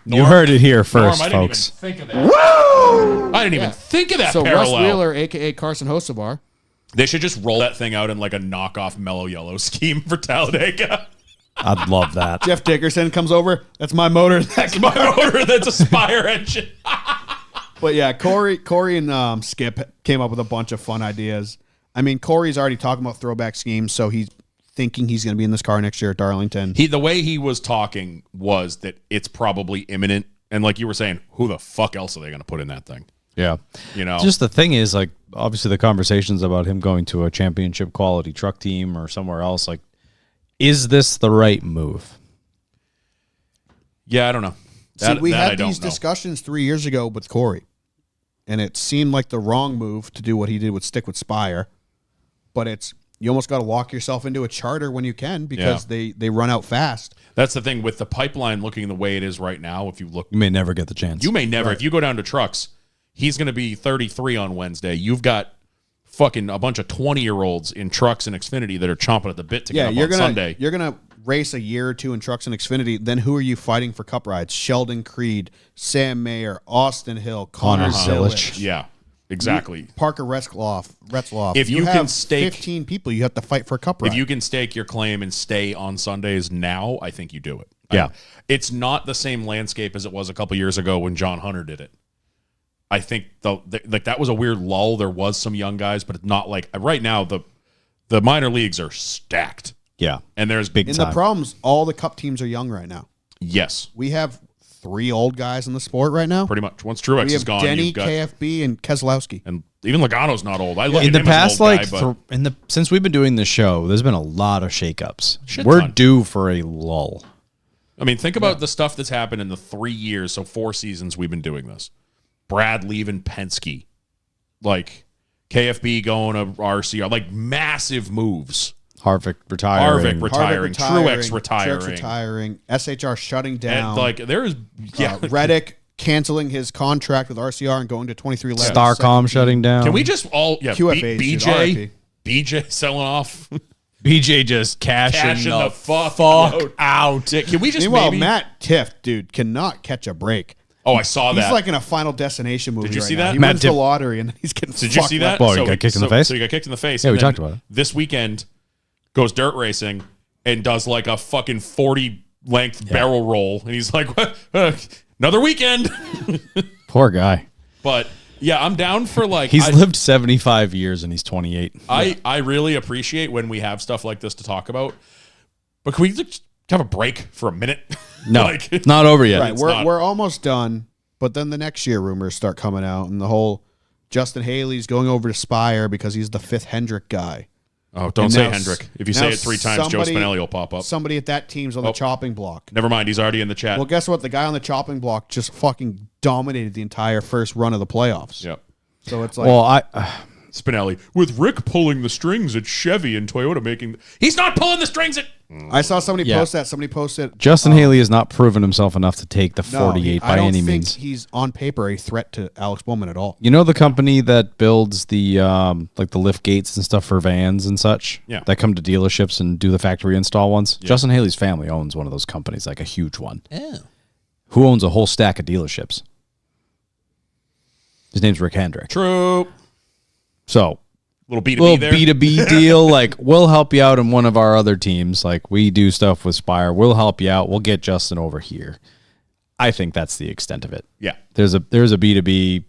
You heard it here first, Norm, folks. I didn't even think of that. I didn't even think of that So parallel. Russ Wheeler, a.k.a. Carson Hocevar. They should just roll that thing out in like a knockoff Mellow Yellow scheme for Talladega. I'd love that. Jeff Dickerson comes over. That's my motor. That's My motor, that's a Spire engine. But yeah, Corey and Skip came up with a bunch of fun ideas. I mean, Corey's already talking about throwback schemes, so he's thinking he's going to be in this car next year at Darlington. The way he was talking was that it's probably imminent. And like you were saying, who the fuck else are they going to put in that thing? Yeah. You know? Just the thing is, like, obviously the conversations about him going to a championship quality truck team or somewhere else, like, is this the right move? Yeah, I don't know. See, we I had don't these know. discussions 3 years ago with Corey, and it seemed like the wrong move to do what he did with stick with Spire. But you almost got to walk yourself into a charter when you can because they run out fast. That's the thing with the pipeline looking the way it is right now. If you look, You may never get the chance. you may never. If you go down to trucks, he's going to be 33 on Wednesday. You've got fucking a bunch of 20-year-olds in trucks and Xfinity that are chomping at the bit to get up on Sunday. You're gonna race a year or two in trucks and Xfinity. Then who are you fighting for cup rides? Sheldon Creed, Sam Mayer, Austin Hill, Connor Zilich. Yeah, exactly. Parker Retzloff. If you have can stake- 15 people, you have to fight for a cup ride. If you can stake your claim and stay on Sundays now, I think you do it. Yeah. It's not the same landscape as it was a couple years ago when John Hunter did it. I think that was a weird lull. There was some young guys, but it's not like right now the minor leagues are stacked. Yeah. And there's Big and time. the problems, all the cup teams are young right now. Yes, We have 3 old guys in the sport right now. pretty much. Once Truex We is have gone, Denny, you've got KFB, and Keselowski. and even Logano's not old. I look in at the him as past, an old like, guy, but since we've been doing this show, there's been a lot of shakeups. Shit We're ton. due for a lull. I mean, think about the stuff that's happened in the 3 years, so 4 seasons we've been doing this. Brad leaving Penske, like KFB going to RCR, like massive moves. Harvick retiring. Harvick retiring, Truex retiring, Truex retiring, SHR shutting down. and like there's Reddick canceling his contract with RCR and going to 23 left. Starcom shutting down. Can we just all QFAs, dude, RIP. BJ selling off, BJ just cashing the fuck out. Yeah, can we just Meanwhile, maybe? Matt Tift, dude, cannot catch a break. Oh, I saw He's that. like in a Final Destination movie. Did you right see now. that? He Matt wins the Tift- lottery and then he's getting. Did you fucked see that? left. Oh, he got kicked in the face? So he got kicked in the face. Yeah, and we then talked about it. This weekend, goes dirt racing and does like a fucking 40-length barrel roll, and he's like, another weekend. Poor guy. But yeah, I'm down for like He's lived 75 years and he's 28. I really appreciate when we have stuff like this to talk about. But can we just have a break for a minute? No, Like- it's not over yet. Right, It's we're not. we're almost done, but then the next year rumors start coming out, and the whole Justin Haley's going over to Spire because he's the 5th Hendrick guy. Oh, don't And say now Hendrick. If you now say it 3 times, Joe somebody- Spinelli will pop up. Somebody at that team's on the chopping block. Never mind, he's already in the chat. Well, guess what? The guy on the chopping block just fucking dominated the entire first run of the playoffs. Yep. So it's like, Well, Spinelli with Rick pulling the strings at Chevy and Toyota making. He's not pulling the strings at. I saw somebody Yeah. post that. Somebody posted Justin Haley has not proven himself enough to take the no, 48 I by don't any think means. he's on paper a threat to Alex Bowman at all. You know the company that builds the like the lift gates and stuff for vans and such? Yeah. That come to dealerships and do the factory install ones? Justin Haley's family owns one of those companies, like a huge one. Oh. Who owns a whole stack of dealerships? His name's Rick Hendrick. True. So, Little B2B little there. B2B deal. Like, we'll help you out in one of our other teams. Like, we do stuff with Spire. We'll help you out. We'll get Justin over here. I think that's the extent of it. Yeah. There's a B2B.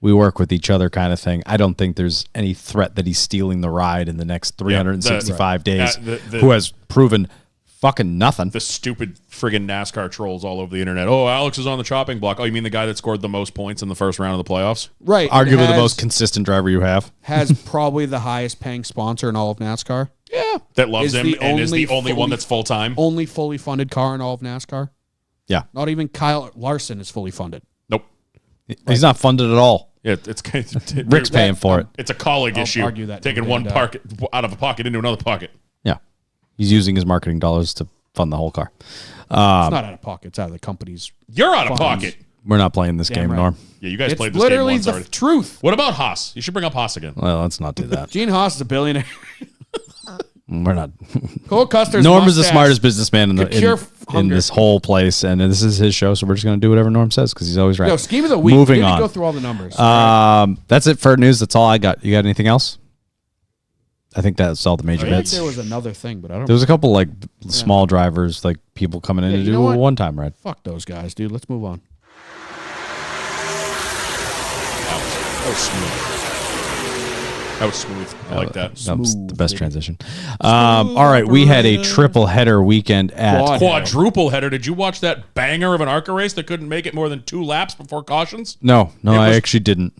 we work with each other kind of thing. I don't think there's any threat that he's stealing the ride in the next 365 days, who has proven fucking nothing. The stupid friggin' NASCAR trolls all over the internet. Oh, Alex is on the chopping block. Oh, you mean the guy that scored the most points in the first round of the playoffs? Right. Arguably the most consistent driver you have. Has probably the highest paying sponsor in all of NASCAR. Yeah. That loves Is him the and is the only fully- one that's full-time. Only fully funded car in all of NASCAR. Yeah. Not even Kyle Larson is fully funded. Nope. He's not funded at all. Yeah, it's Rick's paying for it. It's a colleague I'll issue. argue that Taking till one the day. pocket out of a pocket into another pocket. Yeah. He's using his marketing dollars to fund the whole car. It's not out of pocket. It's out of the company's. You're out of Funds. pocket. We're not playing this Damn game, right. Norm. Yeah, you guys It's played this game literally once the already. truth. What about Haas? You should bring up Haas again. Well, let's not do that. Gene Haas is a billionaire. We're not. Cole Custer's Norm is the mustache smartest businessman in, could cure in hunger. this whole place, and this is his show, so we're just going to do whatever Norm says because he's always right. No, scheme of the week. Moving we didn't on. go through all the numbers. That's it for news. That's all I got. You got anything else? I think that's all the major I think bits. there was another thing, but I don't. There was a couple like small drivers, like people coming in Yeah, to you do know a what? one-time ride. Fuck those guys, dude. Let's move on. That was smooth. That was smooth. I like that. That was the Smooth, best baby. transition. All right, we had a triple header weekend at Quad. Quadruple header. Did you watch that banger of an ARCA race that couldn't make it more than 2 laps before cautions? No, It I was- actually didn't.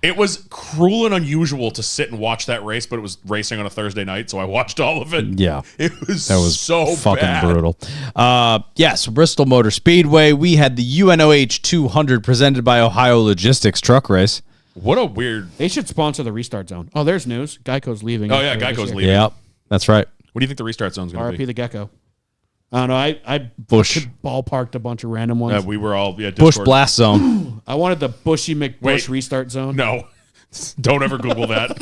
It was cruel and unusual to sit and watch that race, but it was racing on a Thursday night, so I watched all of it. Yeah. It was That was so fucking bad. brutal. Yes, Bristol Motor Speedway. We had the UNOH 200 presented by Ohio Logistics truck race. What a weird. They should sponsor the restart zone. Oh, there's news. Geico's leaving. Oh, yeah, after this Geico's year. leaving. Yep, that's right. What do you think the restart zone's going to RIP be? the Gecko. I don't know. I Bush. ballparked a bunch of random ones. We were all Bush Discord. Blast Zone. I wanted the Bushy McBush Wait. restart zone. No, don't ever Google that.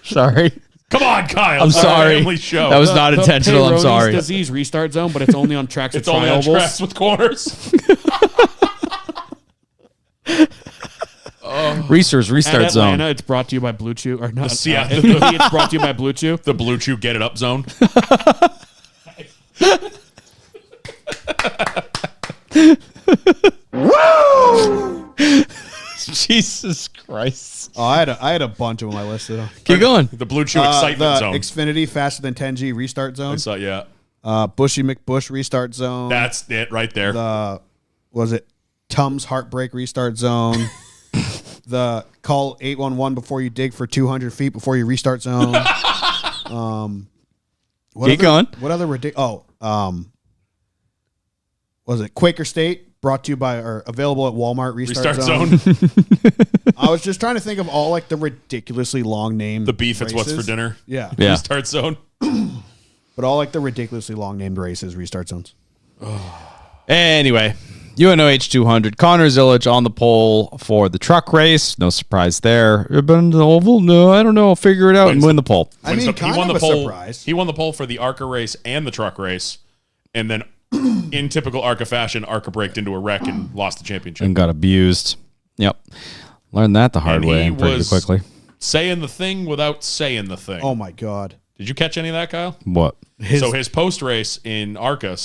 Sorry. Come on, Kyle. I'm It's our sorry. family show. That was not The intentional. I'm Peyronie's sorry. disease restart zone, but it's only on tracks with It's only on tri-ovals. tracks with corners. Reese's At Restart Zone. Atlanta, it's brought to you by Blue Chew. Or not. Yeah, in Indy, it's brought to you by Blue Chew. The Blue Chew Get It Up zone. Jesus Christ. Oh, I had a bunch of them I listed. Keep going. The Blue Chew Excitement the zone. Xfinity faster than 10G restart zone. So, yeah, Bushy McBush restart zone. that's it right there. Was it Tums Heartbreak restart zone? The call 811 before you dig for 200 feet before you restart zone. Keep going. What other ridiculous? Was it Quaker State? Brought to you by or available at Walmart restart, Restart zone. I was just trying to think of all like the ridiculously long named The beef. It's what's for races. dinner. Yeah. Yeah. Restart zone. But all like the ridiculously long named races, restart zones. Anyway, UNOH 200. Connor Zillage on the pole for the truck race. No surprise there. Been the oval? No, I don't know. I'll figure it out and win the pole. I mean, kind of a surprise. He won the pole for the ARCA race and the truck race, and then, in typical ARCA fashion, ARCA braked into a wreck and lost the championship. And got abused. Yep. Learned that the hard And way he and pretty was quickly. saying the thing without saying the thing. Oh my god. Did you catch any of that, Kyle? What? So his post race in ARCA,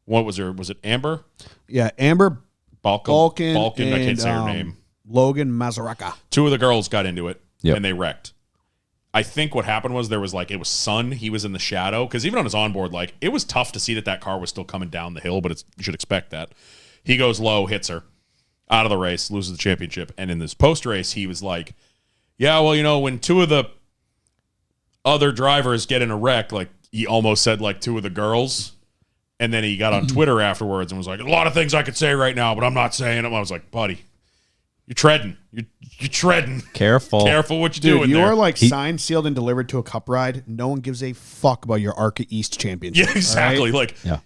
what was her? Was it Amber? Yeah, Amber Balkan. I and, can't say her name. Logan Mazaraka. 2 of the girls got into it, Yep. and they wrecked. I think what happened was it was sun. He was in the shadow because even on his onboard, it was tough to see that car was still coming down the hill, but you should expect that. He goes low, hits her out of the race, loses the championship. And in this post race, he was like, yeah, well, when 2 of the other drivers get in a wreck, he almost said 2 of the girls. And then he got on Twitter afterwards and was like, a lot of things I could say right now, but I'm not saying them. I was like, buddy, you're treading. You're treading. Careful. Careful what you're Dude, doing you there. are signed, sealed, and delivered to a cup ride. No one gives a fuck about your ARCA East championship. Yeah, exactly. all right? Yeah.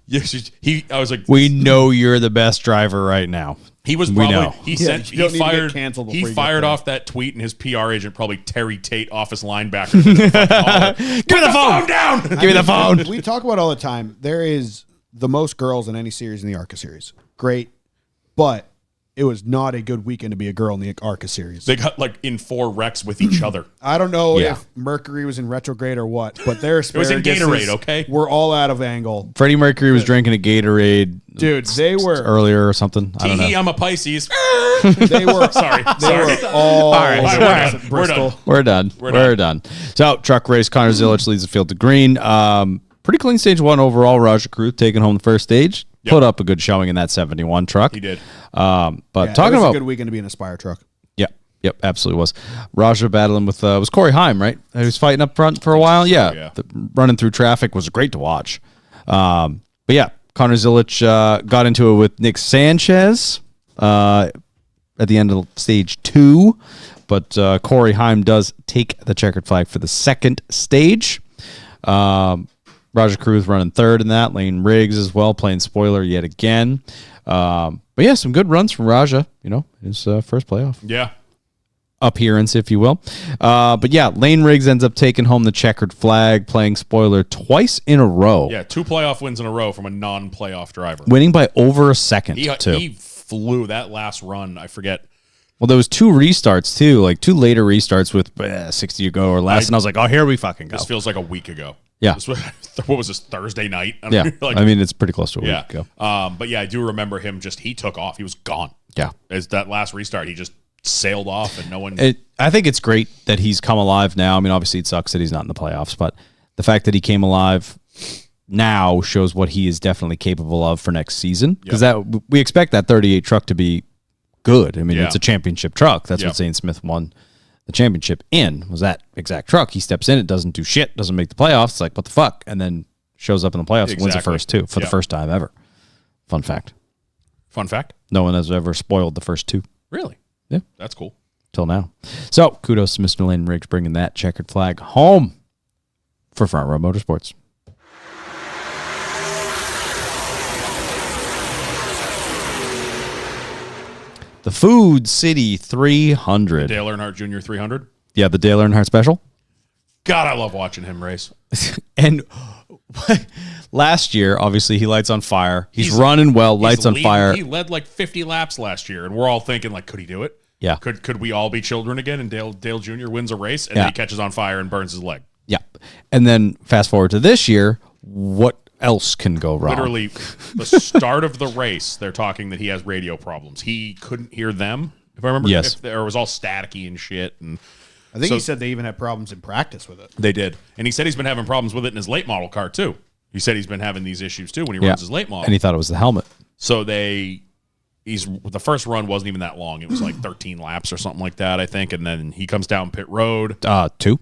I was like, We know you're the best driver right now. he was we probably, know. he Yeah, sent, you don't he need to get fired, canceled he before you get fired there. off that tweet and his PR agent probably Terry Tate, office linebacker. Give me the phone down. Give me the phone. We talk about all the time. There is the most girls in any series in the ARCA series. Great. But it was not a good weekend to be a girl in the ARCA series. They got like in 4 wrecks with each other. I don't know Yeah. if Mercury was in retrograde or what, but their It was in Gatorade, okay? We're all out of angle. Freddie Mercury was drinking a Gatorade, Dude, they were earlier or something. I don't know. Tee, I'm a Pisces. they were Sorry. were all right, over all right. at Bristol. We're done. We're done. So, truck race, Connor Zilic leads the field to green. Pretty clean stage 1 overall. Raja Kruth taking home the first stage. Yep. Put up a good showing in that 71 truck. He did. But Yeah, talking it was about a good weekend to be in a Spire truck. Yep, absolutely was. Raja battling with was Corey Heim, right? He was fighting up front for a while. Yeah, yeah. Running through traffic was great to watch. But yeah, Connor Zilic got into it with Nick Sanchez at the end of stage 2. But Corey Heim does take the checkered flag for the second stage. Raja Cruz running third in that. Lane Riggs as well, playing spoiler yet again. But yeah, some good runs from Raja, his first playoff Yeah. appearance, if you will. But yeah, Lane Riggs ends up taking home the checkered flag, playing spoiler twice in a row. Yeah, 2 playoff wins in a row from a non-playoff driver. Winning by over a second, too. He flew that last run. I forget. Well, there was 2 restarts, too, like 2 later restarts with 60 to go or less, and I was like, oh, here we fucking go. This feels like a week ago. Yeah. What was this, Thursday night? Yeah, I mean, it's pretty close to a week ago. But yeah, I do remember him he took off. He was gone. Yeah. As that last restart, he just sailed off and no one... I think it's great that he's come alive now. I mean, obviously it sucks that he's not in the playoffs, but the fact that he came alive now shows what he is definitely capable of for next season. Because we expect that 38 truck to be good. I mean, it's a championship truck. That's what Zane Smith won the championship in, was that exact truck. He steps in, it doesn't do shit, doesn't make the playoffs. It's like, what the fuck? And then shows up in the playoffs and wins the first 2 for the first time ever. Fun fact. Fun fact? No one has ever spoiled the first 2. Really? Yeah. That's cool. Till now. So, kudos to Mr. Lane Riggs bringing that checkered flag home for Front Row Motorsports. The Food City 300. Dale Earnhardt Jr. 300. Yeah, the Dale Earnhardt special. God, I love watching him race. And last year, obviously, he lights on fire. He's running well, lights on fire. He led like 50 laps last year, and we're all thinking, like, could he do it? Yeah. Could we all be children again? And Dale Jr. wins a race, and then he catches on fire and burns his leg. Yeah. And then fast forward to this year, what else can go wrong? Literally, the start of the race, they're talking that he has radio problems. He couldn't hear them, if I remember. Yes. Or it was all staticky and shit. And I think he said they even had problems in practice with it. they did. And he said he's been having problems with it in his late model car, too. He said he's been having these issues, too, when he runs his late model. And he thought it was the helmet. So the first run wasn't even that long. It was like 13 laps or something like that, I think. And then he comes down pit road. 2.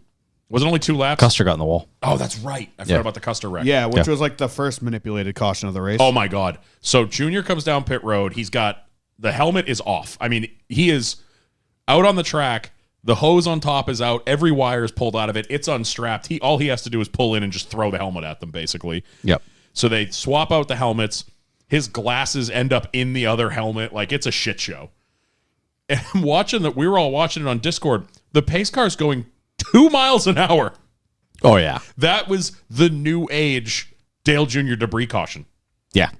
Was it only 2 laps? Custer got in the wall. Oh, that's right. I forgot about the Custer wreck. Yeah, which was like the first manipulated caution of the race. Oh, my God. So Junior comes down pit road. He's got the helmet is off. I mean, he is out on the track. The hose on top is out. Every wire is pulled out of it. It's unstrapped. All he has to do is pull in and just throw the helmet at them, basically. Yep. So they swap out the helmets. His glasses end up in the other helmet. Like, it's a shit show. And I'm watching that. We were all watching it on Discord. The pace car's going 2 miles an hour. Oh, yeah. That was the new age Dale Jr. debris caution. Yeah.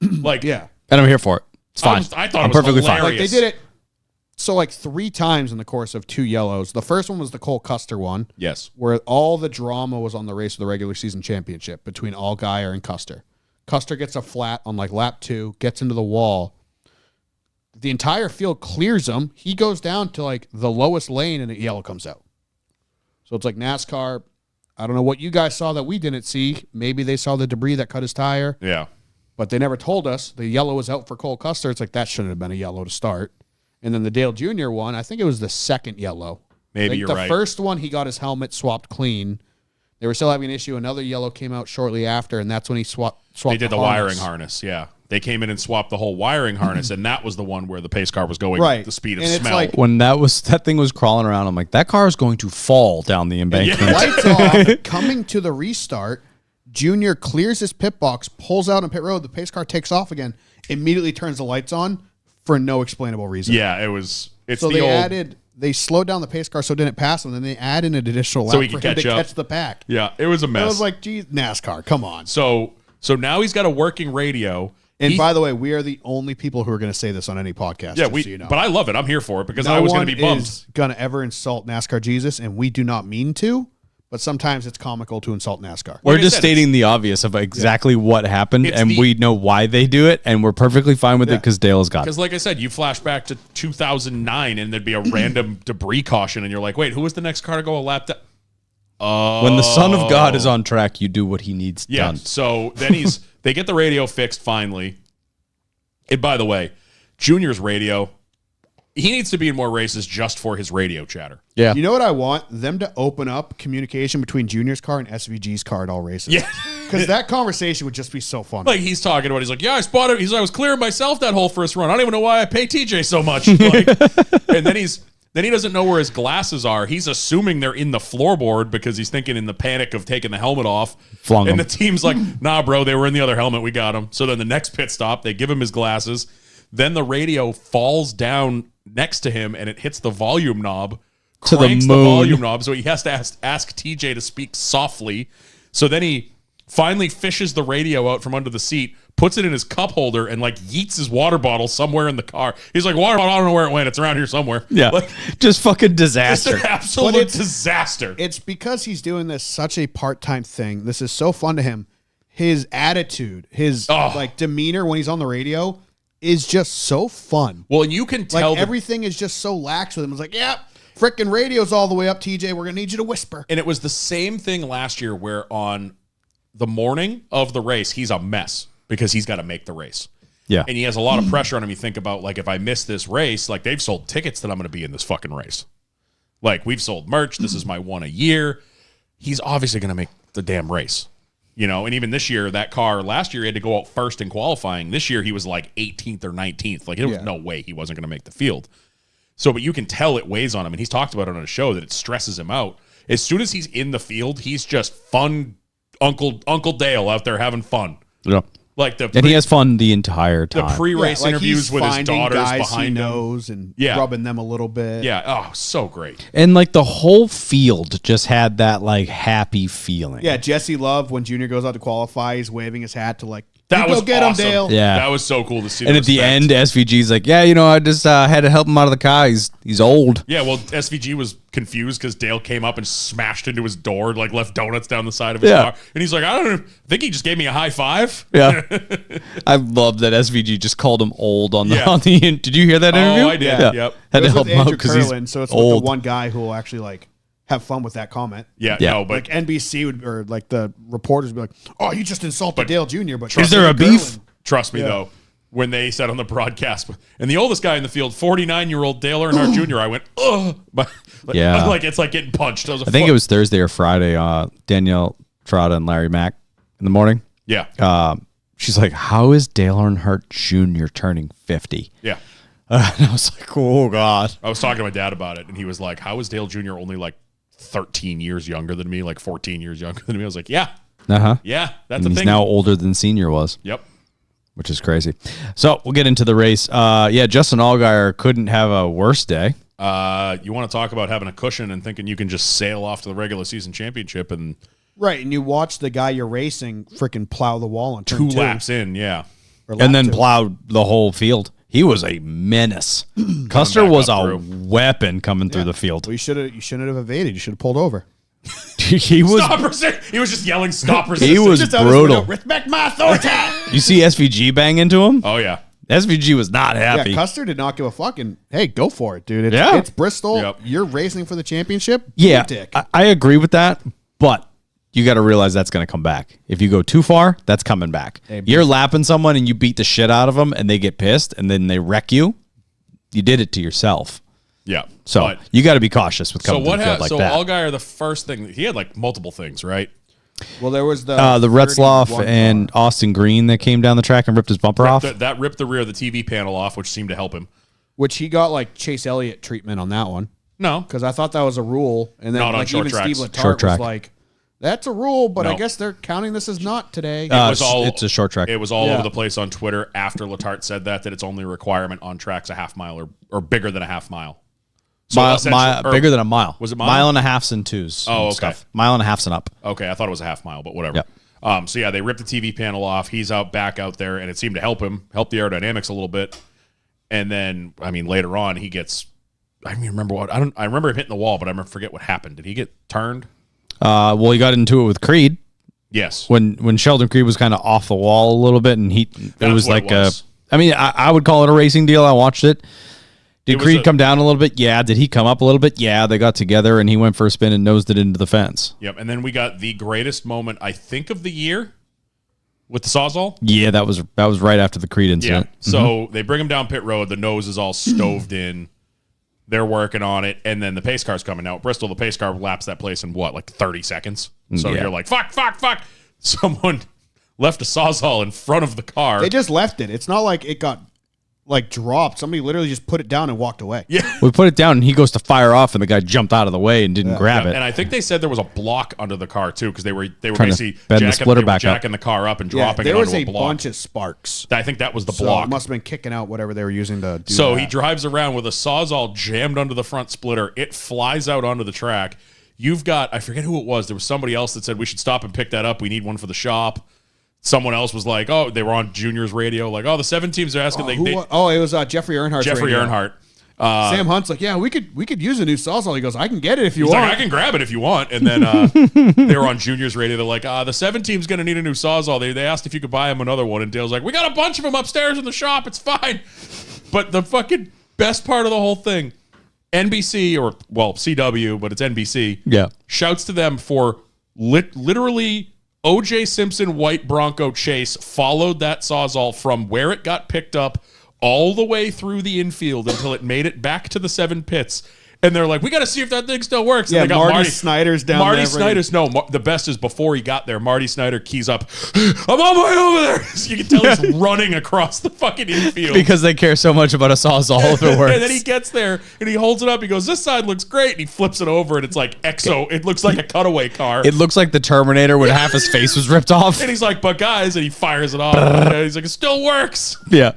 Like, yeah. And I'm here for it. It's fine. I thought I'm it was perfectly fine. hilarious. Like they did it so like 3 times in the course of 2 yellows. The first one was the Cole Custer one. Yes. Where all the drama was on the race of the regular season championship between Allgaier and Custer. Custer gets a flat on like lap 2, gets into the wall. The entire field clears him. He goes down to like the lowest lane and a yellow comes out. So it's like NASCAR. I don't know what you guys saw that we didn't see. Maybe they saw the debris that cut his tire, Yeah. but they never told us. The yellow was out for Cole Custer. It's like that shouldn't have been a yellow to start. And then the Dale Jr. one, I think it was the second yellow. Maybe you're the right. first one, he got his helmet swapped clean. They were still having an issue. Another yellow came out shortly after, and that's when he swapped. They did the wiring harness. Yeah. They came in and swapped the whole wiring harness, and that was the one where the pace car was going Right. the speed of And it's smell. like- When that thing was crawling around, I'm like, that car is going to fall down the embankment. Lights off, coming to the restart. Junior clears his pit box, pulls out on pit road. The pace car takes off again, immediately turns the lights on for no explainable reason. Yeah, it's So the they old. they slowed down the pace car so it didn't pass him. Then they add in an additional lap So he for could him to catch up. catch the pack. Yeah, it was a I mess. was like, geez, NASCAR, come on. So now he's got a working radio, And by the way, we are the only people who are going to say this on any podcast. Yeah, just so you know. but I love it. I'm here for it because I was going to be bummed. Is going to ever insult NASCAR Jesus, and we do not mean to. But sometimes it's comical to insult NASCAR. We're just stating the obvious of exactly what happened, and we know why they do it, and we're perfectly fine with it because Dale's got it. Because like I said, you flash back to 2009, and there'd be a random debris caution, and you're like, wait, who was the next car to go a lap down? When the Son of God is on track, you do what he needs done. So then they get the radio fixed finally. And by the way, Junior's radio, he needs to be in more races just for his radio chatter. Yeah. You know what I want? Them to open up communication between Junior's car and SVG's car at all races. Yeah. Because that conversation would just be so fun. Like he's talking about, he's like, yeah, I spotted. He's like, I was clearing myself that whole first run. I don't even know why I pay TJ so much. Like, and then he doesn't know where his glasses are. He's assuming they're in the floorboard because he's thinking in the panic of taking the helmet off. Flung and them. the team's like, nah, bro, they were in the other helmet. We got him. So then the next pit stop, they give him his glasses. Then the radio falls down next to him and it hits the volume knob. To the Cranks moon. the volume knob. So he has to ask TJ to speak softly. So then he finally fishes the radio out from under the seat, puts it in his cup holder, and like yeets his water bottle somewhere in the car. He's like, water bottle, I don't know where it went. It's around here somewhere. Yeah. Like, Just fucking it's disaster. an absolute disaster. It's because he's doing this such a part-time thing. This is so fun to him. His attitude, his like demeanor when he's on the radio is just so fun. Well, and you can tell Like everything is just so lax with him. It's like, yeah, frickin' radio's all the way up, TJ. We're gonna need you to whisper. and it was the same thing last year where on the morning of the race, he's a mess because he's got to make the race. Yeah. And he has a lot of pressure on him. You think about, like, if I miss this race, like, they've sold tickets that I'm going to be in this fucking race. Like, we've sold merch. This is my one a year. He's obviously going to make the damn race. You know, and even this year, that car, last year, he had to go out first in qualifying. This year, he was like 18th or 19th. Like, there was no way he wasn't going to make the field. So, but you can tell it weighs on him. And he's talked about it on a show that it stresses him out. As soon as he's in the field, he's just fun Uncle Dale out there having fun. Yeah. Like and he has fun the entire time. the pre-race like interviews he's with his finding daughters guys behind he him. knows and Yeah. rubbing them a little bit. Yeah. Oh, so great. And like the whole field just had that like happy feeling. Yeah, Jesse Love, when Junior goes out to qualify, he's waving his hat to like, That "You was go get awesome. him, Dale." Yeah. That was so cool to see. And at the end, SVG's like, yeah, I just had to help him out of the car. He's old. Yeah, well, SVG was confused because Dale came up and smashed into his door, like left donuts down the side of his car. And he's like, I don't know, I think he just gave me a high five. Yeah. I love that SVG just called him old on the, Yeah. on the did you hear that interview? Oh, I did. Yeah. Yep. Had to It was help with him out Andrew because he's Curlin, so it's old. with the one guy who will actually like have fun with that comment. Yeah, Yeah. no, but Like NBC would, or like the reporters would be like, "Oh, you just insulted Dale Jr." But Is there a Andrew beef? Curlin- trust me, though, when they said on the broadcast, and the oldest guy in the field, 49-year-old Dale Earnhardt Jr., I went, ugh. Yeah. Like, it's like getting punched. I think it was Thursday or Friday. Danielle Trotta and Larry Mack in the morning. Yeah. She's like, how is Dale Earnhardt Jr. turning 50? Yeah. And I was like, oh, God. I was talking to my dad about it, and he was like, how is Dale Jr. only like 13 years younger than me, like 14 years younger than me? I was like, yeah. Uh-huh. Yeah, that's And the he's thing. now older than Senior was, Yep. which is crazy. So we'll get into the race. Justin Allgaier couldn't have a worse day. You want to talk about having a cushion and thinking you can just sail off to the regular season championship and Right, and you watch the guy you're racing freaking plow the wall on turn 2 laps in, yeah. or lap And then two. plowed the whole field. He was a menace. Custer back was up a through. weapon coming through the field. Well, you shouldn't have evaded. You should have pulled over. He was Stop resist. He was just yelling, stop resisting. he was Just out his window, brutal. respect my authority. You see SVG bang into him? Oh, yeah. SVG was not happy. Yeah, Custer did not give a fucking. Hey, go for it, dude. It's, Yeah. it's Bristol. Yep. You're racing for the championship. Yeah, You dick. I agree with that, but you got to realize that's going to come back. If you go too far, that's coming back. You're lapping someone and you beat the shit out of them and they get pissed and then they wreck you. You did it to yourself. Yeah. So But- you got to be cautious with so coming to what the field happened? like So that. Allgaier, the first thing, he had like multiple things, right? Well, there was the Retzloff 31 and car. Austin Green that came down the track and ripped his bumper off. That ripped the rear of the TV panel off, which seemed to help him. which he got like Chase Elliott treatment on that one No. because I thought that was a rule, and then Not on like short even tracks. Steve Short Letarte track. was like, "That's a rule, but I No. guess they're counting this as not today." It's a short track. It was all Yeah. over the place on Twitter after Letarte said that it's only a requirement on tracks a half mile or bigger than a half mile. essentially- or- bigger than a mile. Was it mile? Mile and a halfs and twos? Oh, and okay. stuff. Mile and a halfs and up. Okay, I thought it was a half mile, but whatever. Yep. So yeah, they ripped the TV panel off. He's back out there, and it seemed to help the aerodynamics a little bit. And then, I mean, later on, he gets. I don't even remember what I remember him hitting the wall, but I forget what happened. Did he get turned? Well, he got into it with Creed. Yes. When Sheldon Creed was kind of off the wall a little bit, and it was like I mean, I would call it a racing deal. I watched it. Did Creed come down a little bit? Yeah. Did he come up a little bit? Yeah. They got together, and he went for a spin and nosed it into the fence. Yep. And then we got the greatest moment, I think, of the year with the Sawzall. Yeah, that was right after the Creed incident. Yeah. So they bring him down pit road. The nose is all stoved in. They're working on it, and then the pace car's coming out. Bristol, the pace car laps that place in like 30 seconds. So you're like, fuck. Someone left a Sawzall in front of the car. They just left it. It's not like it got like dropped. Somebody literally just put it down and walked away. Yeah. We put it down, and he goes to fire off, and the guy jumped out of the way and didn't grab it. And I think they said there was a block under the car too, because they were Trying basically to bend the splitter back up. jacking the car up and dropping it there onto was a block. bunch of sparks. I think that was the So block. it must have been kicking out whatever they were using to do So that. he drives around with a Sawzall jammed under the front splitter. It flies out onto the track. You've got, I forget who it was. There was somebody else that said we should stop and pick that up. We need one for the shop. Someone else was like, oh, they were on Junior's radio. Like, oh, the 7 teams are asking. It was Jeffrey Earnhardt. Jeffrey Earnhardt. Sam Hunt's like, yeah, we could use a new Sawzall. He goes, I can get it if you He's want. like, I can grab it if you want. And then they were on Junior's radio. They're like, the 7 team's going to need a new Sawzall. They asked if you could buy him another one. And Dale's like, we got a bunch of them upstairs in the shop. It's fine. But the fucking best part of the whole thing, NBC, or, well, CW, but it's NBC, shouts to them for literally O.J. Simpson white Bronco chase followed that Sawzall from where it got picked up all the way through the infield until it made it back to the 7 pits. And they're like, we got to see if that thing still works. Yeah, and they got Marty Snyder's down there. Marty Snyder's, the best is before he got there, Marty Snyder keys up, I'm on my way over there. So you can tell he's running across the fucking infield. Because they care so much about a Sawzall if it works. And then he gets there and he holds it up. He goes, this side looks great. And he flips it over and it's like EXO. It looks like a cutaway car. It looks like the Terminator when half his face was ripped off. And he's like, but guys, and he fires it off. And he's like, it still works. Yeah.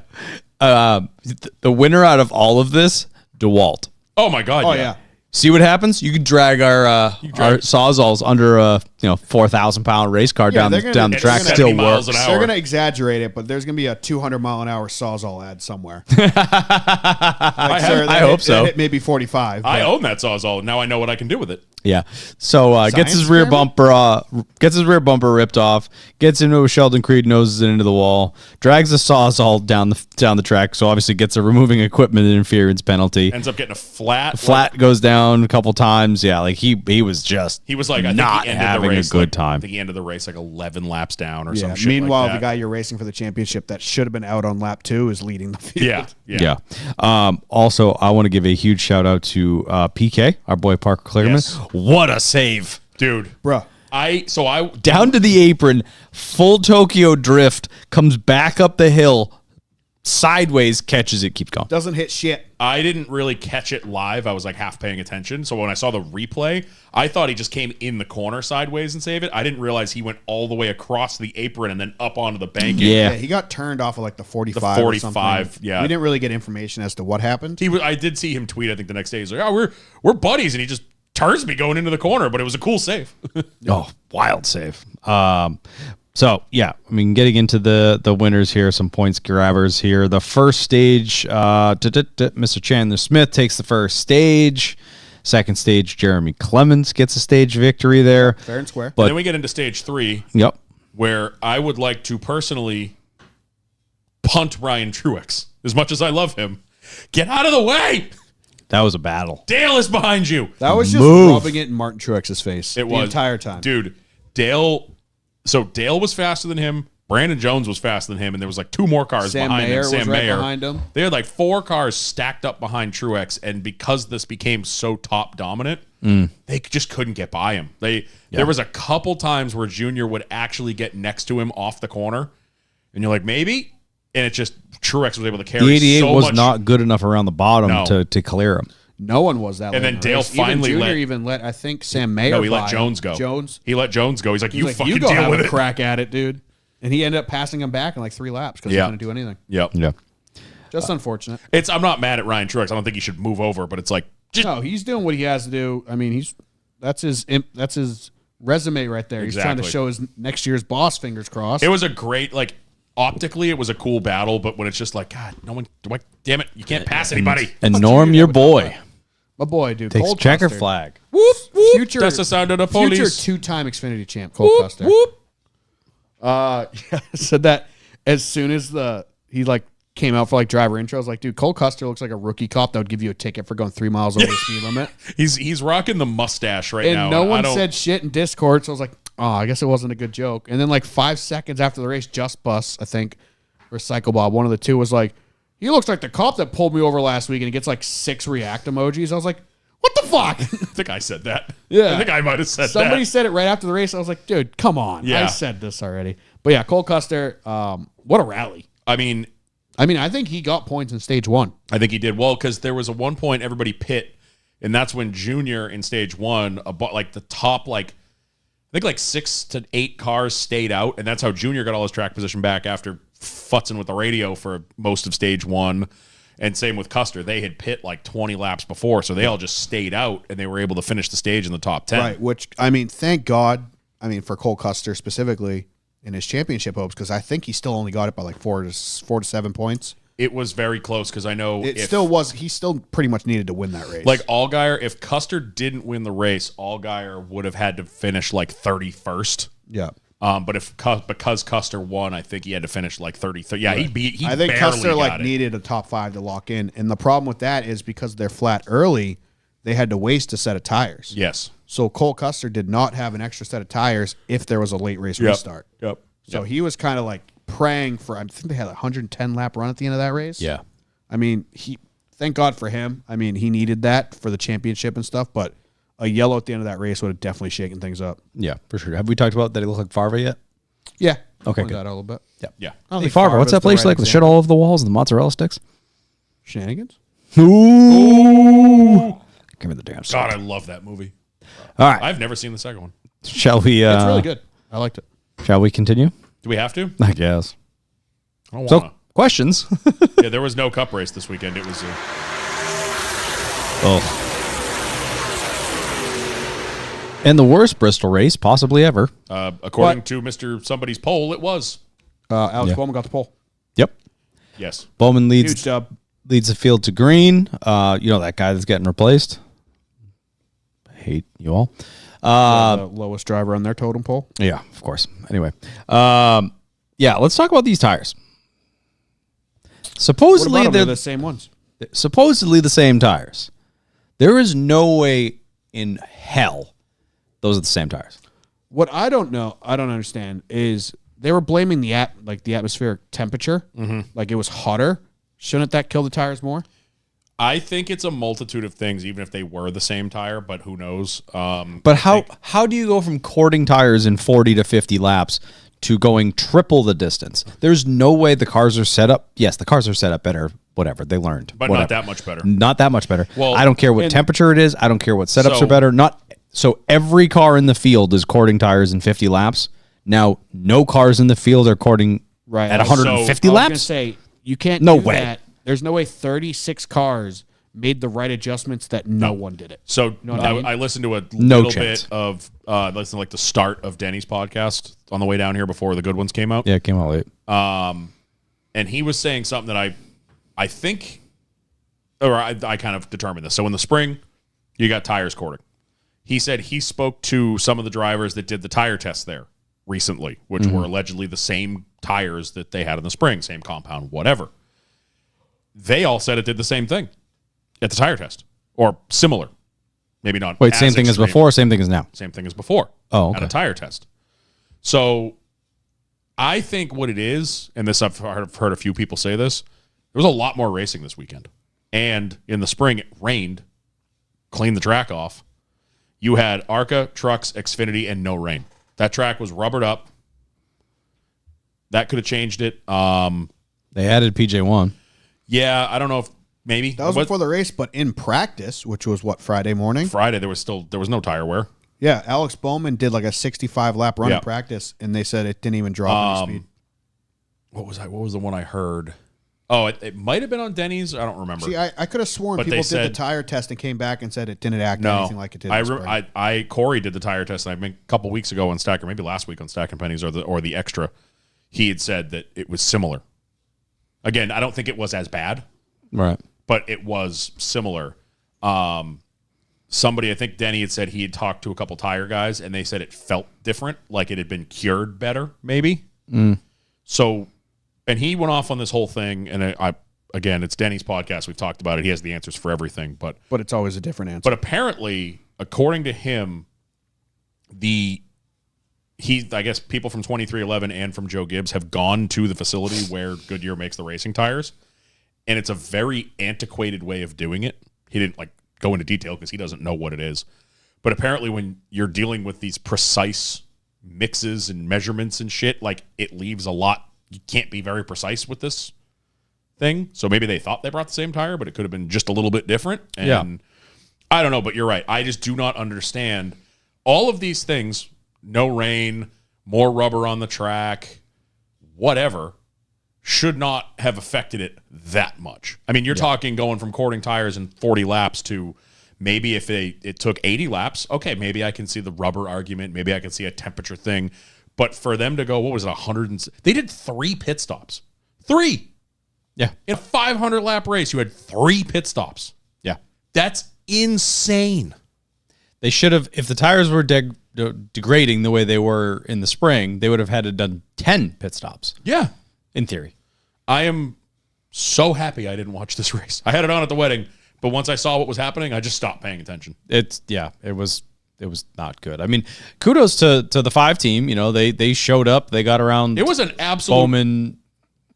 The winner out of all of this, DeWalt. Oh my God. Oh, yeah. See what happens? You can drag our Sawzalls under a 4,000-pound race car down the track. Still works. They're going to exaggerate it, but there's going to be a 200-mile-an-hour Sawzall ad somewhere. I hope so. Hit maybe 45. I own that Sawzall. Now I know what I can do with it. Yeah. So gets his rear bumper ripped off, gets into a Sheldon Creed, noses it into the wall, drags the Sawzall down the track. So obviously gets a removing equipment interference penalty. Ends up getting a flat. Flat goes down a couple times. Yeah, like he was just like, I not think he ended having the race, a good time. I think he ended the race like 11 laps down or some shit. Meanwhile, like that. the guy you're racing for the championship that should have been out on lap 2 is leading the field. Yeah. Also, I want to give a huge shout out to PK, our boy Parker Clearman. Yes. What a save, dude, bruh. I down to the apron, full Tokyo drift, comes back up the hill, sideways, catches it, keeps going. Doesn't hit shit. I didn't really catch it live. I was like half paying attention. So when I saw the replay, I thought he just came in the corner sideways and saved it. I didn't realize he went all the way across the apron and then up onto the banking. Yeah, he got turned off of like the 45. The 45, or something. yeah. We didn't really get information as to what happened. I did see him tweet, I think the next day. He's like, oh, we're buddies. And he just turns me going into the corner, but it was a cool save. Oh, wild save. So, yeah, I mean, getting into the winners here, some points grabbers here. The first stage, Mr. Chandler Smith takes the first stage. Second stage, Jeremy Clements gets a stage victory there. Fair and square. But then we get into stage 3. Yep. Where I would like to personally punt Ryan Truex. As much as I love him, get out of the way. That was a battle. Dale is behind you. That was just rubbing it in Martin Truex's face the entire time. Dude, Dale was faster than him. Brandon Jones was faster than him, and there was like 2 more cars behind him. Sam Mayer behind him. They had like 4 cars stacked up behind Truex, and because this became so top dominant, they just couldn't get by him. There was a couple times where Junior would actually get next to him off the corner, and you're like, maybe? And it just, Truex was able to carry the 88 so was much. not good enough around the bottom to clear him. No one was that. And then Dale finally let I think Sam Mayer. No, he let Jones go. He let Jones go. He's like, you fucking you go deal have with a it. crack at it, dude. And he ended up passing him back in like 3 laps because he didn't do anything. Yep. Yeah. Just unfortunate. I'm not mad at Ryan Truex. I don't think he should move over, but it's like, no, he's doing what he has to do. I mean, that's his resume right there. He's trying to Exactly. show his next year's boss. Fingers crossed. It was a great, like, optically, it was a cool battle, but when it's just like, God, no one, damn it, you can't pass anybody. And Norm, your boy, My boy, dude. takes Cole checker Custer. Whoop, flag. whoop. Future, That's the sound of the future police. 2-time Xfinity champ, Cole Whoop, Custer. whoop. Said that as soon as he like came out for like driver intro, I was like, dude, Cole Custer looks like a rookie cop that would give you a ticket for going 3 miles over the speed limit. He's rocking the mustache right And now. no I one don't- said shit in Discord, so I was like, oh, I guess it wasn't a good joke. And then like 5 seconds after the race, Just Bus, I think, or Cycle Bob, one of the two, was like, he looks like the cop that pulled me over last week, and he gets like 6 react emojis. I was like, what the fuck? I think I said that. Yeah. I think I might have said Somebody that. said it right after the race. I was like, dude, come on. Yeah. I said this already. But yeah, Cole Custer, what a rally. I mean, I think he got points in stage 1. I think he did well because there was a one point everybody pit, and that's when Junior in stage 1, like the top, like, I think like 6 to 8 cars stayed out, and that's how Junior got all his track position back after futzing with the radio for most of stage 1. And same with Custer. They had pit like 20 laps before, so they all just stayed out, and they were able to finish the stage in the top 10. Right, which, I mean, thank God, for Cole Custer specifically in his championship hopes, because I think he still only got it by like 4 to 7 points. It was very close because I know He still pretty much needed to win that race. like Allgaier, if Custer didn't win the race, Allgaier would have had to finish like 31st. yeah. But because Custer won, I think he had to finish like 33. Yeah, he I think barely Custer got it. needed a top 5 to lock in. And the problem with that is because they're flat early, they had to waste a set of tires. Yes. So Cole Custer did not have an extra set of tires if there was a late race restart. Yep. So he was kind of like praying for, I think they had a 110 lap run at the end of that race. Yeah. Thank God for him. He needed that for the championship and stuff, but a yellow at the end of that race would have definitely shaken things up. Yeah, for sure. Have we talked about that he looked like Farva yet? Yeah. Okay, Pointed good. that out a little bit. Yeah. I don't Hey, think Farva, what's Farva's that the place right like with shit example. all over the walls and the mozzarella sticks? Shenanigans? Ooh. Give me the damn stick. God, I love that movie. All right. I've never seen the second one. Shall we It's really good. I liked it. Shall we continue? Do we have to? I guess. I don't So, want questions. to. Yeah, there was no cup race this weekend. It was Oh. And the worst Bristol race possibly ever. according to Mr. Somebody's poll, it was. Alex Yeah. Bowman got the pole. Yep. Yes. Bowman Huge leads dub. the field to green. That guy that's getting replaced. I hate you all. The lowest driver on their totem pole. Yeah, of course. Anyway, let's talk about these tires. What Supposedly about them? they're They're the same ones. supposedly the same tires. There is no way in hell those are the same tires. What I don't understand is they were blaming the atmospheric temperature. Like it was hotter. Shouldn't that kill the tires more? I think it's a multitude of things, even if they were the same tire, but who knows? But how do you go from cording tires in 40 to 50 laps to going triple the distance? There's no way the cars are set up. Yes, the cars are set up better. Whatever, they learned. But Whatever. not that much better. Not that much better. Well, I don't care what and- temperature it is. I don't care what setups So- are better. So every car in the field is cording tires in 50 laps. Now, no cars in the field are cording Right. at 150 I was gonna laps. say you can't. No do way. That. There's no way 36 cars made the right adjustments that no one did it. So know what I mean? I listened to a No little chance. bit of listen to like the start of Denny's podcast on the way down here before the good ones came out. Yeah, it came out late. And he was saying something that I think, or I kind of determined this. So in the spring, you got tires cording. He said he spoke to some of the drivers that did the tire tests there recently, which were allegedly the same tires that they had in the spring, same compound, whatever. They all said it did the same thing at the tire test, or similar. Maybe not. Wait, same thing as extreme. before, same thing as now. Same thing as before. Oh, At okay. a tire test. So I think what it is, and this I've heard a few people say this, there was a lot more racing this weekend. And in the spring, it rained, cleaned the track off. You had ARCA, trucks, Xfinity, and no rain. That track was rubbered up. That could have changed it. They added PJ1. Yeah, I don't know if maybe. That was What- before the race, but in practice, which was Friday morning? Friday, there was no tire wear. Yeah, Alex Bowman did like a 65 lap run Yeah. in practice, and they said it didn't even drop any speed. What was the one I heard? Oh, it might have been on Denny's. I don't remember. See, I could have sworn But people they did said- the tire test and came back and said it didn't act no, anything like it did. in the spring. Corey did the tire test, and I think a couple weeks ago on Stack, or maybe last week on Stack and Pennies, or the extra, he had said that it was similar. Again, I don't think it was as bad, Right. but it was similar. Somebody, I think Denny had said he had talked to a couple tire guys, and they said it felt different, like it had been cured better, maybe. So, and he went off on this whole thing, and again, it's Denny's podcast. We've talked about it. He has the answers for everything, but But it's always a different answer. but apparently, according to him, I guess people from 2311 and from Joe Gibbs have gone to the facility where Goodyear makes the racing tires, and it's a very antiquated way of doing it. He didn't go into detail because he doesn't know what it is. But apparently when you're dealing with these precise mixes and measurements and shit, it leaves a lot. You can't be very precise with this thing. So maybe they thought they brought the same tire, but it could have been just a little bit different. And Yeah. I don't know, but you're right. I just do not understand all of these things. No rain, more rubber on the track, whatever, should not have affected it that much. I mean, you're talking going from cording tires in 40 laps to maybe if it took 80 laps, okay, maybe I can see the rubber argument. Maybe I can see a temperature thing. But for them to go, what was it, they did 3 pit stops. 3! Yeah. In a 500-lap race, you had 3 pit stops. Yeah. That's insane. They should have, if the tires were degrading the way they were in the spring, they would have had to done 10 pit stops, Yeah. in theory. I am so happy I didn't watch this race. I had it on at the wedding, but once I saw what was happening, I just stopped paying attention. It was not good. I mean, kudos to the 5 team. You know, they showed up. They got around. It was an absolute Bowman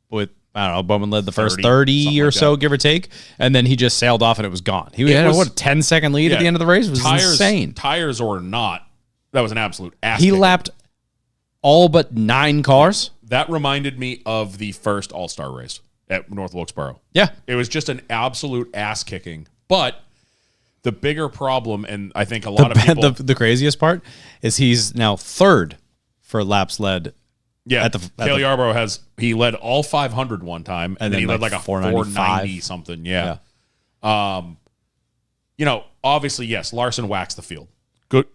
with, I don't know, Bowman led the first 30, 30 something or like so, that. give or take, and then he just sailed off and it was gone. He had was- a 10-second lead at the end of the race. It was insane. Tires or not, that was an absolute ass He kicking. lapped all but 9 cars. That reminded me of the first All-Star race at North Wilkesboro. Yeah. It was just an absolute ass kicking. But the bigger problem, and I think a lot of people... The craziest part is he's now 3rd for laps led. Yeah, at the- Cale Yarborough he led all 500 one time, and then he led like like a 495. 490 something. Yeah. Obviously, yes, Larson waxed the field. Good.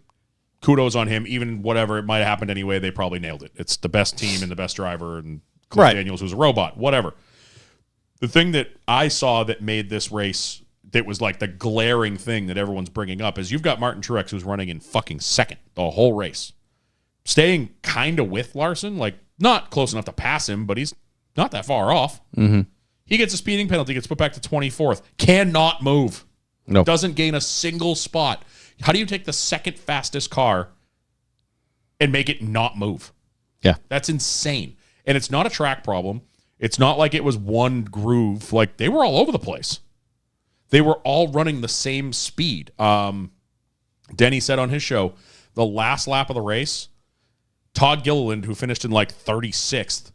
Kudos on him. Even whatever, it might have happened anyway, they probably nailed it. It's the best team and the best driver, and Cliff Right. Daniels, who's a robot, whatever. The thing that I saw that made this race, that was like the glaring thing that everyone's bringing up, is you've got Martin Truex, who's running in fucking second the whole race. Staying kind of with Larson, not close enough to pass him, but he's not that far off. Mm-hmm. He gets a speeding penalty, gets put back to 24th. Cannot move. No. Doesn't gain a single spot. How do you take the second fastest car and make it not move? Yeah. That's insane. And it's not a track problem. It's not like it was one groove. They were all over the place. They were all running the same speed. Denny said on his show, the last lap of the race, Todd Gilliland, who finished in 36th,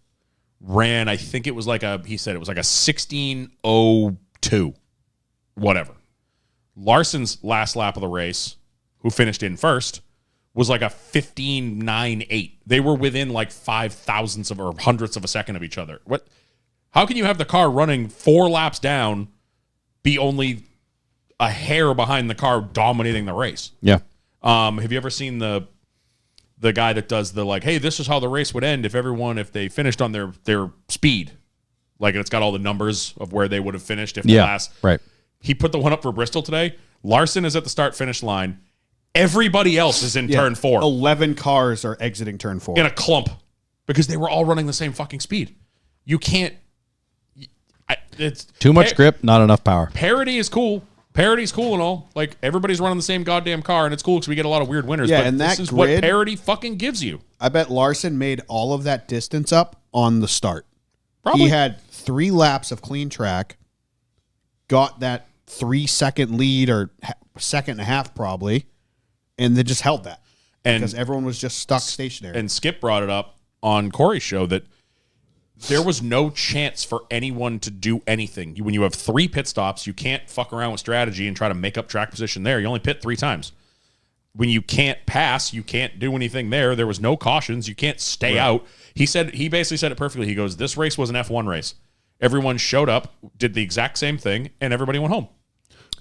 ran, I think it was he said it was a 16:02, whatever. Larson's last lap of the race, who finished in first, was a 15.98. They were within 5 thousandths of or hundredths of a second of each other. What? How can you have the car running 4 laps down, be only a hair behind the car dominating the race? Yeah. Have you ever seen the guy that does the hey, this is how the race would end if they finished on their speed, and it's got all the numbers of where they would have finished if the last. Right. He put the one up for Bristol today. Larson is at the start finish line. Everybody else is in turn 4 11 cars are exiting turn 4. in a clump because they were all running the same fucking speed. You can't. It's Too much grip, not enough power. Parity is cool. Parity's cool and all. Everybody's running the same goddamn car, and it's cool because we get a lot of weird winners. Yeah, but and this that is what grid- parity fucking gives you. I bet Larson made all of that distance up on the start. Probably. He had 3 laps of clean track, got that 3-second lead or second and a half probably, and then just held that because everyone was just stuck stationary. And Skip brought it up on Corey's show that there was no chance for anyone to do anything. When you have 3 pit stops, you can't fuck around with strategy and try to make up track position there. You only pit 3 times. When you can't pass, you can't do anything there. There was no cautions. You can't stay out. He basically said it perfectly. He goes, this race was an F1 race. Everyone showed up, did the exact same thing, and everybody went home.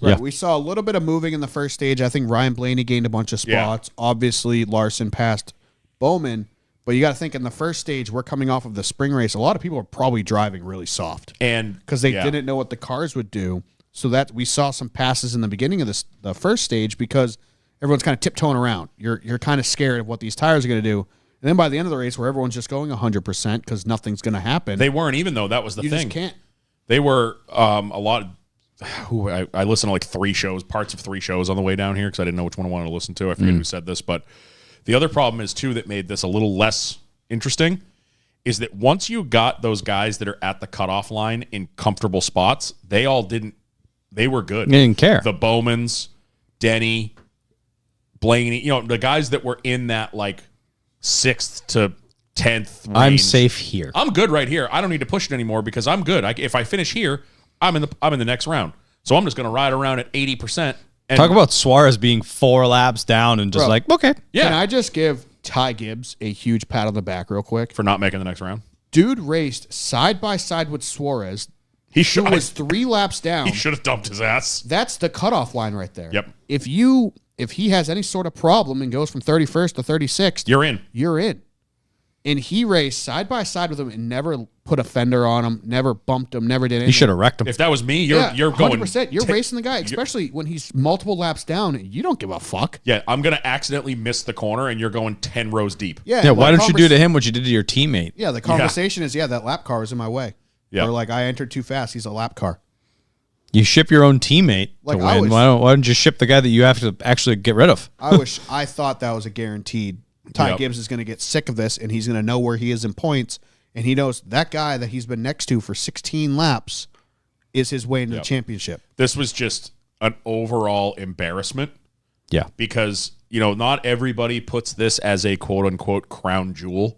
Right. Yeah. We saw a little bit of moving in the first stage. I think Ryan Blaney gained a bunch of spots. Yeah. Obviously, Larson passed Bowman. But you got to think in the first stage, we're coming off of the spring race. A lot of people are probably driving really soft And because they didn't know what the cars would do. So that we saw some passes in the beginning of the first stage because everyone's kind of tiptoeing around. You're kind of scared of what these tires are going to do. And then by the end of the race, where everyone's just going 100% because nothing's going to happen. they weren't even, though. That was the you thing. just can't. They were a lot of, I listened to like 3 shows, parts of 3 shows on the way down here because I didn't know which one I wanted to listen to. I forget who said this, but the other problem is too that made this a little less interesting is that once you got those guys that are at the cutoff line in comfortable spots, they were good. They didn't care. The Bowmans, Denny, Blaney, the guys that were in that like 6th to 10th range. I'm safe here. I'm good right here. I don't need to push it anymore because I'm good. If I finish here, I'm in the next round. So I'm just going to ride around at 80%. And Talk about Suarez being 4 laps down and just like, okay. yeah, Can I just give Ty Gibbs a huge pat on the back real quick? for not making the next round. Dude raced side by side with Suarez. He Who should was 3 laps down. he should have dumped his ass. That's the cutoff line right there. Yep. If he has any sort of problem and goes from 31st to 36th, You're in. you're in. And he raced side by side with him and never put a fender on him, never bumped him, never did anything. He should have wrecked him. If that was me, you're going 100%. You're racing the guy, especially when he's multiple laps down. You don't give a fuck. Yeah, I'm going to accidentally miss the corner and you're going 10 rows deep. Yeah, why don't you do to him what you did to your teammate? Yeah, the conversation is, that lap car was in my way. Yeah. Or like, I entered too fast. He's a lap car. You ship your own teammate Like, to I win. was- Why don't you ship the guy that you have to actually get rid of? I thought that was a guaranteed. Ty Yep. Gibbs is going to get sick of this, and he's going to know where he is in points, and he knows that guy that he's been next to for 16 laps is his way into the championship. This was just an overall embarrassment Yeah. because, not everybody puts this as a quote unquote crown jewel,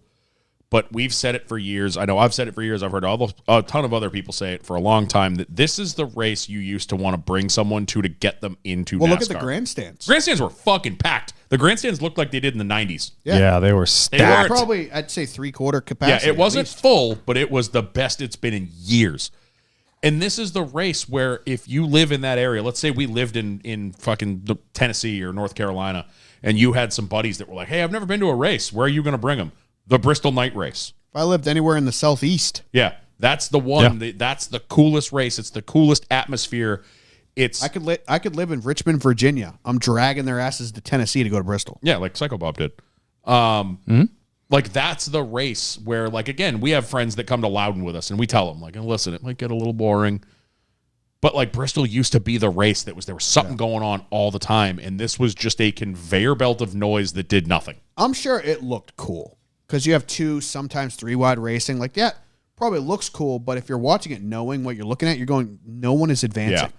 but we've said it for years. I know I've said it for years. I've heard a ton of other people say it for a long time that this is the race you used to want to bring someone to get them into Well, NASCAR. look at the grandstands. Grandstands were fucking packed. The grandstands looked like they did in the 90s. Yeah, they were They stacked. were Probably, I'd say 3/4 Yeah, capacity. it wasn't at least. full, but it was the best it's been in years. And this is the race where if you live in that area, let's say we lived in fucking Tennessee or North Carolina, and you had some buddies that were like, hey, I've never been to a race. Where are you going to bring them? The Bristol Night Race. If I lived anywhere in the southeast, Yeah, that's the one. That's the coolest race. It's the coolest atmosphere. It's I could live in Richmond, Virginia. I'm dragging their asses to Tennessee to go to Bristol. yeah, like Psycho Bob did. Like that's the race where, like, again, we have friends that come to Loudon with us, and we tell them, like, listen, it might get a little boring, but like Bristol used to be the race there was something going on all the time, and this was just a conveyor belt of noise that did nothing. I'm sure it looked cool because you have 2, sometimes 3 wide racing. Like that probably looks cool, but if you're watching it, knowing what you're looking at, you're going, no one is advancing.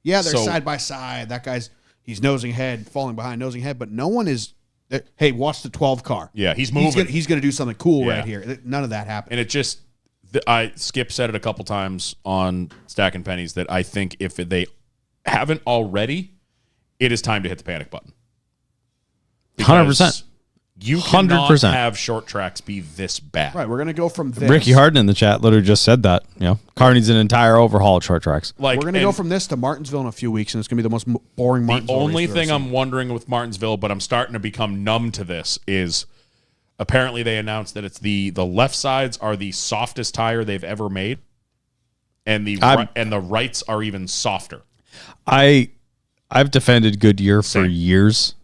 Yeah, they're So- side by side. That guy's he's nosing ahead, falling behind, nosing ahead, but no one is. Hey, watch the 12 car. Yeah, he's moving. He's gonna do something cool Yeah. right here. None of that happened. And it just, Skip said it a couple times on Stacking Pennies that I think if they haven't already, it is time to hit the panic button. 100%. You cannot 100%. have short tracks be this bad. Right, we're gonna go from this. Ricky Harden in the chat literally just said that. Car needs an entire overhaul of short tracks. Like, We're gonna go from this to Martinsville in a few weeks, and it's gonna be the most boring the Martinsville. only race we've ever thing seen. I'm wondering with Martinsville, but I'm starting to become numb to this, is apparently they announced that it's the left sides are the softest tire they've ever made, and the rights are even softer. I've defended Goodyear for Same. years.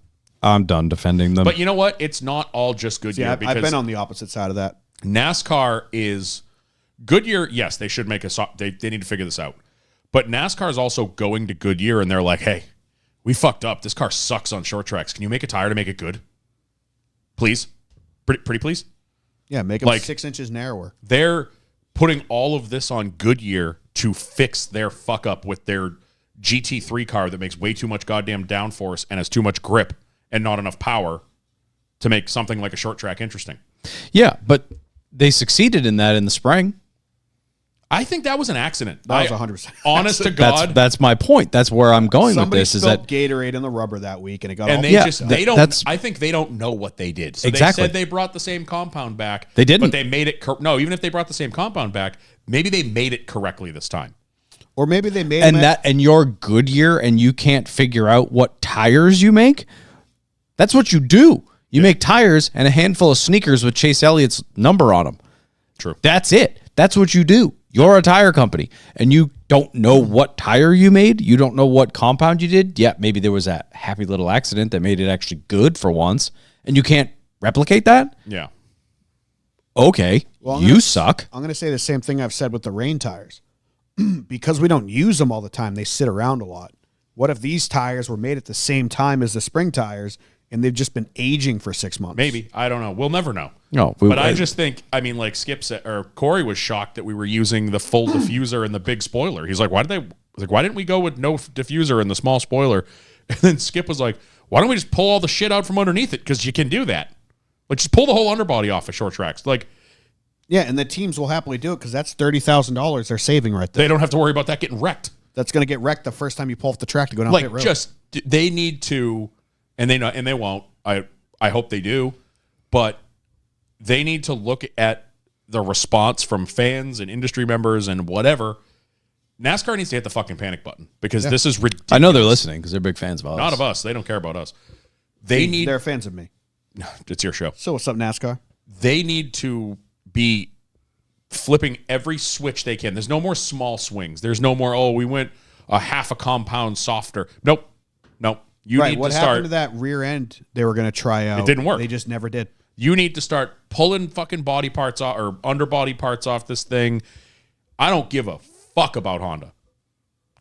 I'm done defending them. But you know what? It's not all just Goodyear. Yeah, because I've been on the opposite side of that. NASCAR is Goodyear. Yes, they should make they need to figure this out. But NASCAR is also going to Goodyear and they're like, hey, we fucked up. This car sucks on short tracks. Can you make a tire to make it good? Please? Pretty please? Yeah, make them Like- 6 inches narrower. They're putting all of this on Goodyear to fix their fuck up with their GT3 car that makes way too much goddamn downforce and has too much grip and not enough power to make something like a short track interesting. yeah, but they succeeded in that in the spring. I think that was an accident. That was 100%. Honest to God. That's my point. That's where I'm going Somebody with this. Is that Gatorade in the rubber that week, and it got and all they they don't. I think they don't know what they did. So Exactly. they said they brought the same compound back. They didn't. but they made it. No, even if they brought the same compound back, maybe they made it correctly this time. or maybe they made and them that and you're Goodyear and you can't figure out what tires you make. That's what you do. You make tires and a handful of sneakers with Chase Elliott's number on them. True. That's it. That's what you do. You're a tire company and you don't know what tire you made. You don't know what compound you did. Yeah, maybe there was a happy little accident that made it actually good for once and you can't replicate that. Yeah. Okay, you suck. I'm going to say the same thing I've said with the rain tires. Because we don't use them all the time, they sit around a lot. What if these tires were made at the same time as the spring tires and they've just been aging for 6 months? Maybe. I don't know. We'll never know. No, but I just think, I mean, like Skip said, or Corey was shocked that we were using the full diffuser and the big spoiler. He's like, why didn't we go with no diffuser and the small spoiler? And then Skip was like, why don't we just pull all the shit out from underneath it? Because you can do that. Like, just pull the whole underbody off of short tracks. Like, yeah, and the teams will happily do it because that's $30,000 they're saving right there. they don't have to worry about that getting wrecked. That's going to get wrecked the first time you pull off the track to go down Like, pit road. just they need to, and they know, and they won't. I hope they do, but they need to look at the response from fans and industry members and whatever. NASCAR needs to hit the fucking panic button because this is ridiculous. I know they're listening because they're big fans of us. Not of us. They don't care about us. They're fans of me. It's your show. So what's up, NASCAR? They need to be flipping every switch they can. There's no more small swings. There's no more, we went a half a compound softer. Nope. You need what to happened start. to that rear end they were going to try out? It didn't work. They just never did. You need to start pulling fucking body parts off or underbody parts off this thing. I don't give a fuck about Honda.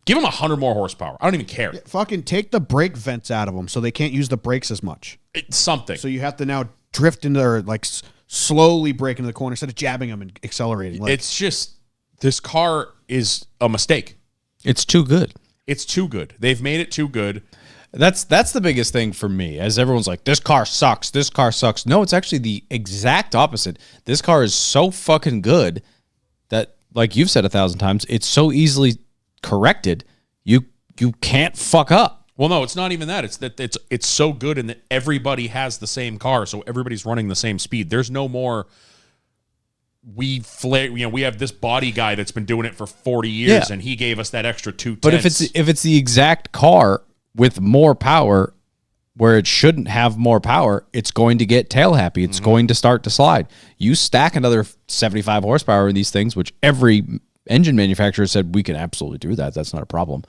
Give them 100 more horsepower. I don't even care. Yeah, fucking take the brake vents out of them so they can't use the brakes as much. It's something. So you have to now drift into or like slowly brake into the corner instead of jabbing them and accelerating. Like, it's just this car is a mistake. It's too good. It's too good. They've made it too good. That's the biggest thing for me, as everyone's like, this car sucks, this car sucks. No, it's actually the exact opposite. This car is so fucking good that, like you've said 1,000 times, it's so easily corrected, you can't fuck up. Well, no, it's not even that. It's that it's so good in that everybody has the same car, so everybody's running the same speed. There's no more we have this body guy that's been doing it for 40 years and he gave us that extra 2 But if it's the exact car with more power where it shouldn't have more power, it's going to get tail happy. It's going to start to slide. You stack another 75 horsepower in these things, which every engine manufacturer said we can absolutely do that. That's not a problem.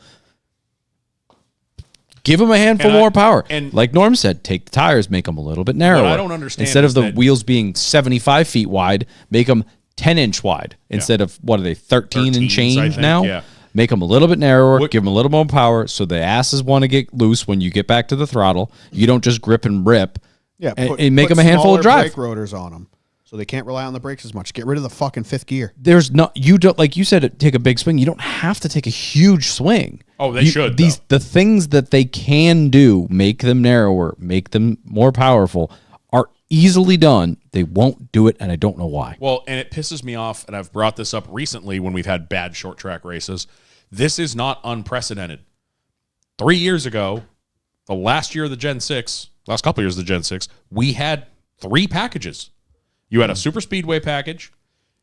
Give them a handful more power. And like Norm said, take the tires, make them a little bit narrower. What I don't understand instead of the that wheels being 75 feet wide, make them 10-inch wide instead of, what are they, 13 and change now? Yeah. Make them a little bit narrower, give them a little more power so the asses want to get loose when you get back to the throttle. You don't just grip and rip. Yeah, and make them a handful of drive. Brake rotors on them, so they can't rely on the brakes as much. Get rid of the fucking fifth gear. There's not, you don't, like you said, take a big swing. You don't have to take a huge swing. Oh, they should. The things that they can do, make them narrower, make them more powerful, are easily done. They won't do it, and I don't know why. Well, and it pisses me off, and I've brought this up recently when we've had bad short track races. This is not unprecedented. 3 years ago, the last year of the Gen 6, last couple of years of the Gen 6, we had 3 packages. You had a super speedway package,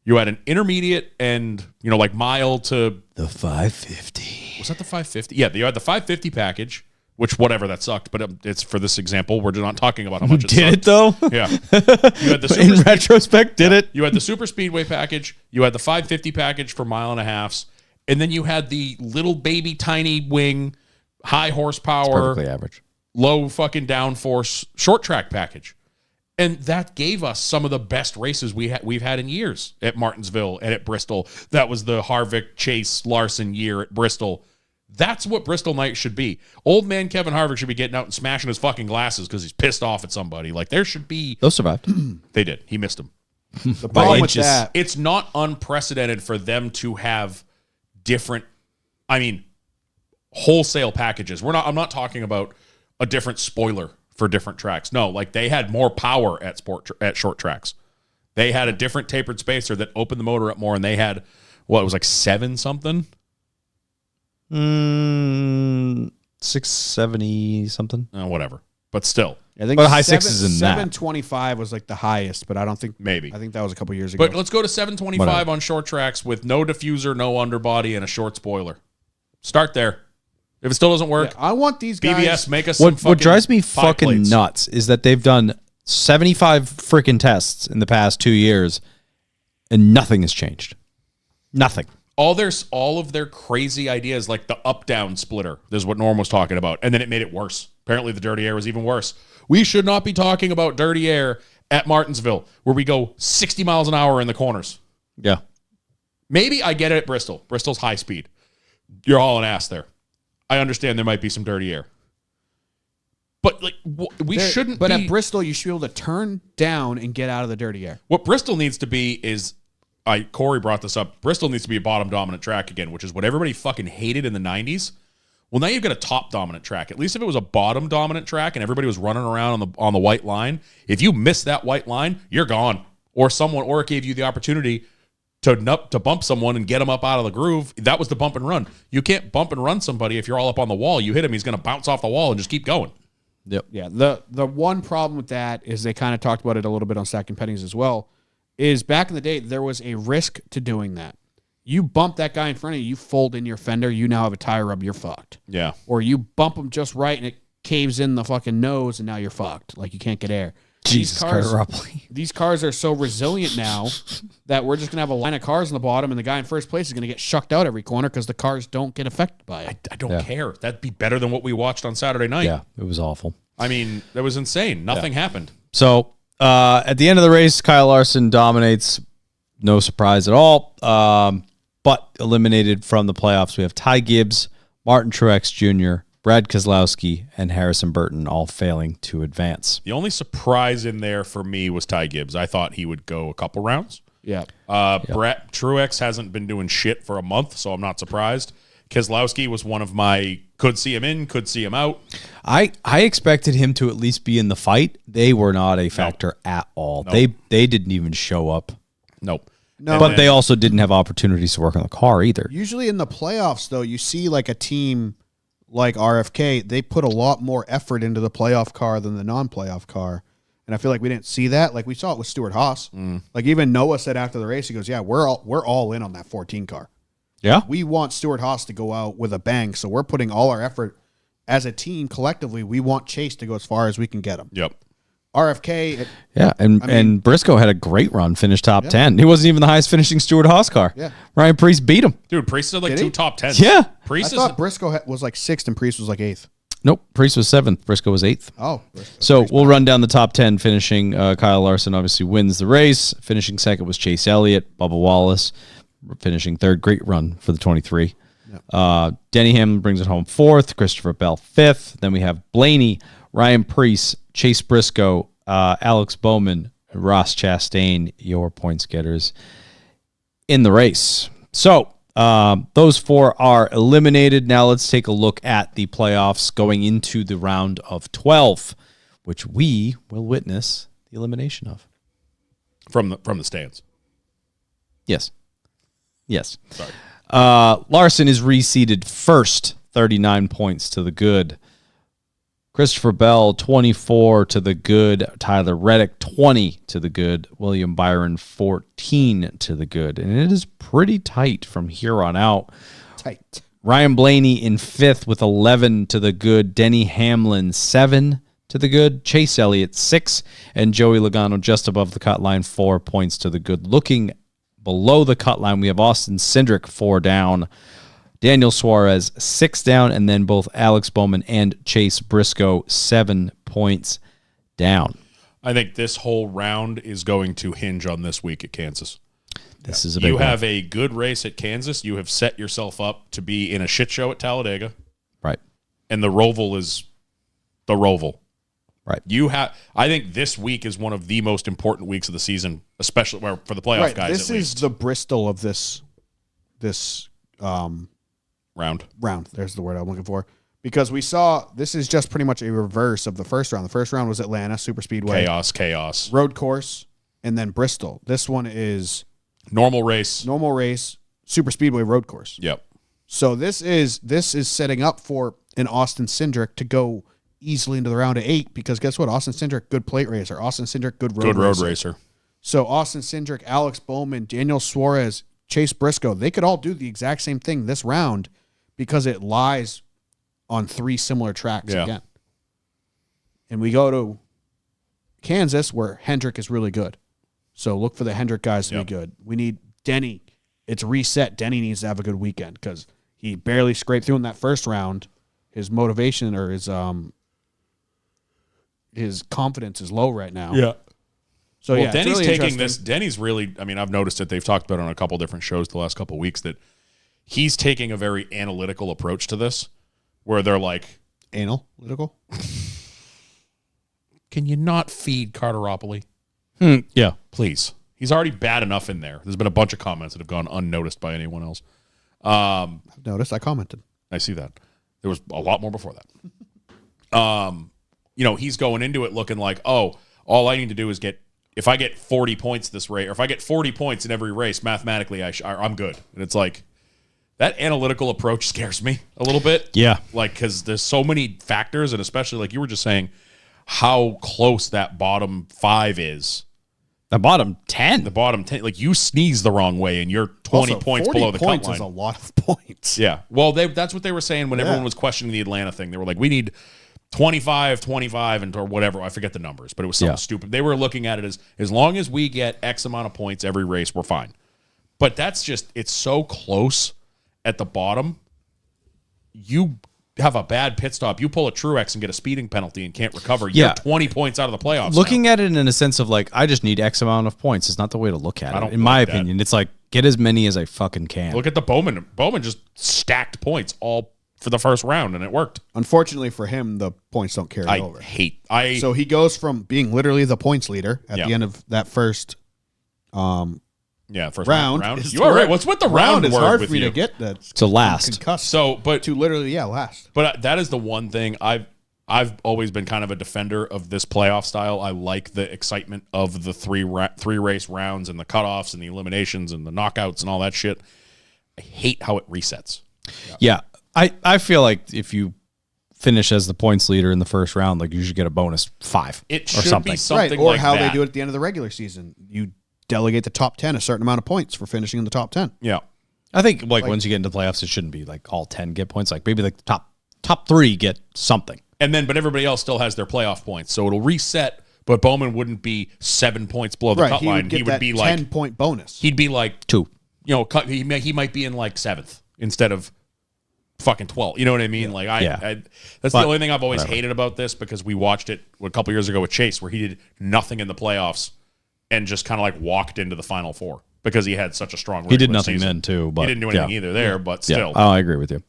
you had an intermediate and, like mile to... The 550. Was that the 550? Yeah, you had the 550 package, which whatever, that sucked, but it's for this example. We're not talking about how much it sucked. Did it, though? Yeah. You had the In retrospect, did it? You had the super speedway package, you had the 550 package for mile and a halves, and then you had the little baby tiny wing, high horsepower, Perfectly average, low fucking downforce short track package. And that gave us some of the best races we've had in years at Martinsville and at Bristol. That was the Harvick, Chase, Larson year at Bristol. That's what Bristol night should be. Old man Kevin Harvick should be getting out and smashing his fucking glasses because he's pissed off at somebody. Like, there should be... Those survived. They did. He missed them. The problem with that... It's not unprecedented for them to have different, wholesale packages. I'm not talking about a different spoiler for different tracks. No, like they had more power at short tracks. They had a different tapered spacer that opened the motor up more, and they had What, it was like 7 something? 670 something. Whatever. But still. I think But high sixes in that. 725 was like the highest, but I don't think Maybe. I think that was a couple years ago. But let's go to 725 on short tracks with no diffuser, no underbody, and a short spoiler. Start there. If it still doesn't work, I want these guys. BBS, make us some What drives me pie fucking plates. nuts is that they've done 75 freaking tests in the past 2 years, and nothing has changed. Nothing. All of their crazy ideas, like the up-down splitter, this is what Norm was talking about, and then it made it worse. Apparently the dirty air was even worse. We should not be talking about dirty air at Martinsville, where we go 60 miles an hour in the corners. Yeah. Maybe I get it at Bristol. Bristol's high speed. You're hauling ass there. I understand there might be some dirty air. But like we shouldn't But be. at Bristol, you should be able to turn down and get out of the dirty air. What Bristol needs to be is, Corey brought this up, Bristol needs to be a bottom dominant track again, which is what everybody fucking hated in the 90s. Well, now you've got a top dominant track. At least if it was a bottom dominant track and everybody was running around on the white line, if you miss that white line, you're gone. Or it gave you the opportunity to bump someone and get them up out of the groove. That was the bump and run. You can't bump and run somebody if you're all up on the wall. You hit him, he's going to bounce off the wall and just keep going. Yep. Yeah. The one problem with that is they kind of talked about it a little bit on Stacking Pennies as well, is back in the day, there was a risk to doing that. You bump that guy in front of you, you fold in your fender, you now have a tire rub, you're fucked. Yeah. Or you bump him just right and it caves in the fucking nose and now you're fucked. Like you can't get air. Jesus Christ. These cars are so resilient now that we're just going to have a line of cars on the bottom and the guy in first place is going to get shucked out every corner because the cars don't get affected by it. I don't care. That'd be better than what we watched on Saturday night. Yeah, it was awful. I mean, that was insane. Nothing happened. So at the end of the race, Kyle Larson dominates. No surprise at all. But eliminated from the playoffs, we have Ty Gibbs, Martin Truex Jr., Brad Keselowski, and Harrison Burton all failing to advance. The only surprise in there for me was Ty Gibbs. I thought he would go a couple rounds. Yeah. Brett Truex hasn't been doing shit for a month, so I'm not surprised. Keselowski was one of my could see him in, could see him out. I expected him to at least be in the fight. They were not a factor at all. Nope. They didn't even show up. Nope. No, But they also didn't have opportunities to work on the car either. Usually in the playoffs, though, you see like a team like RFK, they put a lot more effort into the playoff car than the non-playoff car. And I feel like we didn't see that. Like we saw it with Stuart Haas. Like even Noah said after the race, he goes, "Yeah, we're all in on that 14 car. Yeah. We want Stuart Haas to go out with a bang, so we're putting all our effort as a team collectively. We want Chase to go as far as we can get him." Yep. RFK, Yeah, and Briscoe had a great run, finished top 10. He wasn't even the highest finishing Stuart Haas car. Yeah. Ryan Preece beat him. Dude, Priest had like Did two he? top 10s. Yeah. I Priest is thought Briscoe was like 6th and Priest was like 8th. Nope, Preece was 7th. Briscoe was 8th. Oh, So we'll run down the top 10 finishing. Kyle Larson obviously wins the race. Finishing second was Chase Elliott, Bubba Wallace finishing third. Great run for the 23. Denny Hamlin brings it home fourth. Christopher Bell fifth. Then we have Blaney, Ryan Preece, Chase Briscoe, Alex Bowman, and Ross Chastain, your points getters in the race. So those four are eliminated. Now let's take a look at the playoffs going into the round of 12, which we will witness the elimination of. from the stands. Yes. Yes. Sorry. Larson is reseeded first, 39 points to the good. Christopher Bell, 24 to the good. Tyler Reddick, 20 to the good. William Byron, 14 to the good. And it is pretty tight from here on out. tight. Ryan Blaney in fifth with 11 to the good. Denny Hamlin, 7 to the good. Chase Elliott, 6. And Joey Logano just above the cut line, 4 points to the good. Looking below the cut line, we have Austin Cindric, 4 down. Daniel Suarez, 6 down. And then both Alex Bowman and Chase Briscoe, 7 points down. I think this whole round is going to hinge on this week at Kansas. This is a big You one. have a good race at Kansas. You have set yourself up to be in a shit show at Talladega. Right. And the Roval is the Roval. Right. I think this week is one of the most important weeks of the season, especially for the playoff Right. guys. This at is least. the Bristol of this round. round. There's the word I'm looking for. Because we saw this is just pretty much a reverse of the first round. The first round was Atlanta, Super Speedway, Chaos. road course, and then Bristol. This one is Normal race. normal race, super speedway road course. Yep. So this is setting up for an Austin Cindric to go easily into the round of 8 because guess what? Austin Cindric, good plate racer. Austin Cindric, good road racer. So Austin Cindric, Alex Bowman, Daniel Suarez, Chase Briscoe, they could all do the exact same thing this round because it lies on 3 similar tracks again. And we go to Kansas where Hendrick is really good. So look for the Hendrick guys to be good. We need Denny. It's reset. Denny needs to have a good weekend because he barely scraped through in that first round. His motivation or his confidence is low right now. Yeah. So well, Denny's really taking this. Denny's really, I mean, I've noticed it. They've talked about it on a couple different shows the last couple of weeks that he's taking a very analytical approach to this where they're like, analytical? Can you not feed Carteropoli? Yeah. Please. He's already bad enough in there. There's been a bunch of comments that have gone unnoticed by anyone else. I've noticed. I commented. I see that. There was a lot more before that. He's going into it looking like, oh, all I need to do is if I get 40 points this race, or if I get 40 points in every race, mathematically, I'm good. And it's like, that analytical approach scares me a little bit. Yeah. Like, because there's so many factors, and especially like you were just saying, how close that bottom 5 is. The bottom 10. The bottom 10. Like, you sneeze the wrong way, and you're 20 points below the cut line. 40 points is a lot of points. Yeah. Well, that's what they were saying when everyone was questioning the Atlanta thing. They were like, we need 25, and or whatever. I forget the numbers, but it was something stupid. They were looking at it as long as we get X amount of points every race, we're fine. But that's just, it's so close at the bottom. You have a bad pit stop, you pull a Truex and get a speeding penalty and can't recover. You're 20 points out of the playoffs. Looking at it in a sense of like, I just need X amount of points is not the way to look at it. In my opinion, it's like, get as many as I fucking can. Look at the Bowman. Bowman just stacked points all for the first round, and it worked. Unfortunately for him, the points don't carry over. So he goes from being literally the points leader at the end of that first first round. You all right? What's with the round is word hard with for you you? to get that. To last. Concussed. So, but to literally, last. But that is the one thing I've always been kind of a defender of this playoff style. I like the excitement of the three race rounds and the cutoffs and the eliminations and the knockouts and all that shit. I hate how it resets. Yeah. I feel like if you finish as the points leader in the first round, like you should get a bonus 5 or something. Be something right, or like how that. they do it at the end of the regular season. You delegate the top 10 a certain amount of points for finishing in the top 10. Yeah. I think like once you get into playoffs, it shouldn't be like all 10 get points. Like maybe like the top 3 get something. But everybody else still has their playoff points. So it'll reset, but Bowman wouldn't be 7 points below the cut line. He would be like 10-point bonus. He'd be like 2. He might be in like 7th instead of fucking 12. You know what I mean? Like that's the only thing I've always hated about this, because we watched it a couple years ago with Chase where he did nothing in the playoffs and just kind of like walked into the Final Four because he had such a strong He did nothing season. then too, but he didn't do anything either there, but still. Yeah. Oh, I agree with you.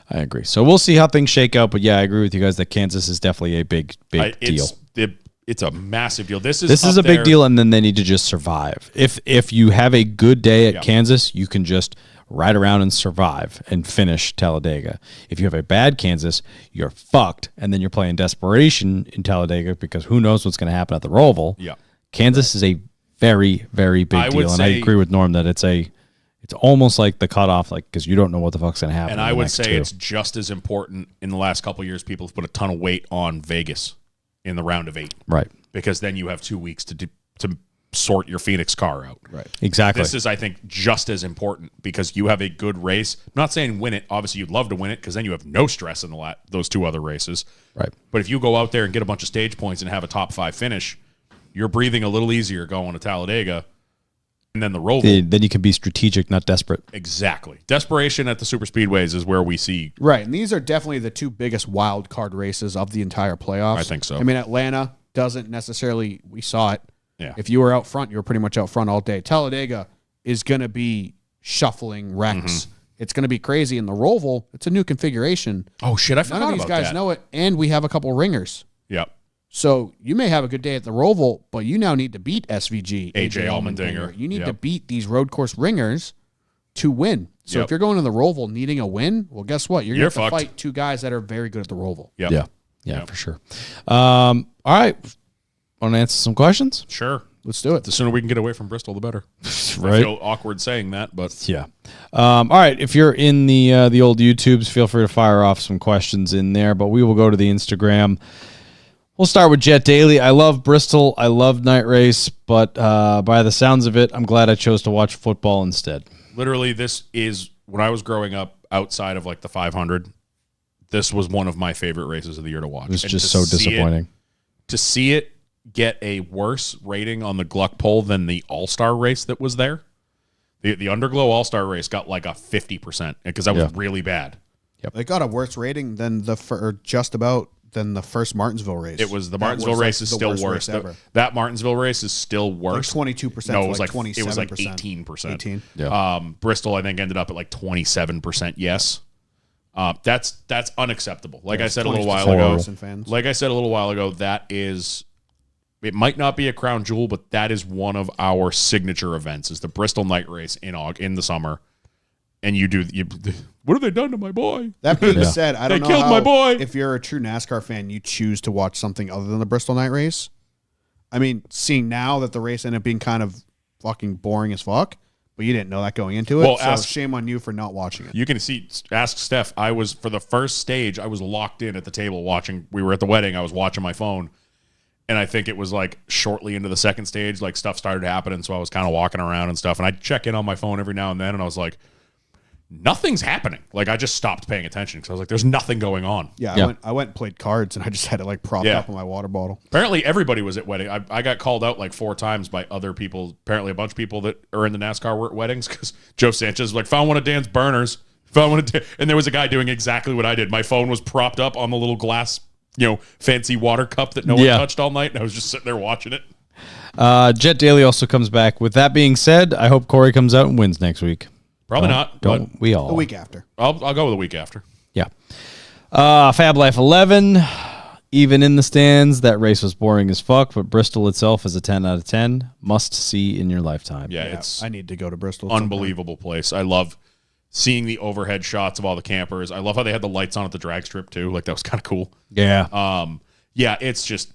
I agree. So we'll see how things shake out, but I agree with you guys that Kansas is definitely a big deal. It's a massive deal. This is a big deal, and then they need to just survive. If you have a good day at Kansas, you can just ride around and survive and finish Talladega. If you have a bad Kansas, you're fucked, and then you're playing desperation in Talladega because who knows what's going to happen at the Roval. Yeah, Kansas is a very, very big deal, and I agree with Norm that it's almost like the cutoff, like because you don't know what the fuck's going to happen. And I would say it's just as important. In the last couple of years, people have put a ton of weight on Vegas in the round of 8, right? Because then you have 2 weeks to sort your Phoenix car out. Right. Exactly. This is, I think, just as important because you have a good race. I'm not saying win it. Obviously, you'd love to win it because then you have no stress in those 2 other races. Right. But if you go out there and get a bunch of stage points and have a top 5 finish, you're breathing a little easier going to Talladega. And then the Roval. Then you can be strategic, not desperate. Exactly. Desperation at the super speedways is where we see. Right. And these are definitely the 2 biggest wild card races of the entire playoffs. I think so. I mean, Atlanta doesn't necessarily, we saw it. Yeah. If you were out front, you were pretty much out front all day. Talladega is going to be shuffling wrecks. Mm-hmm. It's going to be crazy. In the Roval, it's a new configuration. Oh, shit. I forgot None of these about guys that. know it. And we have a couple ringers. Yep. So you may have a good day at the Roval, but you now need to beat SVG, AJ Allmendinger. You need to beat these road course ringers to win. So if you're going to the Roval needing a win, well, guess what? You're going to have to fight 2 guys that are very good at the Roval. Yep. Yeah, for sure. All right. Want to answer some questions? Sure. Let's do it. The sooner we can get away from Bristol, the better. I Right? feel awkward saying that, but Yeah. All right. If you're in the old YouTubes, feel free to fire off some questions in there. But we will go to the Instagram. We'll start with Jet Daily. I love Bristol. I love night race, but by the sounds of it, I'm glad I chose to watch football instead. literally this is when I was growing up outside of like the 500. This was one of my favorite races of the year to watch. It was And just to so see disappointing. to see it get a worse rating on the Gluck poll than the All-Star race that was there. The Underglow All-Star race got like a 50% because that was really bad. They got a worse rating than the first Martinsville race. It was the That Martinsville was, like, race is the still worst worse. race ever. That Martinsville race is still worse. 22%. No, to it was like 27%. it was like 18%. 18. Yeah. Bristol, I think, ended up at like 27%. Yes, that's unacceptable. Like I said a little while ago. Fans. Like I said a little while ago, that is. It might not be a crown jewel, but that is one of our signature events. Is the Bristol Night Race in the summer, and what have they done to my boy? That being said, I don't They know killed how, my boy. if you're a true NASCAR fan, you choose to watch something other than the Bristol Night Race. I mean, seeing now that the race ended up being kind of fucking boring as fuck, but you didn't know that going into it. Well, so shame on you for not watching it. You can see. Ask Steph. I was for the first stage. I was locked in at the table watching. We were at the wedding. I was watching my phone. And I think it was like shortly into the second stage, like stuff started happening. So I was kind of walking around and stuff. And I'd check in on my phone every now and then. And I was like, nothing's happening. Like I just stopped paying attention because I was like, there's nothing going on. Yeah, I went and played cards, and I just had it like propped up on my water bottle. Apparently everybody was at wedding. I got called out like 4 times by other people. Apparently a bunch of people that are in the NASCAR weddings because Joe Sanchez was like, found one of Dan's burners. And there was a guy doing exactly what I did. My phone was propped up on the little glass fancy water cup that no one touched all night, and I was just sitting there watching it. Jet Daily also comes back. With that being said, I hope Corey comes out and wins next week. Probably not. Don't But we all? The week after. I'll go with the week after. Yeah. Fab Life 11, even in the stands. That race was boring as fuck, but Bristol itself is a 10 out of 10. Must see in your lifetime. Yeah, it's I need to go to Bristol. at some point. unbelievable place. I love seeing the overhead shots of all the campers. I love how they had the lights on at the drag strip too. Like that was kind of cool. Yeah. Yeah, it's just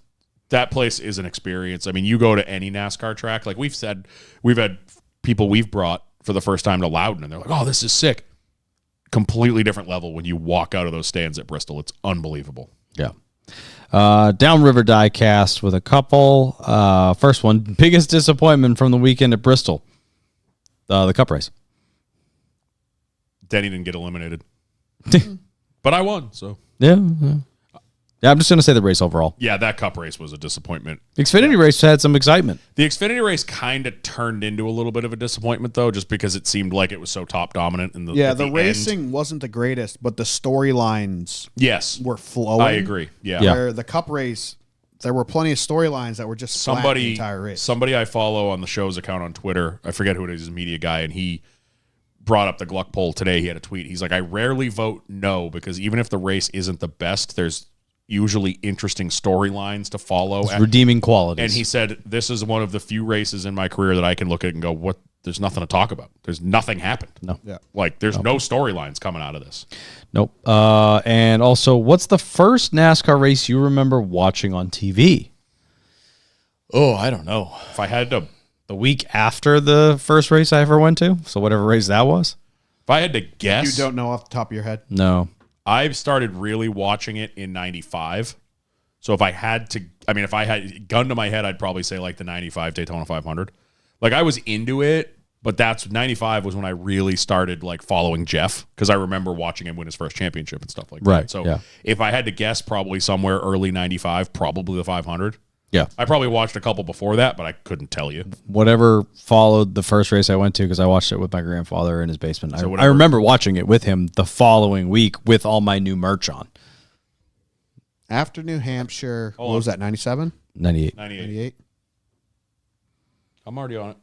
that place is an experience. I mean, you go to any NASCAR track, like we've said, we've had people we've brought for the first time to Loudon, and they're like, "Oh, this is sick." Completely different level when you walk out of those stands at Bristol. It's unbelievable. Yeah. Downriver Diecast with a couple. First one, biggest disappointment from the weekend at Bristol. The Cup race. Denny didn't get eliminated, but I won. So Yeah. I'm just going to say the race overall. yeah, that Cup race was a disappointment. Xfinity race had some excitement. The Xfinity race kind of turned into a little bit of a disappointment, though, just because it seemed like it was so top dominant. In the Yeah, at the end. racing wasn't the greatest, but the storylines Yes, were flowing. I agree. Yeah. Yeah. Where the Cup race, there were plenty of storylines that were just flat the entire race. Somebody I follow on the show's account on Twitter, I forget who it is, he's a media guy, and he brought up the Gluck poll today. He had a tweet. He's like, I rarely vote no because even if the race isn't the best, there's usually interesting storylines to follow. Redeeming qualities. And he said, this is one of the few races in my career that I can look at and go, what? There's nothing to talk about. There's nothing happened. No. Yeah. Like, there's no storylines coming out of this. Nope. And also, what's the first NASCAR race you remember watching on TV? Oh, I don't know. If I had to The week after the first race I ever went to. So whatever race that was. guess, You don't know off the top of your head? No. I've started really watching it in 95. So if I had gun to my head, I'd probably say like the 95 Daytona 500. Like I was into it, but 95 was when I really started like following Jeff because I remember watching him win his first championship and stuff like Right, that. So yeah. if I had to guess, probably somewhere early 95, probably the 500. Yeah. I probably watched a couple before that, but I couldn't tell you. Whatever followed the first race I went to because I watched it with my grandfather in his basement. I whatever- remember watching it with him the following week with all my new merch on. After New Hampshire, what was that, 97? 98. 98. 98? I'm already on it.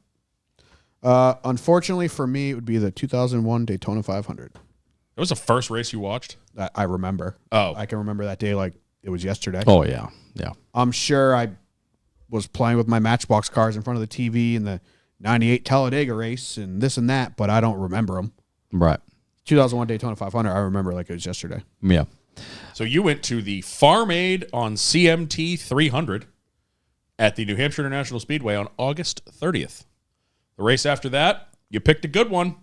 Unfortunately for me, it would be the 2001 Daytona 500. It was the first race you watched? That I remember. Oh. I can remember that day like it was yesterday. Oh, yeah. Yeah. I'm sure I was playing with my Matchbox cars in front of the TV in the 98 Talladega race and this and that, but I don't remember them. Right. 2001 Daytona 500, I remember like it was yesterday. Yeah. So you went to the Farm Aid on CMT 300 at the New Hampshire International Speedway on August 30th. The race after that, you picked a good one.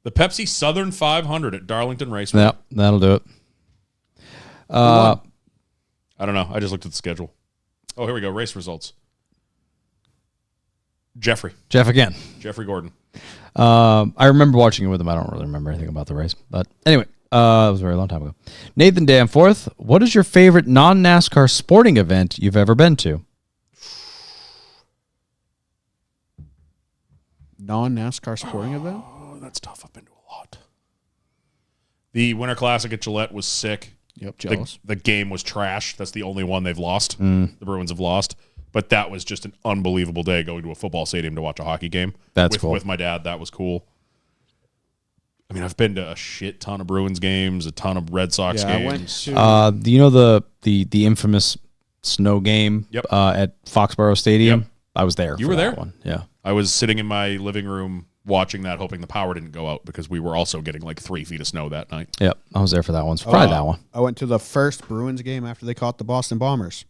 The Pepsi Southern 500 at Darlington Raceway. Yep, that'll do it. I don't know. I just looked at the schedule. Oh, here we go. Race results. Jeff again. Jeffrey Gordon. I remember watching it with him. I don't really remember anything about the race. But anyway, it was a very long time ago. Nathan Danforth, what is your favorite non-NASCAR sporting event you've ever been to? Non-NASCAR sporting event? Oh, that's tough. I've been to a lot. The Winter Classic at Gillette was sick. Yep, jealous. The game was trash. That's the only one they've lost. The Bruins have lost. But that was just an unbelievable day going to a football stadium to watch a hockey game. That's cool. With my dad, that was cool. I mean, I've been to a shit ton of Bruins games, a ton of Red Sox games. I went to... Do you know the infamous snow game at Foxborough Stadium? Yep. I was there. You were there? One. Yeah. I was sitting in my living room watching that, hoping the power didn't go out because we were also getting like 3 feet of snow that night. Yep. I was there for that one. So probably that one. I went to the first Bruins game after they caught the Boston Bombers.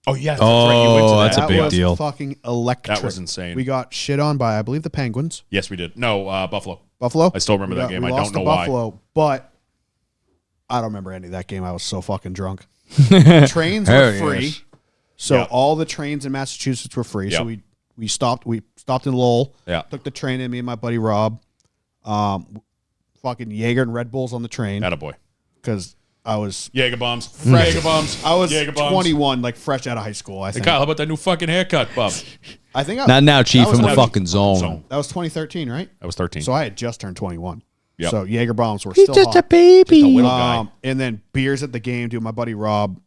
Oh, yeah. That's right. You went to that's that. a big was deal. Fucking electric. That was insane. We got shit on by, I believe, the Penguins. Yes, we did. No, Buffalo. Buffalo? I still remember that game. We I lost don't know to why. Buffalo, but I don't remember any of that game. I was so fucking drunk. Trains were free. Yes. So Yep. all the trains in Massachusetts were free. So Yep. we stopped in Lowell. Yeah. Took the train in, me and my buddy Rob. Fucking Jaeger and Red Bulls on the train. Attaboy. Because I was Jaeger bombs. Jaeger bombs. I was Jaeger bombs. 21, like fresh out of high school, I Hey, think. Kyle, how about that new fucking haircut, bub? I think I, Not now, Chief, that was in the like- fucking zone. That was 2013, right? I was 13. So I had just turned 21. Yep. So Jaeger bombs were He's still just hot. a baby. Just a little guy. And then beers at the game, dude. My buddy Rob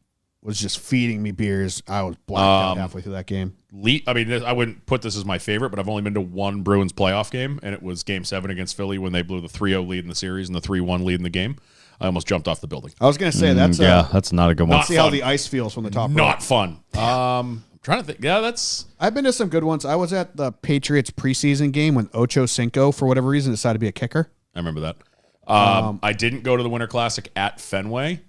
was just feeding me beers. I was blacked out halfway through that game. I mean, I wouldn't put this as my favorite, but I've only been to one Bruins playoff game, and it was Game 7 against Philly when they blew the 3-0 lead in the series and the 3-1 lead in the game. I almost jumped off the building. I was gonna say that's That's not a good one. Not see how fun. the ice feels from the top. Not rope. fun. I'm trying to think. Yeah, that's... I've been to some good ones. I was at the Patriots preseason game when Ocho Cinco, for whatever reason, decided to be a kicker. I remember that. I didn't go to the Winter Classic at Fenway,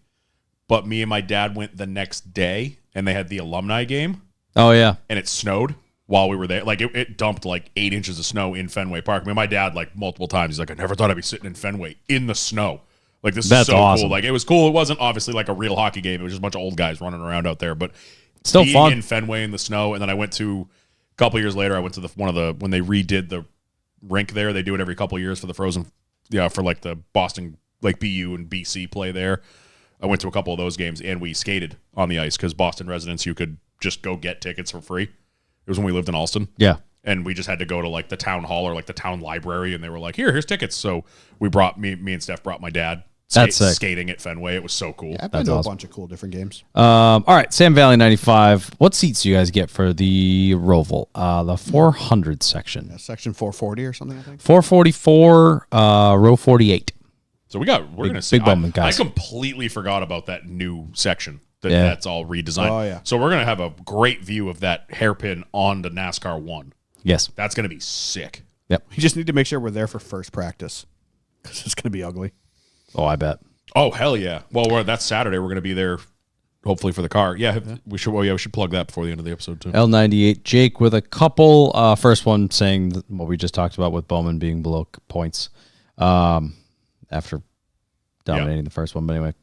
but me and my dad went the next day, and they had the alumni game, Oh, yeah. and it snowed while we were there. Like, it dumped like 8 inches of snow in Fenway Park. I mean, my dad, like, multiple times, he's like, I never thought I'd be sitting in Fenway in the snow. Like, this That's is so awesome. cool. Like, it was cool. It wasn't obviously like a real hockey game. It was just a bunch of old guys running around out there, but Still being fun. in Fenway in the snow. And then I went to, a couple years later, I went to when they redid the rink there. They do it every couple of years for the Frozen, for like the Boston, like BU and BC play there. I went to a couple of those games, and we skated on the ice because Boston residents, you could just go get tickets for free. It was when we lived in Alston. Yeah. And we just had to go to like the town hall or like the town library, and they were like, here's tickets. So we brought me and Steph brought my dad That's sick. skating at Fenway. It was so cool. I've been That's to awesome. a bunch of cool different games. All right, Sam Valley 95. What seats do you guys get for the Roval? The 400 section. Section 440 or something, I think. 444, row 48. So we're gonna see. big bum guys. I completely forgot about that new section Yeah. that's all redesigned. Oh, yeah. So we're gonna have a great view of that hairpin on the NASCAR 1. Yes. That's gonna be sick. Yep. We just need to make sure we're there for first practice because it's going to be ugly. Oh, I bet. Oh hell yeah! Well, that's Saturday. We're gonna be there, hopefully for the car. Yeah, we should. Well, yeah, we should plug that before the end of the episode too. L98 Jake with a couple. First one saying what we just talked about with Bowman being below points after dominating the first one. But anyway,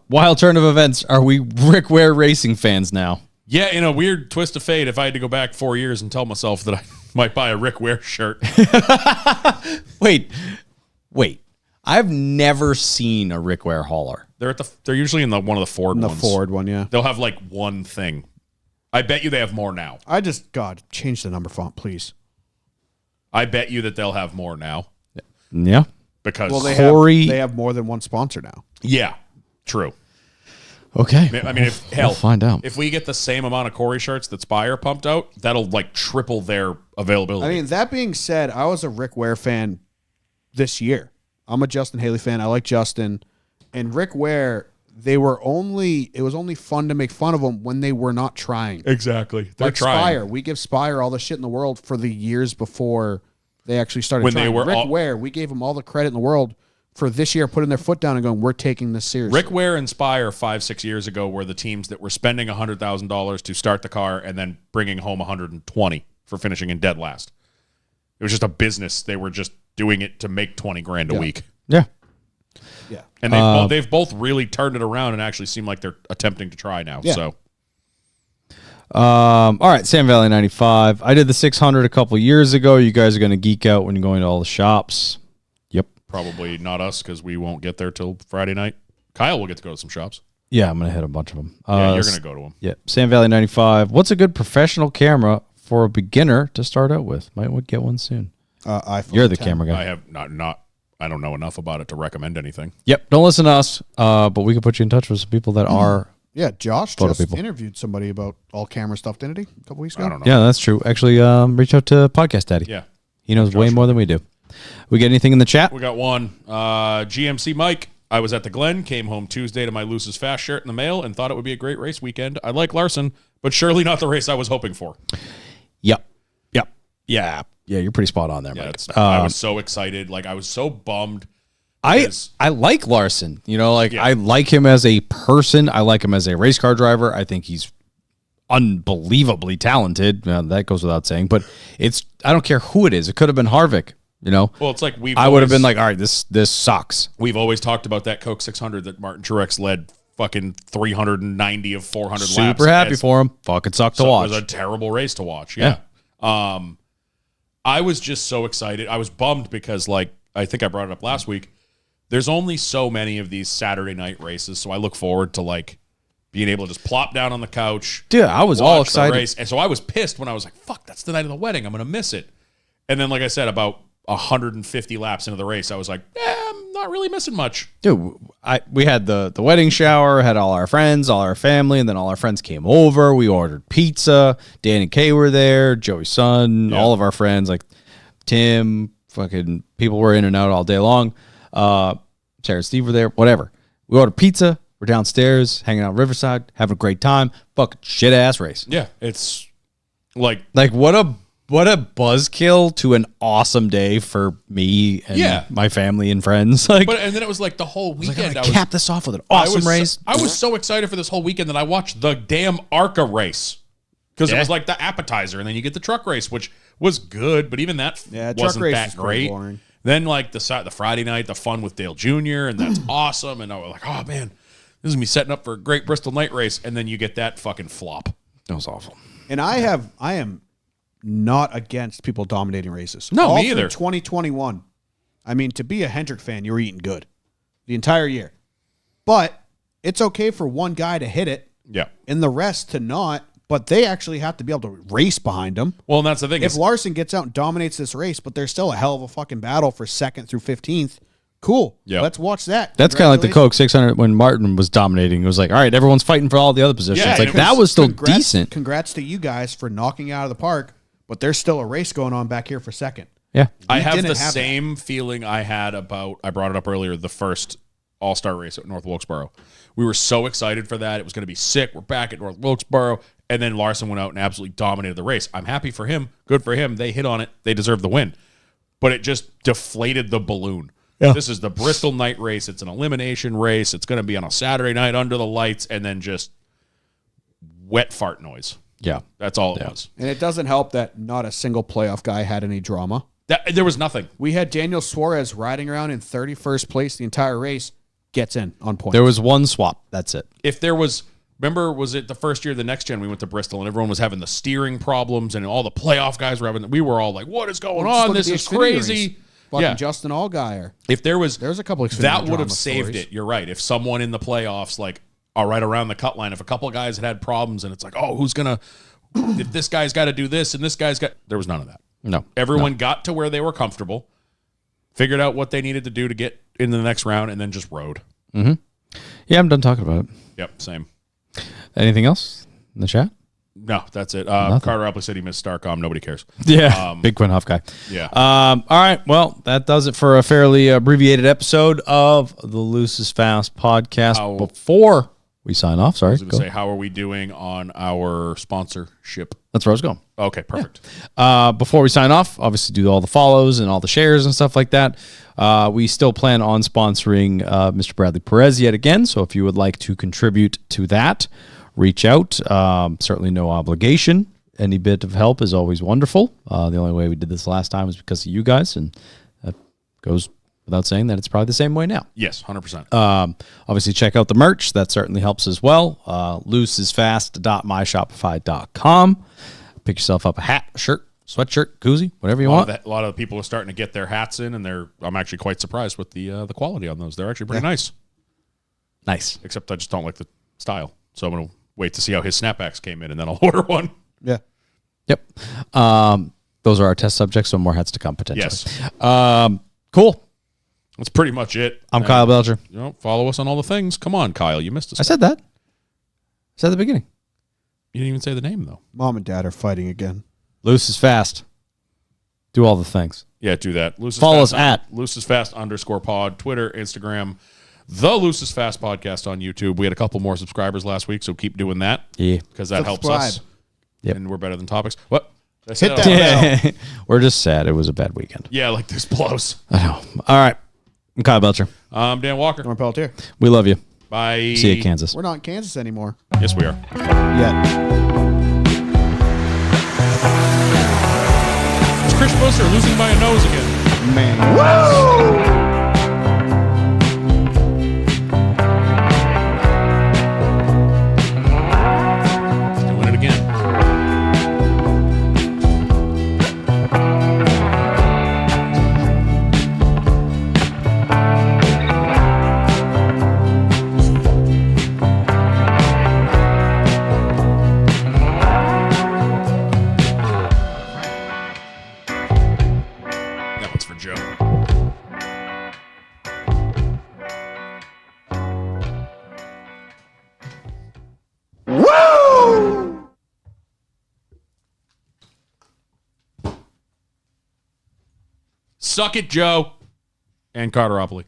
wild turn of events. Are we Rick Ware racing fans now? Yeah, in a weird twist of fate, if I had to go back 4 years and tell myself that I might buy a Rick Ware shirt, Wait. I've never seen a Rick Ware hauler. they're usually in one of the Ford The ones. Ford one, yeah. They'll have like one thing. I bet you they have more now. God, change the number font, please. I bet you that they'll have more now Yeah. because Well, Corey- they have more than one sponsor now. yeah, true. Okay. I mean, if hell, We'll find out. if we get the same amount of Corey shirts that Spire pumped out, that'll like triple their availability. I mean, that being said, I was a Rick Ware fan this year. I'm a Justin Haley fan. I like Justin. And Rick Ware, it was only fun to make fun of them when they were not trying. exactly. They're Like trying. Spire. We give Spire all the shit in the world for the years before they actually started When trying. they were Rick all- Ware, we gave him all the credit in the world for this year putting their foot down and going, we're taking this seriously. Rick Ware and Spire 5-6 years ago were the teams that were spending $100,000 to start the car and then bringing home 120 for finishing in dead last. It was just a business. They were just doing it to make 20 grand a week. Yeah. Yeah. And they've both really turned it around and actually seem like they're attempting to try now. Yeah. So All right, Sam Valley 95. I did the 600 a couple years ago. You guys are going to geek out when you're going to all the shops. Yep. probably not us because we won't get there till Friday night. Kyle will get to go to some shops. Yeah, I'm going to hit a bunch of them. Yeah, you're going to go to them. Yeah, Sam Valley 95. What's a good professional camera for a beginner to start out with? Might get one soon. iPhone You're the 10. camera guy. I have not. I don't know enough about it to recommend anything. Yep. Don't listen to us, but we can put you in touch with some people that are. Yeah, Josh Photo just people. interviewed somebody about all camera stuff, didn't he? A couple weeks ago. I don't know. Yeah, that's true. Actually, reach out to Podcast Daddy. Yeah. He knows way more than we do. We get anything in the chat? We got one. GMC Mike. I was at the Glen, came home Tuesday to my Luce's Fast shirt in the mail, and thought it would be a great race weekend. I like Larson, but surely not the race I was hoping for. Yep. Yeah, you're pretty spot on there, Yeah, Mike. I was so excited. Like, I was so bummed. I because- like Larson. You know, like Yeah. I like him as a person. I like him as a race car driver. I think he's unbelievably talented. That goes without saying. But I don't care who it is. It could have been Harvick. You know, Well, it's like I would have been like, all right, this sucks. We've always talked about that Coke 600 that Martin Truex led fucking 390 of 400 laps. Super happy for him. Fucking sucked to So watch. It was a terrible race to watch. Yeah. I was just so excited. I was bummed because, like, I think I brought it up last week. There's only so many of these Saturday night races, so I look forward to, like, being able to just plop down on the couch. Dude, I was watch all the excited. race. And so I was pissed when I was like, fuck, that's the night of the wedding. I'm going to miss it. And then, like I said, about 150 laps into the race, I was like, I'm not really missing much. Dude, we had the wedding shower, had all our friends, all our family, and then all our friends came over. We ordered pizza. Dan and Kay were there, Joey's son, all of our friends, like Tim, fucking people were in and out all day long. Sarah and Steve were there, whatever. We ordered pizza. We're downstairs, hanging out Riverside, having a great time. Fucking shit ass race. Yeah, it's like What a buzzkill to an awesome day for me and my family and friends. Like, and then it was like the whole weekend. I cap this off with an awesome race. I was so excited for this whole weekend that I watched the damn ARCA race because it was like the appetizer, and then you get the truck race, which was good, but even that Yeah, truck wasn't race that is pretty great. boring. Then like the Friday night, the fun with Dale Jr. and that's awesome, and I was like, oh man, this is me setting up for a great Bristol night race, and then you get that fucking flop. That was awful. And I am not against people dominating races. No, All me through either. 2021. I mean, to be a Hendrick fan, you were eating good the entire year. But it's okay for one guy to hit it Yeah. and the rest to not, but they actually have to be able to race behind him. Well, and that's the thing. If Is, Larson gets out and dominates this race, but there's still a hell of a fucking battle for 2nd through 15th, cool. Yeah. Let's watch that. That's kind of like the Congratulations. Coke 600 when Martin was dominating. It was like, all right, everyone's fighting for all the other positions. Yeah, like and it that was- was still Congrats- decent. Congrats to you guys for knocking it out of the park, but there's still a race going on back here for 2nd. Yeah. I We have didn't the have that. same feeling I had about, I brought it up earlier, the first All-Star race at North Wilkesboro. We were so excited for that. It was going to be sick. We're back at North Wilkesboro. And then Larson went out and absolutely dominated the race. I'm happy for him. Good for him. They hit on it. They deserve the win. But it just deflated the balloon. Yeah. This is the Bristol night race. It's an elimination race. It's going to be on a Saturday night under the lights and then just wet fart noise. Yeah. That's all it was. And it doesn't help that not a single playoff guy had any drama. There was nothing. We had Daniel Suarez riding around in 31st place the entire race, gets in on points. There was one swap. That's it. If there was, remember, was it the first year of the next gen we went to Bristol and everyone was having the steering problems and all the playoff guys were having, we were all like, what is going Just on? look at This the is Xfinity crazy. race. Fucking Yeah. Justin Allgaier. If there's a couple of Xfinity that would drama have saved stories. it. You're right. If someone in the playoffs, like, are right around the cut line, if a couple of guys had problems and it's like, oh, if this guy's got to do this and this guy's got, there was none of that. No. Everyone got to where they were comfortable, figured out what they needed to do to get into the next round, and then just rode. Yeah, I'm done talking about it. Yep, same. Anything else in the chat? No, that's it. Carter Appley said he missed Starcom. Nobody cares. Yeah. Big Quinn Huff guy. Yeah. All right. Well, that does it for a fairly abbreviated episode of the Luce's Fast podcast. Ow. Before we sign off. I Sorry. was going to Go. say, how are we doing on our sponsorship? That's where I was going. Okay, perfect. Before we sign off, obviously do all the follows and all the shares and stuff like that. We still plan on sponsoring Mr. Bradley Perez yet again. So if you would like to contribute to that, reach out. Certainly no obligation. Any bit of help is always wonderful. The only way we did this last time was because of you guys, and that goes without saying that it's probably the same way now. Yes, 100%. Obviously, check out the merch. That certainly helps as well. Looseisfast.myshopify.com. Pick yourself up a hat, shirt, sweatshirt, koozie, whatever you want. A lot of the people are starting to get their hats in, and I'm actually quite surprised with the quality on those. They're actually pretty nice. Nice. Except I just don't like the style. So I'm going to wait to see how his snapbacks came in, and then I'll order one. Yeah. Yep. Those are our test subjects, so more hats to come potentially. Yes. Cool. That's pretty much it. I'm Kyle Belcher. Follow us on all the things. Come on, Kyle. You missed us. I said that. I said at the beginning. You didn't even say the name, though. Mom and Dad are fighting again. Loose is fast. Do all the things. Yeah, do that. Follow us at @LoosesFast_pod, Twitter, Instagram, the Loose is Fast podcast on YouTube. We had a couple more subscribers last week, so keep doing that. Yeah. Because that helps us. Yep. And we're better than topics. What? Did I say Hit that that out loud? We're just sad. It was a bad weekend. Yeah, like this blows. I know. All right. I'm Kyle Belcher. I'm Dan Walker. Norm Pelletier. We love you. Bye. See you, Kansas. We're not in Kansas anymore. Yes, we are. Yet. It's Chris Buster losing by a nose again. Man. Doing it again. That one's for Joe. Suck it, Joe. And Carteropoly.